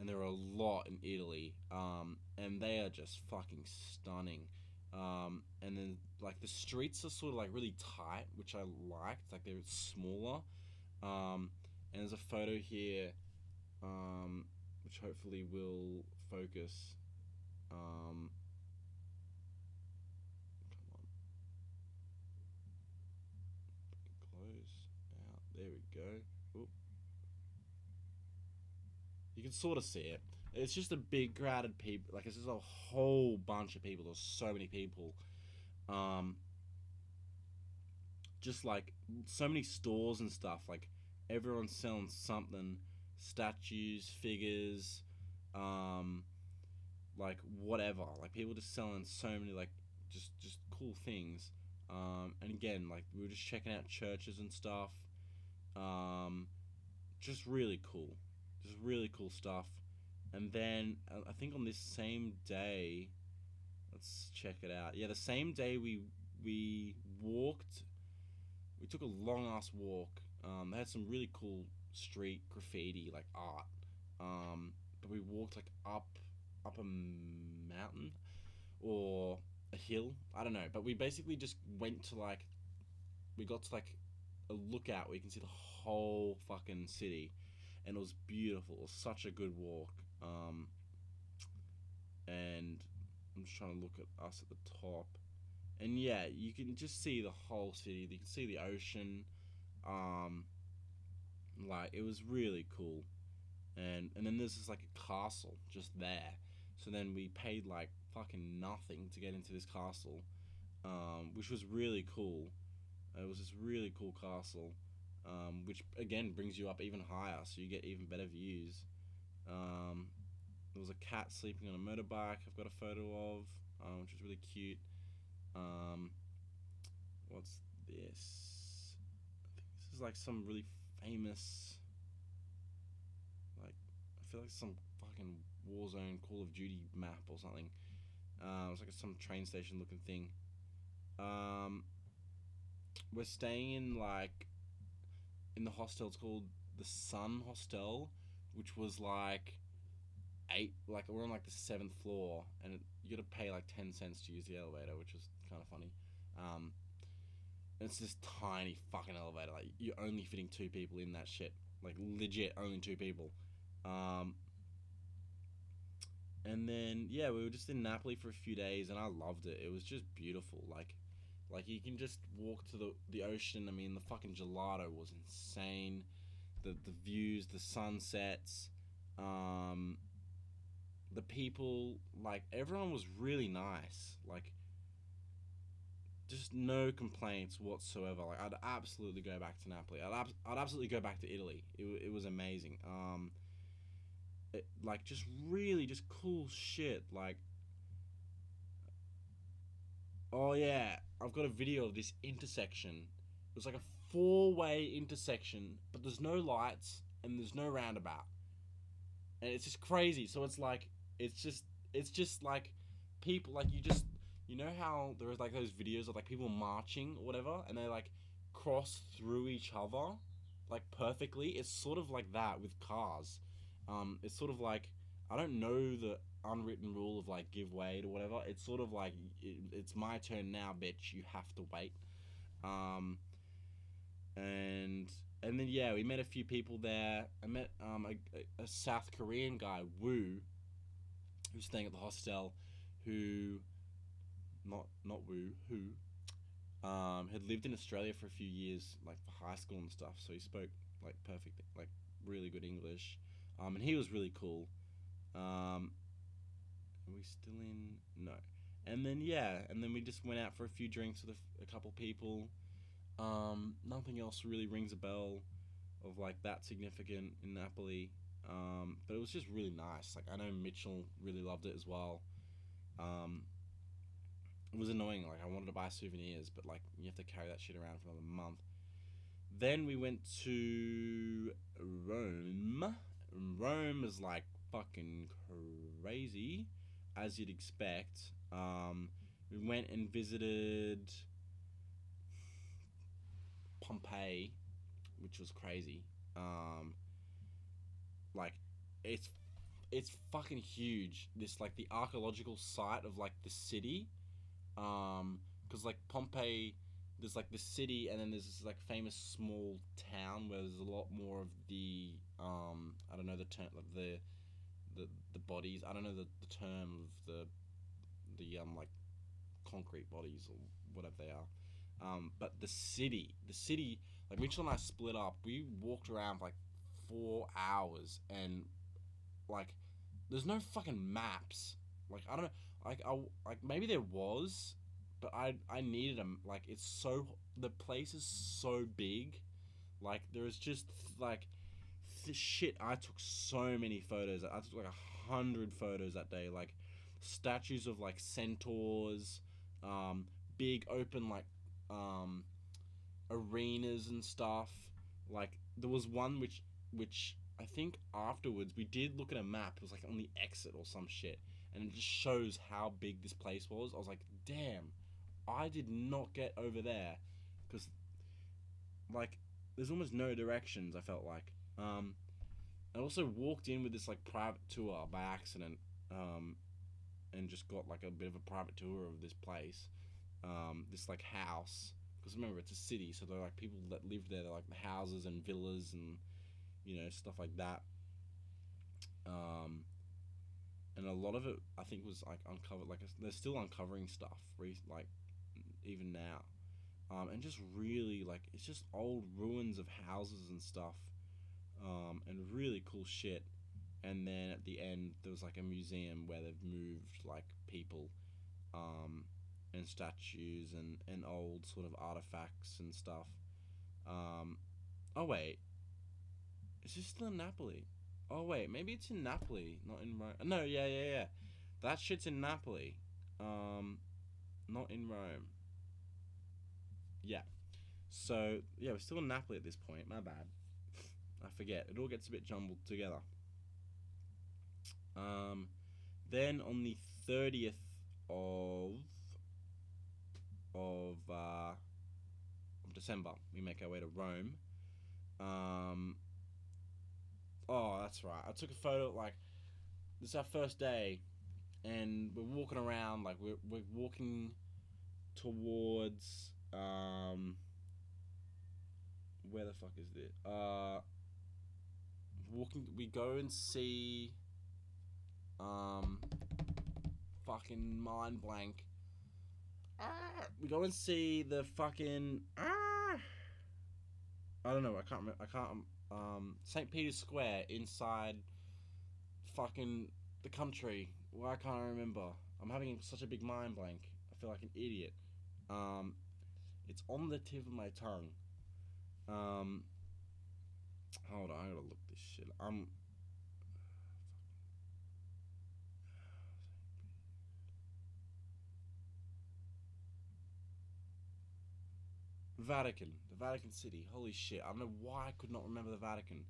and there are a lot in Italy, and they are just fucking stunning. And then like the streets are sort of like really tight, which I liked. Like they're smaller. And there's a photo here, which hopefully will focus. Um, Come on, close out. There we go. Oop. You can sort of see it. It's just a big crowded people. Like it's just a whole bunch of people. There's so many people. Um, just like so many stores and stuff. Like everyone's selling something, statues, figures, um, like whatever. Like people just selling so many like just cool things. And again, like we were just checking out churches and stuff. Um, just really cool, just really cool stuff. And then I think on this same day, let's check it out. Yeah, the same day we walked. We took a long ass walk. They had some really cool street graffiti like art. But we walked like up a mountain or a hill. I don't know. But we basically just went to like we got to like a lookout where you can see the whole fucking city, and it was beautiful. It was such a good walk. And I'm just trying to look at us at the top, and yeah, you can just see the whole city. You can see the ocean. Um, like it was really cool, and then there's this like a castle just there. So then we paid like fucking nothing to get into this castle, which was really cool. It was this really cool castle, which again brings you up even higher, so you get even better views. Um, there was a cat sleeping on a motorbike. I've got a photo of, which is really cute. Um, what's this? I think this is like some really famous, like I feel like some fucking Warzone Call of Duty map or something. It's like some train station looking thing. Um, we're staying in like in the hostel. It's called the Sun Hostel, which was like eight. Like we're on like the seventh floor, and you got to pay like 10 cents to use the elevator, which was kind of funny. Um, and it's this tiny fucking elevator. Like you're only fitting two people in that shit. Like legit, only two people. Um, and then yeah, we were just in Napoli for a few days, and I loved it. It was just beautiful. Like you can just walk to the ocean. I mean, the fucking gelato was insane. The views, the sunsets, um, the people, like everyone was really nice. Like just no complaints whatsoever. Like I'd absolutely go back to Napoli. I'd absolutely go back to Italy. It was amazing. Like just really just cool shit. Like oh yeah, I've got a video of this intersection. It was like a four-way intersection, but there's no lights and there's no roundabout, and it's just crazy. So it's just like people like you know how there is like those videos of like people marching or whatever, and they like cross through each other like perfectly. It's sort of like that with cars. It's sort of like I don't know the unwritten rule of like give way to whatever. It's sort of like it's my turn now, bitch. You have to wait. Um, and and then yeah, we met a few people there. I met a South Korean guy, Woo, who was staying at the hostel, who not Woo, who had lived in Australia for a few years, like for high school and stuff. So he spoke like perfect, like really good English, and he was really cool. Um, are we still in? No. And then yeah, and then we just went out for a few drinks with a couple people. Nothing else really rings a bell of like that significant in Napoli. But it was just really nice. Like I know Mitchell really loved it as well. Um, it was annoying. Like I wanted to buy souvenirs, but like you have to carry that shit around for another month. Then we went to Rome. Rome is like fucking crazy, as you'd expect. We went and visited Pompeii, which was crazy. Um, like it's it's fucking huge. This like the archaeological site of like the city. Because like Pompeii, there's like the city, and then there's this like famous small town where there's a lot more of the I don't know the term like the bodies. I don't know the term of the like concrete bodies or whatever they are. But the city, like Mitchell and I split up. We walked around for like 4 hours, and like, there's no fucking maps. Like I don't know, like maybe there was, but I needed them. Like it's so the place is so big. Like there is just like shit. I took so many photos. I took like 100 photos that day. Like statues of like centaurs, um, big open like um, arenas and stuff. Like there was one which I think afterwards we did look at a map. It was like on the exit or some shit, and it just shows how big this place was. I was like, damn, I did not get over there, because like there's almost no directions. I felt like. I also walked in with this like private tour by accident, um, and just got like a bit of a private tour of this place, this like house. Because remember, it's a city, so they're like people that live there. They're like houses and villas and stuff like that. Um, and a lot of it, I think, was like uncovered. Like they're still uncovering stuff, like even now. And just really like it's just old ruins of houses and stuff, and really cool shit. And then at the end, there was like a museum where they've moved like people, um, and statues and old sort of artifacts and stuff. Um, oh wait, is this still in Napoli? Oh wait, maybe it's in Napoli, not in Rome. No, yeah, yeah, yeah. That shit's in Napoli. Um, not in Rome. Yeah. So yeah, we're still in Napoli at this point. My bad. I forget. It all gets a bit jumbled together. Um, then on the 30th of of uh, of December, we make our way to Rome. Um, oh, that's right. I took a photo. Like this is our first day, and we're walking around. Like we're walking towards where the fuck is it? Walking. We go and see um fucking mind blank. We go and see the fucking I don't know. I can't remember. I can't. St. Peter's Square inside fucking the country. Why can't I remember? I'm having such a big mind blank. I feel like an idiot. Um, it's on the tip of my tongue. Um, hold on. I gotta look this shit. Vatican, the Vatican City. Holy shit! I don't know why I could not remember the Vatican.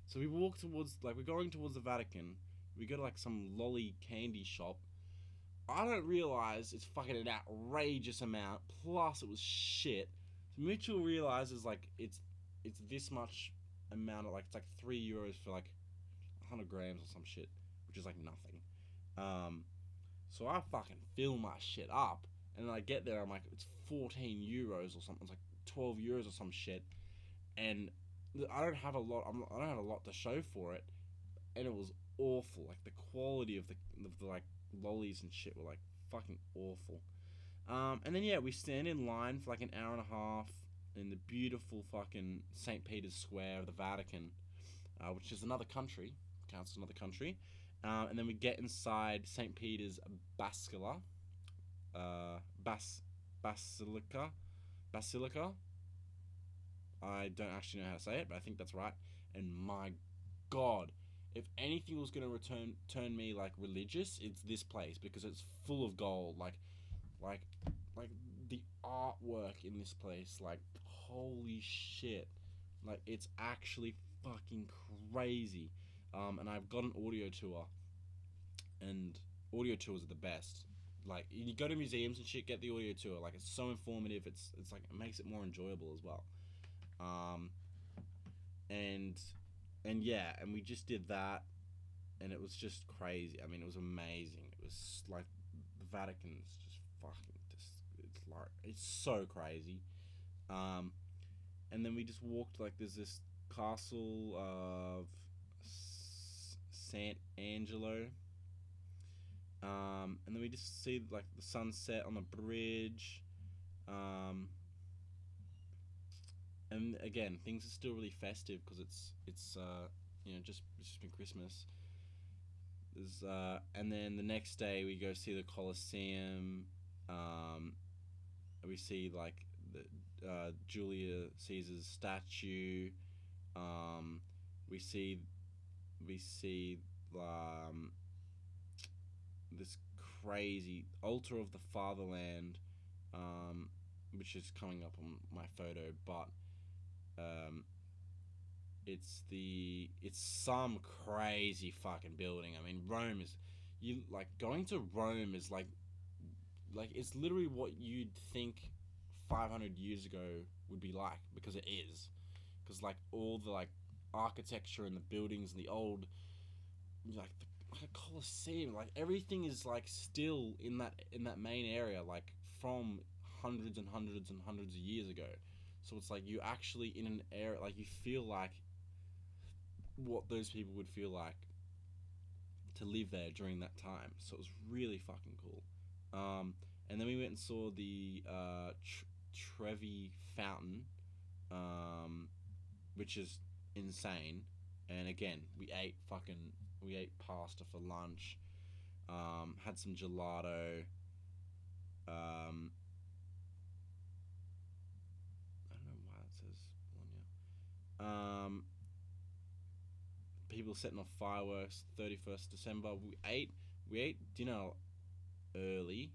So we walk towards, like, we're going towards the Vatican. We go to like some lolly candy shop. I don't realize it's fucking an outrageous amount. Plus, it was shit. So Mitchell realizes like it's this much amount of like it's like €3 for like 100 grams or some shit, which is like nothing. Um, so I fucking fill my shit up, and then I get there. I'm like, it's €14 or something. It's like €12 or some shit, and I don't have a lot. I don't have a lot to show for it, and it was awful. Like the quality of the like lollies and shit were like fucking awful. And then yeah, we stand in line for like an hour and a half in the beautiful fucking St. Peter's Square of the Vatican, which is another country, counts as another country. And then we get inside St. Peter's Basilica, Basilica, Basilica. I don't actually know how to say it, but I think that's right. And my God, if anything was gonna turn me like religious, it's this place because it's full of gold. Like, like the artwork in this place. Like, holy shit! Like, it's actually fucking crazy. And I've got an audio tour, and audio tours are the best. like you go to museums and shit, get the audio tour. Like it's so informative. It's like it makes it more enjoyable as well. Um, and and yeah, and we just did that, and it was just crazy. I mean, it was amazing. It was like the Vatican's just fucking just it's so crazy. Um, and then we just walked like there's this castle of Sant Angelo. And then we just see like the sunset on the bridge. Um, and again, things are still really festive because it's just been Christmas. And then the next day we go see the Colosseum. Um, we see like the Julia Caesar's statue. Um, we see we see this crazy altar of the fatherland, um, which is coming up on my photo, but um, it's some crazy fucking building. I mean, Rome is you like going to Rome is like it's literally what you'd think 500 years ago would be like because it is because like all the like architecture and the buildings and the old like the Colosseum, like everything is like still in that main area, like from hundreds and hundreds and hundreds of years ago. So it's like you actually in an area like you feel like what those people would feel like to live there during that time. So it was really fucking cool. And then we went and saw the Trevi Fountain, um, which is insane. And again, we ate pasta for lunch. Had some gelato. I don't know why it says Bologna. People setting off fireworks. 31st December. We ate dinner early.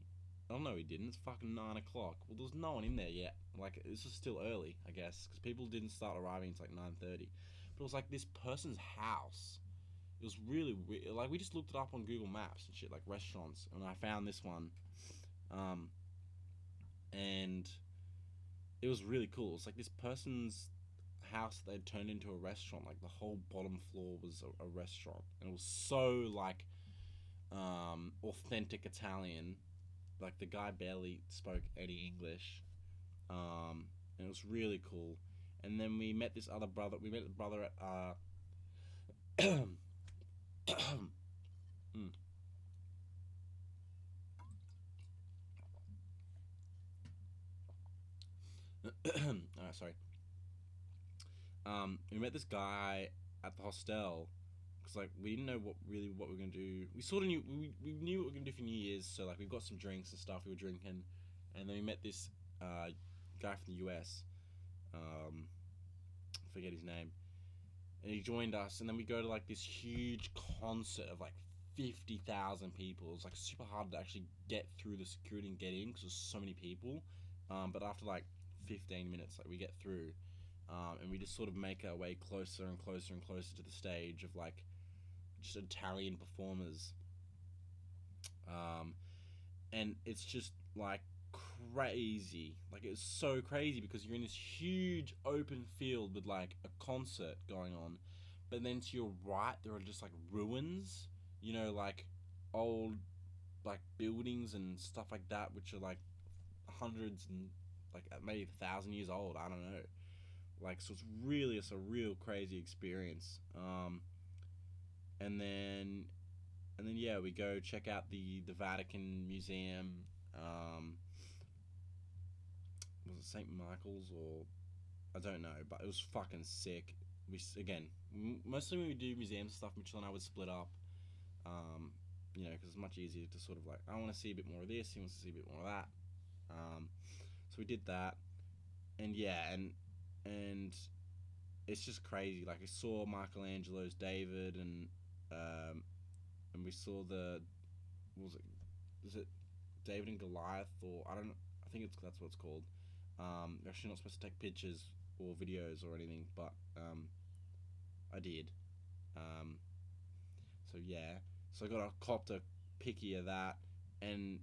Oh no, we didn't. It's fucking 9 o'clock. Well, there's no one in there yet. Like this is still early, I guess, because people didn't start arriving until like 9:30. But it was like this person's house. It was really weird. Like we just looked it up on Google Maps and shit, like restaurants, and I found this one, um, and it was really cool. It's like this person's house that they'd turned into a restaurant. Like the whole bottom floor was a restaurant, and it was so like authentic Italian. Like the guy barely spoke any English, and it was really cool. And then we met this other brother. We met the brother at mm. Sorry. We met this guy at the hostel because like we didn't know what we are gonna do. We sort of knew we knew what we are gonna do for New Year's, so like we got some drinks and stuff we were drinking, and then we met this guy from the US. Um, forget his name, and he joined us, and then we go to like this huge concert of like 50,000 people. It was like super hard to actually get through the security and get in because there's so many people. But after like 15 minutes, like we get through, and we just sort of make our way closer and closer and closer to the stage of like just Italian performers, um, and it's just like crazy. Like it's so crazy because you're in this huge open field with like a concert going on, but then to your right there are just like ruins, like old like buildings and stuff like that, which are like hundreds and like maybe 1,000 years old. I don't know. Like so, it's a real crazy experience. And then yeah, we go check out the Vatican Museum. Um, was it St. Michael's or I don't know, but it was fucking sick. We again mostly when we do museum stuff, Mitchell and I would split up. Um, because it's much easier to sort of like I want to see a bit more of this, he wants to see a bit more of that. So we did that, and yeah, and it's just crazy. Like I saw Michelangelo's David, and we saw what was it? Is it David and Goliath, or I don't know. I think that's what it's called. You're actually not supposed to take pictures or videos or anything, but I did. Um, so yeah, so I got a copter picky of that, and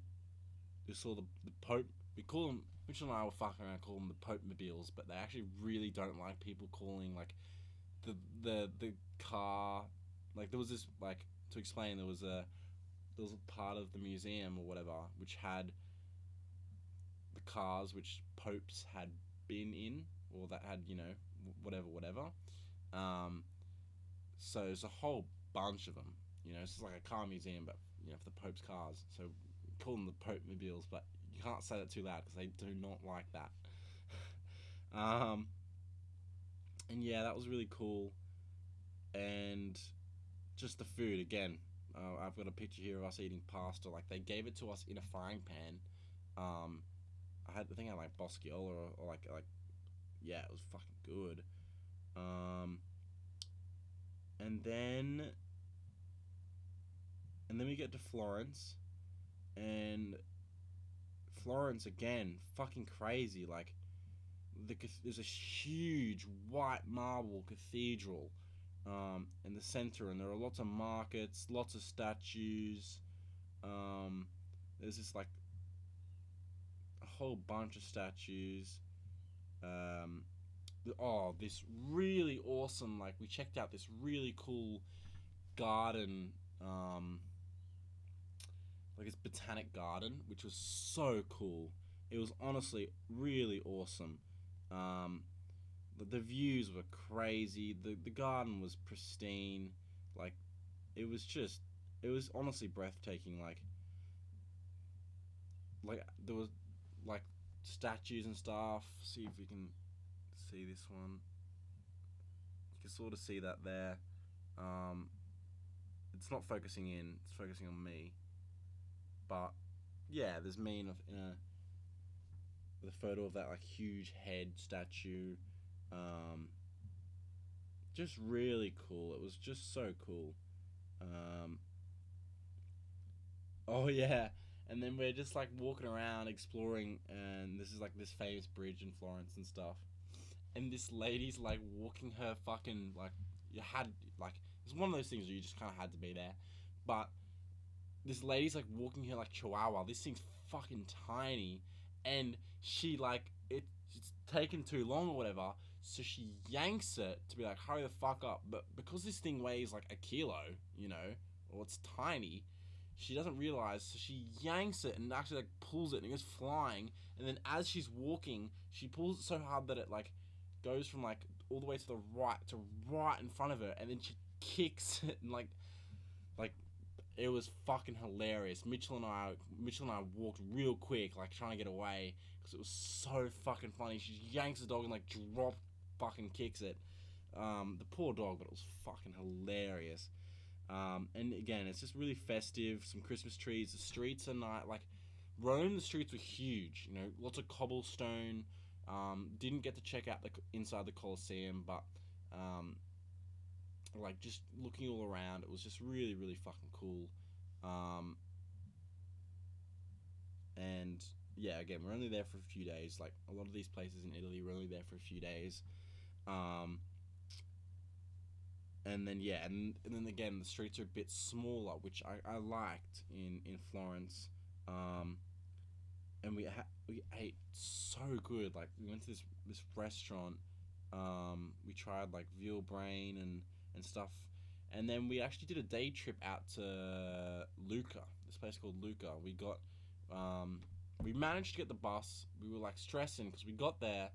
we saw the Pope. We call them. Mitchell and I were fucking around, calling them the Pope mobiles, but they actually really don't like people calling like the car. Like there was this like to explain there was a part of the museum or whatever which had the cars which popes had been in or that had whatever. Um, so it's a whole bunch of them. It's just like a car museum, but for the Pope's cars. So we call them the Pope mobiles, but you can't say that too loud because they do not like that. um, and yeah, that was really cool. And just the food again. I've got a picture here of us eating pasta. Like they gave it to us in a frying pan. Um, I think I had like Bosciola or like yeah, it was fucking good. Um, and then we get to Florence, and Florence again, fucking crazy. Like there's a huge white marble cathedral in the center, and there are lots of markets, lots of statues. Um, there's this like a whole bunch of statues. Um, this really awesome. Like we checked out this really cool garden. Like this botanic garden, which was so cool. It was honestly really awesome. Um, the views were crazy. The garden was pristine. Like it was honestly breathtaking. Like there was like statues and stuff. See if we can see this one. You can sort of see that there. Um, it's not focusing in. It's focusing on me. But yeah, there's me with a photo of that like huge head statue. Um, just really cool. It was just so cool. Um, oh yeah, and then we're just like walking around exploring, and this is like this famous bridge in Florence and stuff. And this lady's like walking her fucking like you had like it's one of those things where you just kind of had to be there, but this lady's like walking here like Chihuahua. This thing's fucking tiny, and she like it's taken too long or whatever. So she yanks it to be like, hurry the fuck up. But because this thing weighs like a kilo, or it's tiny, she doesn't realize. So she yanks it and actually like pulls it and it goes flying. And then as she's walking, she pulls it so hard that it like goes from like all the way to the right to right in front of her, and then she kicks it and like it was fucking hilarious. Mitchell and I walked real quick, like trying to get away because it was so fucking funny. She yanks the dog and like drop fucking kicks it. The poor dog, but it was fucking hilarious. And again, it's just really festive. Some Christmas trees. The streets are not like Rome. The streets were huge. Lots of cobblestone. Didn't get to check out the inside the Colosseum, but like just looking all around, it was just really really fucking cool. um and yeah, again, we're only there for a few days. Like a lot of these places in Italy, we're only there for a few days. um and then yeah, and then again, the streets are a bit smaller, which I liked in Florence. um and we ate so good. Like we went to this restaurant. We tried like veal brain and stuff, and then we actually did a day trip out to Lucca, this place called Lucca. We managed to get the bus. We were like stressing because we got there.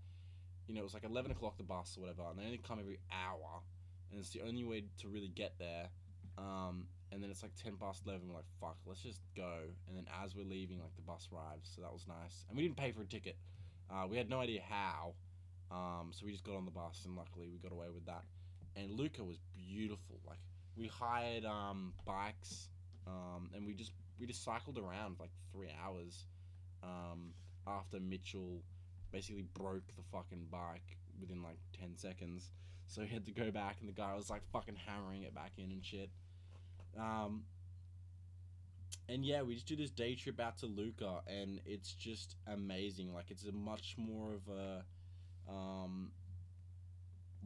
It was like 11 o'clock the bus or whatever, and they only come every hour, and it's the only way to really get there. And then it's like 10 past 11. We're like, fuck, let's just go. And then as we're leaving, like the bus arrives, so that was nice. And we didn't pay for a ticket. We had no idea how. So we just got on the bus, and luckily we got away with that. And Lucca was beautiful. Like we hired bikes, and we just cycled around for like 3 hours. After Mitchell basically broke the fucking bike within like 10 seconds, so he had to go back, and the guy was like fucking hammering it back in and shit. Um, and yeah, we just do this day trip out to Lucca, and it's just amazing. Like it's a much more of a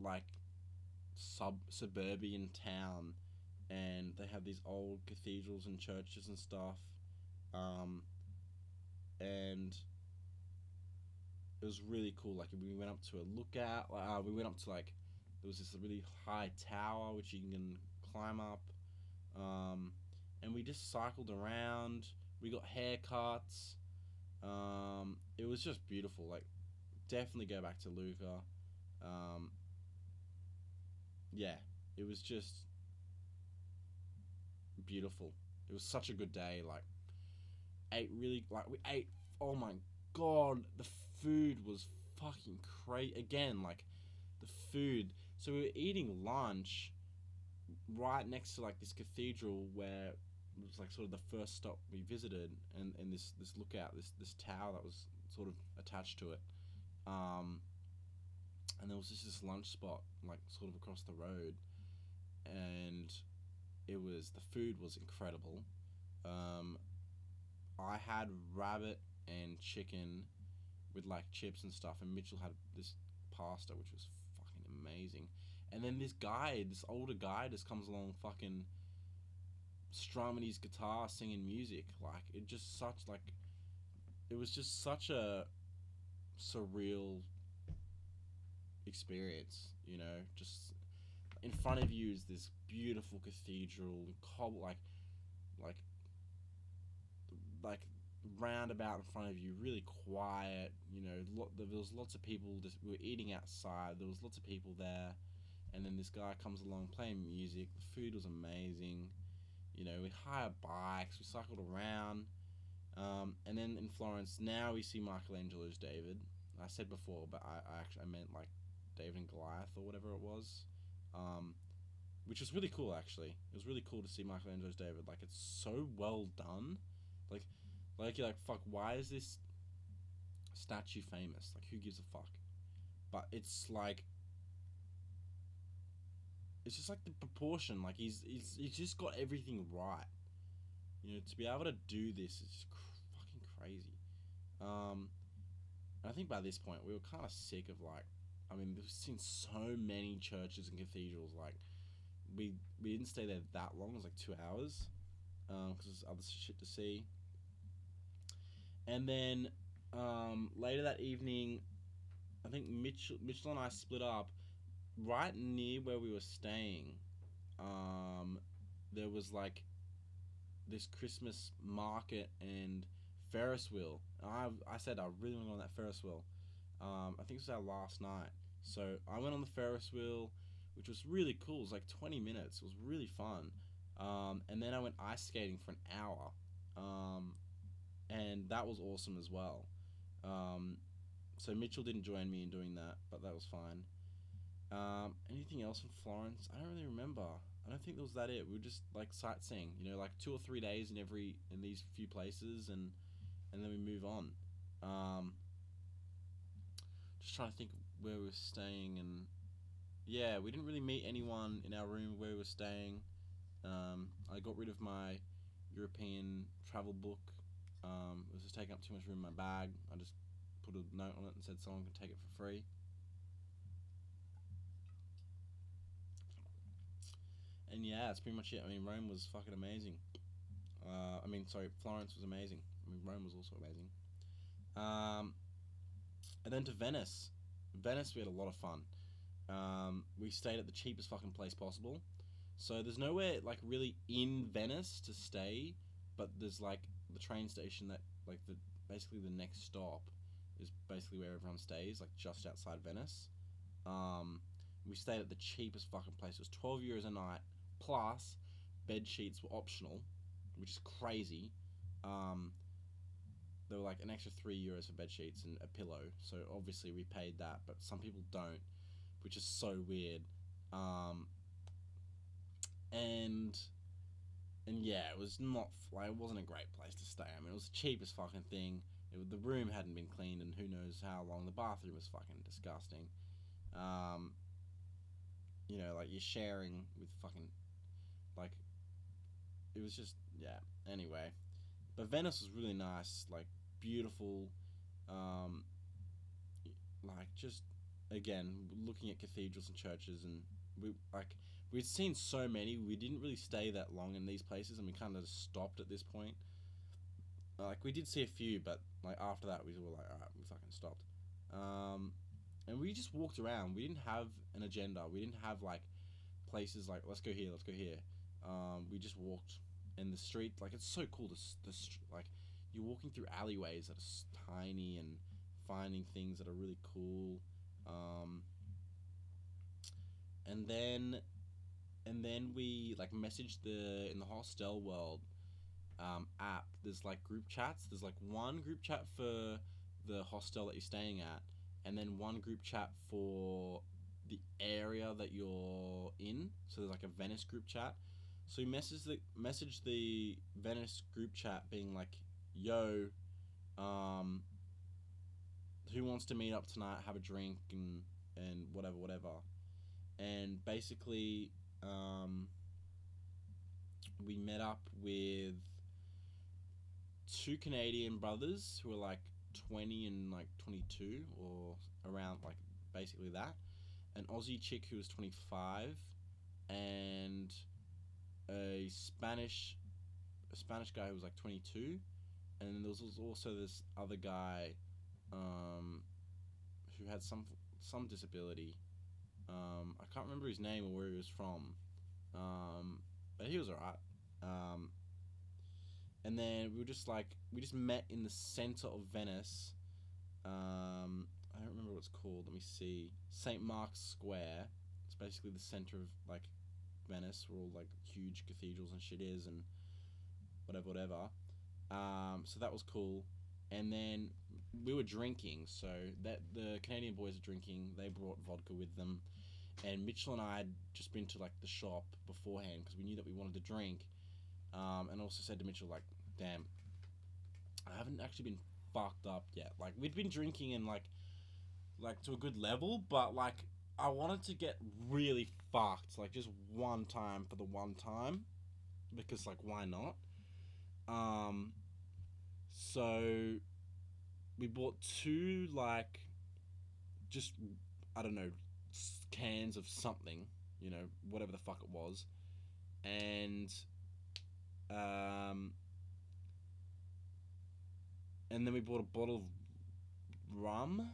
like suburban town, and they have these old cathedrals and churches and stuff. Um, and it was really cool. Like we went up to a lookout. We went up to like there was this really high tower which you can climb up, um, and we just cycled around. We got haircuts. It was just beautiful. Like definitely go back to Luca. Um, yeah, it was just beautiful. It was such a good day. Like ate really like we ate. Oh my god, the food was fucking crazy. Again, like the food. So we were eating lunch right next to like this cathedral where it was like sort of the first stop we visited, and this lookout, this tower that was sort of attached to it. Um, and there was just this lunch spot like sort of across the road, and the food was incredible. Um, I had rabbit and chicken with like chips and stuff, and Mitchell had this pasta which was fucking amazing. And then this older guy, just comes along, fucking strumming his guitar, singing music. Like it was just such a surreal experience. Just in front of you is this beautiful cathedral, like like roundabout in front of you, really quiet. There was lots of people. Just we were eating outside. There was lots of people there, and then this guy comes along playing music. The food was amazing. We hired bikes. We cycled around, and then in Florence, now we see Michelangelo's David. I said before, but I meant like David and Goliath or whatever it was. Um, which was really cool actually. It was really cool to see Michelangelo's David. Like it's so well done. Like you're like, fuck, why is this statue famous? Like who gives a fuck? But it's just like the proportion. Like he's just got everything right. To be able to do this is just fucking crazy. Um, and I think by this point we were kind of sick of like, I mean, we've seen so many churches and cathedrals. Like we didn't stay there that long. It was like 2 hours, because there's other shit to see. And then later that evening, I think Mitchell and I split up. Right near where we were staying, um, there was like this Christmas market and Ferris wheel. I said I really want to go on that Ferris wheel. I think it was our last night. So I went on the Ferris wheel, which was really cool. It was like 20 minutes. It was really fun. And then I went ice skating for an hour. And that was awesome as well. Um, so Mitchell didn't join me in doing that, but that was fine. Anything else in Florence? I don't really remember. I don't think that was that it. We were just like sightseeing, like 2 or 3 days in these few places, and then we move on. Um, just trying to think where we were staying, and yeah, we didn't really meet anyone in our room where we were staying. I got rid of my European travel book. It was just taking up too much room in my bag. I just put a note on it and said someone could take it for free. And yeah, that's pretty much it. I mean, Rome was fucking amazing. Sorry, Florence was amazing. I mean, Rome was also amazing. Um, and then to Venice. Venice, we had a lot of fun. We stayed at the cheapest fucking place possible. So there's nowhere like really in Venice to stay, but there's like the train station that like the basically the next stop is basically where everyone stays, like just outside Venice. Um, we stayed at the cheapest fucking place. It was €12 a night, plus bed sheets were optional, which is crazy. Um, they were like an extra €3 for bed sheets and a pillow. So obviously we paid that, but some people don't, which is so weird. Um, and and yeah, it was not like it wasn't a great place to stay. I mean, it was the cheapest fucking thing. The room hadn't been cleaned in who knows how long. The bathroom was fucking disgusting. Um, like you're sharing with fucking like it was just yeah. Anyway, but Venice was really nice, like beautiful. Um, like just again looking at cathedrals and churches, and we'd seen so many. We didn't really stay that long in these places, and we kind of stopped at this point. Like we did see a few, but like after that we were like, all right, we fucking stopped. And we just walked around. We didn't have an agenda. We didn't have like places like let's go here, let's go here. We just walked in the street. Like it's so cool. Like you're walking through alleyways that are tiny and finding things that are really cool. Um, and then we like messaged the in the hostel world app. There's like group chats. There's like one group chat for the hostel that you're staying at, and then one group chat for the area that you're in. So there's like a Venice group chat. So you message the Venice group chat being like, "Yo, um, who wants to meet up tonight? Have a drink and whatever, whatever." And basically, we met up with two Canadian brothers who are like 20 and like 22 or around like basically that. An Aussie chick who was 25 and a Spanish guy who was like 22, and then there was also this other guy who had some disability. I can't remember his name or where he was from, but he was alright. Um, and then we just met in the center of Venice. I don't remember what it's called. Let me see. St. Mark's Square. It's basically the center of like Venice, where all like huge cathedrals and shit is, and whatever, whatever. So that was cool. And then we were drinking. So that the Canadian boys are drinking. They brought vodka with them, and Mitchell and I had just been to like the shop beforehand because we knew that we wanted to drink. And also said to Mitchell like, "Damn, I haven't actually been fucked up yet. Like we'd been drinking and like to a good level, but like I wanted to get really fucked, like just one time for the one time, because like why not? Um, so we bought two like just I don't know cans of something, whatever the fuck it was, and um, and then we bought a bottle of rum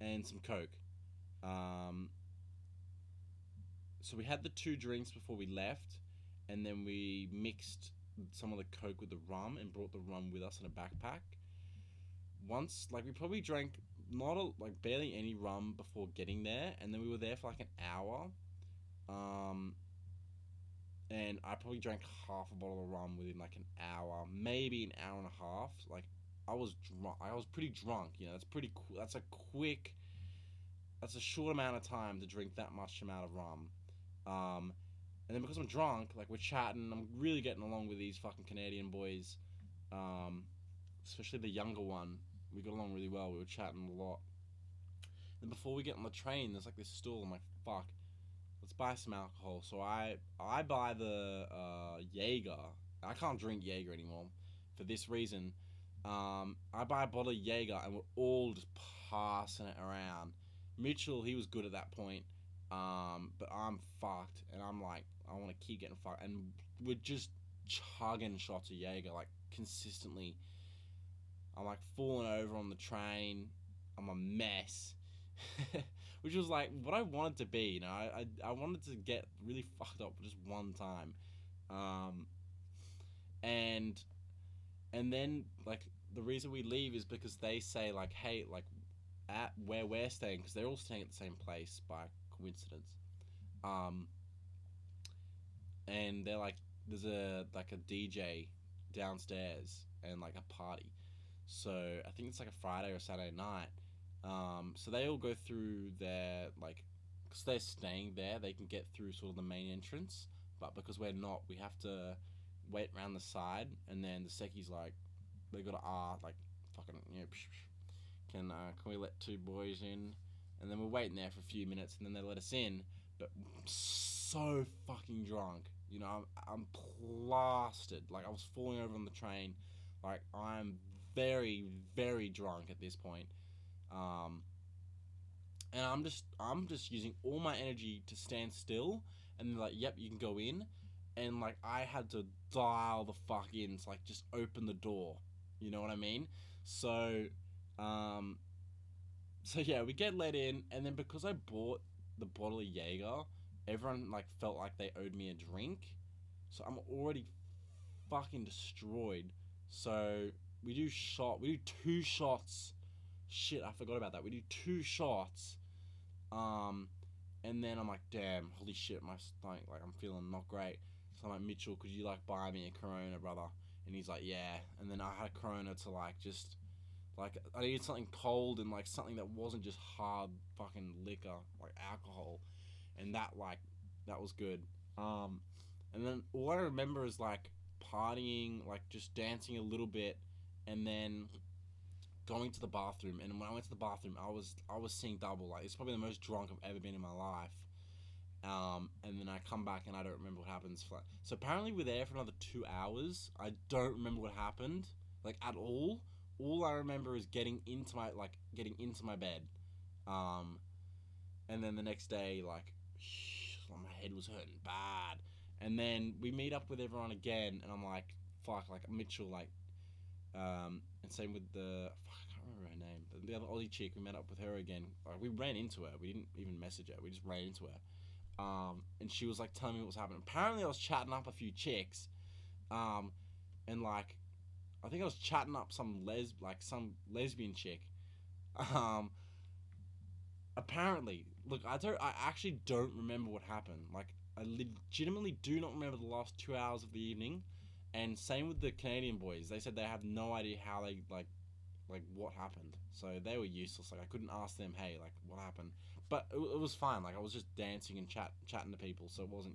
and some coke. Um, so we had the two drinks before we left, and then we mixed some of the coke with the rum and brought the rum with us in a backpack. Once, like we probably drank like barely any rum before getting there, and then we were there for like an hour. Um, and I probably drank half a bottle of rum within like an hour, maybe an hour and a half. Like I was drunk. I was pretty drunk. That's pretty cool. That's a quick. That's a short amount of time to drink that much amount of rum. Um, and then because I'm drunk, like we're chatting, I'm really getting along with these fucking Canadian boys, um, especially the younger one. We got along really well. We were chatting a lot. And before we get on the train, there's like this stall. I'm like, fuck, let's buy some alcohol. So I buy the Jaeger. I can't drink Jaeger anymore for this reason. I buy a bottle of Jaeger and we're all just passing it around. Mitchell, he was good at that point, but I'm fucked, and I'm like, I want to keep getting fucked, and we're just chugging shots of Jaeger like consistently. I'm like falling over on the train. I'm a mess, which was like what I wanted to be. I wanted to get really fucked up just one time, um, and then like the reason we leave is because they say like, hey, like at where we're staying, because they're all staying at the same place by coincidence. Um, and they're like, there's a DJ downstairs and like a party. So I think it's like a Friday or Saturday night. So they all go through their like, because they're staying there, they can get through sort of the main entrance. But because we're not, we have to wait around the side. And then the Seki's like, they gotta like fucking can we let two boys in? And then we're waiting there for a few minutes, and then they let us in. But I'm so fucking drunk, I'm plastered. Like I was falling over on the train. Like I'm very, very drunk at this point. Um, and I'm just using all my energy to stand still. And they're like, "Yep, you can go in." And like I had to dial the fuck in to like just open the door. You know what I mean? So, um, so yeah, we get let in, and then because I bought the bottle of Jaeger, everyone like felt like they owed me a drink. So I'm already fucking destroyed. So we do two shots. Shit, I forgot about that. We do two shots. Um, and then I'm like, damn, holy shit, my stomach, like I'm feeling not great. So I'm like, Mitchell, could you like buy me a Corona, brother? And he's like, yeah. And then I had a Corona to like just like I needed something cold and like something that wasn't just hard fucking liquor, like alcohol, and that was good. Um, and then all I remember is like partying, like just dancing a little bit, and then going to the bathroom. And when I went to the bathroom, I was seeing double. Like it's probably the most drunk I've ever been in my life. And then I come back and I don't remember what happens. So apparently we're there for another 2 hours. I don't remember what happened, like at all. All I remember is getting into my bed. Um, and then the next day, like, my head was hurting bad. And then we meet up with everyone again, and I'm like, fuck, like Mitchell, like, and same with fuck, I can't remember her name, the other Aussie chick. We met up with her again. Like, we ran into her. We didn't even message her. We just ran into her. And she was like telling me what was happening. Apparently, I was chatting up a few chicks, um, and like, I think I was chatting up some lesbian chick. Um, apparently, look, I actually don't remember what happened. Like, I legitimately do not remember the last 2 hours of the evening. And same with the Canadian boys. They said they have no idea how they like what happened. So they were useless. Like I couldn't ask them, hey, like what happened. But it was fine. Like I was just dancing and chatting to people, so it wasn't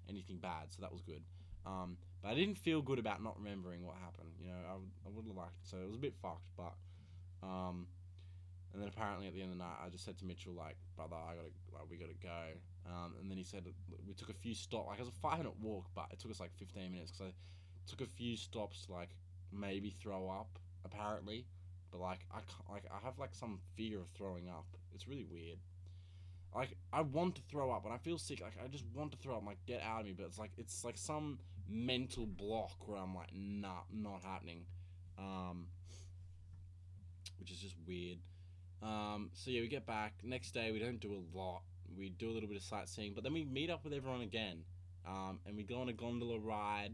anything bad. So that was good. But I didn't feel good about not remembering what happened. I would have liked. So it was a bit fucked. But um, and then apparently at the end of the night, I just said to Mitchell, like, brother, we gotta go. And then he said we took a few stops. Like it was a 5 minute walk, but it took us like 15 minutes because I took a few stops to like maybe throw up. Apparently, but like I can't, like I have like some fear of throwing up. It's really weird. Like I want to throw up when I feel sick. Like I just want to throw up. I'm like get out of me, but it's like some mental block where I'm like nah, not happening. Um, which is just weird. So yeah, we get back next day. We don't do a lot. We do a little bit of sightseeing, but then we meet up with everyone again, and we go on a gondola ride.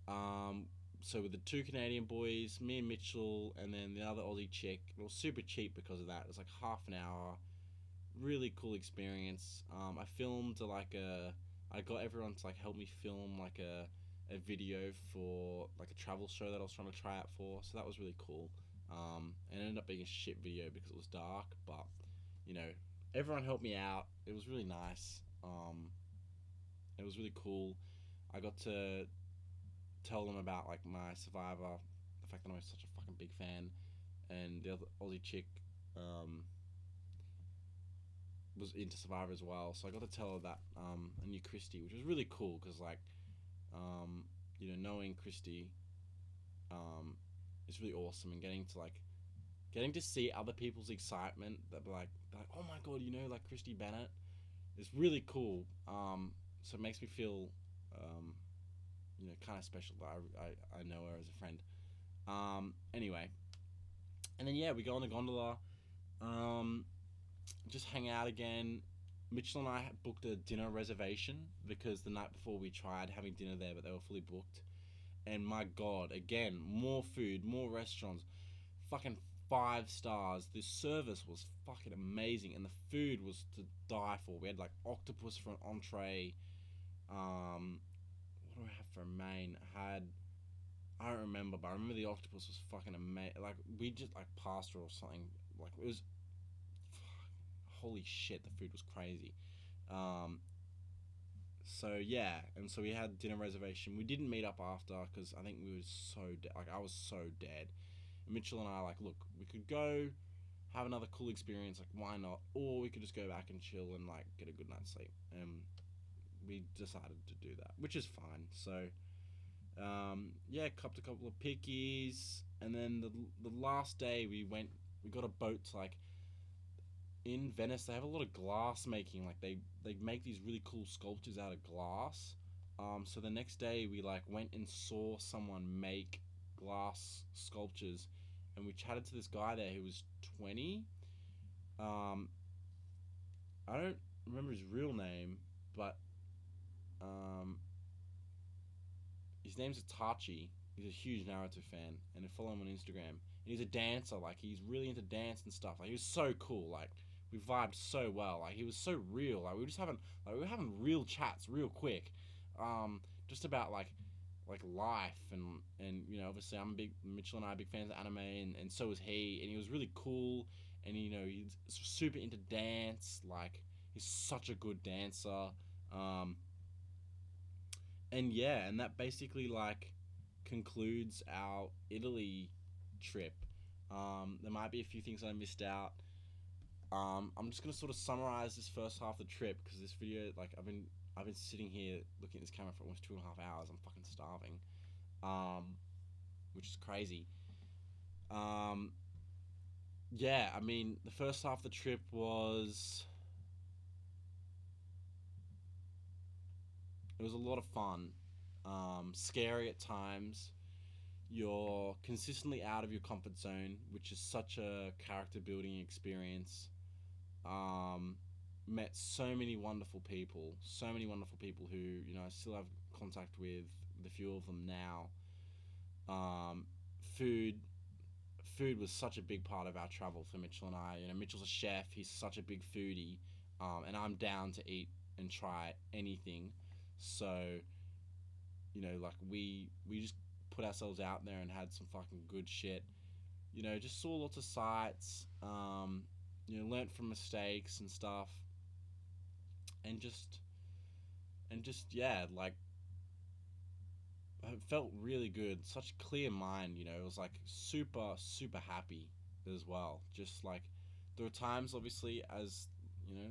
Um, so with the two Canadian boys, me and Mitchell, and then the other Aussie chick. It was super cheap because of that. It was like half an hour. Really cool experience. I filmed I got everyone to like help me film like a video for like a travel show that I was trying to try out for. So that was really cool. And it ended up being a shit video because it was dark, but you know, everyone helped me out. It was really nice. It was really cool. I got to tell them about like my Survivor, the fact that I'm such a fucking big fan, and the other Aussie chick was into Survivor as well. So I got to tell her that I knew Christy, which was really cool because like um, knowing Christy is really awesome, and getting to see other people's excitement that like oh my god, like Christy Bennett is really cool. So it makes me feel kind of special that I know her as a friend. Anyway, and then yeah, we go on the gondola, um, just hang out again. Mitchell and I booked a dinner reservation because the night before we tried having dinner there, but they were fully booked. And my god, again, more food, more restaurants, fucking 5 stars. The service was fucking amazing, and the food was to die for. We had like octopus for an entree. What do I have for a main? I don't remember, but I remember the octopus was fucking amazing. Like we just like pasta or something. Like it was, holy shit, the food was crazy. Um, so yeah, and so we had dinner reservation. We didn't meet up after because I think we were so like I was so dead. And Mitchell and I like, look, we could go have another cool experience. Like why not? Or we could just go back and chill and like get a good night's sleep. And we decided to do that, which is fine. So yeah, copped a couple of pickies, and then the last day we got a boat to like in Venice. They have a lot of glass making. Like they make these really cool sculptures out of glass. So the next day we like went and saw someone make glass sculptures, and we chatted to this guy there who was 20. Um, I don't remember his real name, but um, his name's Itachi. He's a huge Naruto fan, and I follow him on Instagram. And he's a dancer, like he's really into dance and stuff. Like he was so cool. Like we vibed so well. Like he was so real. Like we were having real chats, real quick, just about like life and obviously I'm a big Mitchell and I are big fans of anime and so is he, and he was really cool, and he's super into dance. Like he's such a good dancer. Um, and yeah, and that basically like concludes our Italy trip. There might be a few things I missed out. I'm just gonna sort of summarize this first half of the trip because this video, like, I've been sitting here looking at this camera for almost 2.5 hours. I'm fucking starving, um, which is crazy. Um, yeah, I mean, the first half of the trip was it was a lot of fun, scary at times. You're consistently out of your comfort zone, which is such a character building experience. Um, Met so many wonderful people who I still have contact with a few of them now. Um, food, food was such a big part of our travel for Mitchell and I. Mitchell's a chef; he's such a big foodie, and I'm down to eat and try anything. So like we just put ourselves out there and had some fucking good shit. Just saw lots of sights. Learnt from mistakes and stuff, and just yeah, like it felt really good. Such clear mind. It was like super super happy as well. Just like there were times, obviously, as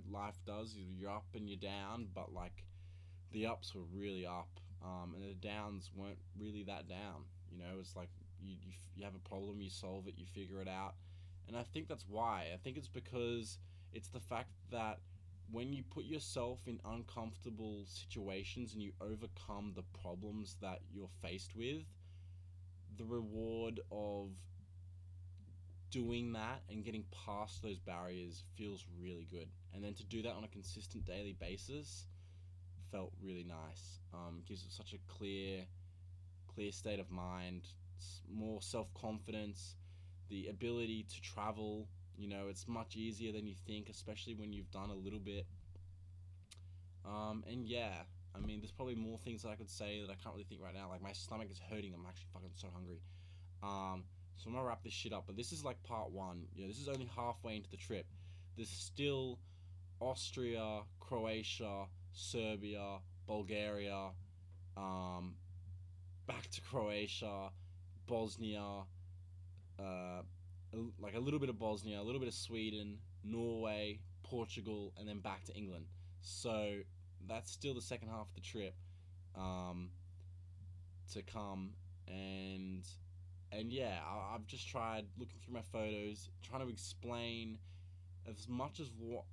life does. You're up and you're down, but like the ups were really up, and the downs weren't really that down. It's like you have a problem, you solve it, you figure it out, and I think that's why. I think it's because it's the fact that when you put yourself in uncomfortable situations and you overcome the problems that you're faced with, the reward of doing that and getting past those barriers feels really good. And then to do that on a consistent daily basis felt really nice. Gives it such a clear state of mind, more self confidence, the ability to travel. It's much easier than you think, especially when you've done a little bit. And yeah, I mean, there's probably more things that I could say that I can't really think right now. Like my stomach is hurting. I'm actually fucking so hungry. So I'm gonna wrap this shit up. But this is like part one. This is only halfway into the trip. There's still Austria, Croatia, Serbia, Bulgaria, um, back to Croatia, Bosnia, uh, like a little bit of Bosnia, a little bit of Sweden, Norway, Portugal, and then back to England. So that's still the second half of the trip, um, to come, and yeah, I've just tried looking through my photos, trying to explain as much as what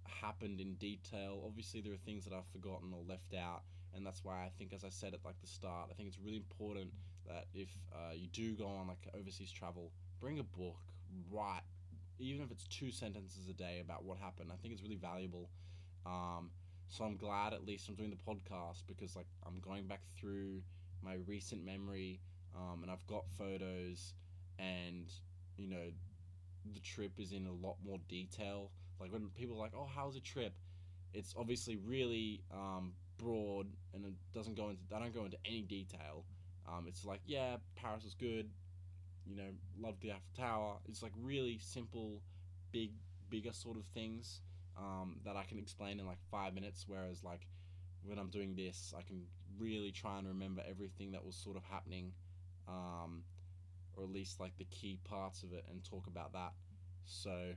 happened in detail. Obviously, there are things that I've forgotten or left out, and that's why I think, as I said at like the start, I think it's really important that if you do go on like overseas travel, bring a book, write, even if it's 2 sentences a day about what happened. I think it's really valuable. So I'm glad at least I'm doing the podcast because like I'm going back through my recent memory, and I've got photos, and you know the trip is in a lot more detail. Like when people are like, "Oh, how's a trip?" It's obviously really broad, and it doesn't go into. I don't go into any detail. It's like, yeah, Paris was good. Loved the Eiffel Tower. It's like really simple, bigger sort of things, that I can explain in like 5 minutes. Whereas like when I'm doing this, I can really try and remember everything that was sort of happening, um, or at least like the key parts of it, and talk about that. So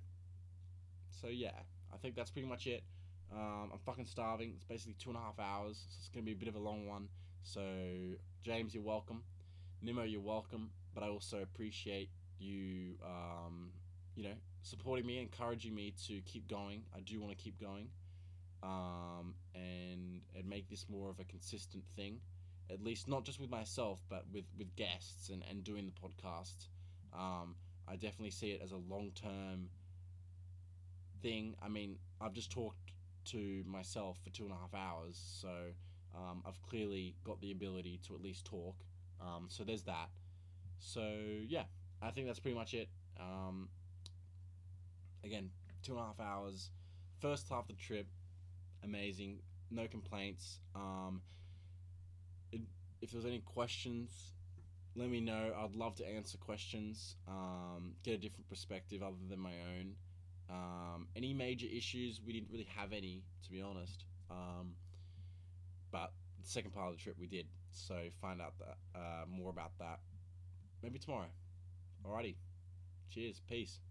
yeah, I think that's pretty much it. I'm fucking starving. It's basically 2.5 hours, so it's gonna be a bit of a long one. So James, you're welcome. Nemo, you're welcome. But I also appreciate you, supporting me, encouraging me to keep going. I do want to keep going, and make this more of a consistent thing. at least not just with myself, but with guests and doing the podcast. I definitely see it as a long term thing. I mean, I've just talked to myself for 2.5 hours, so I've clearly got the ability to at least talk. So there's that. So yeah, I think that's pretty much it. Again, 2.5 hours. First half of the trip, amazing. No complaints. It, if there's any questions, let me know. I'd love to answer questions. Get a different perspective other than my own. Any major issues? We didn't really have any, to be honest. But the second part of the trip we did. So find out that more about that maybe tomorrow. Alrighty. Cheers. Peace.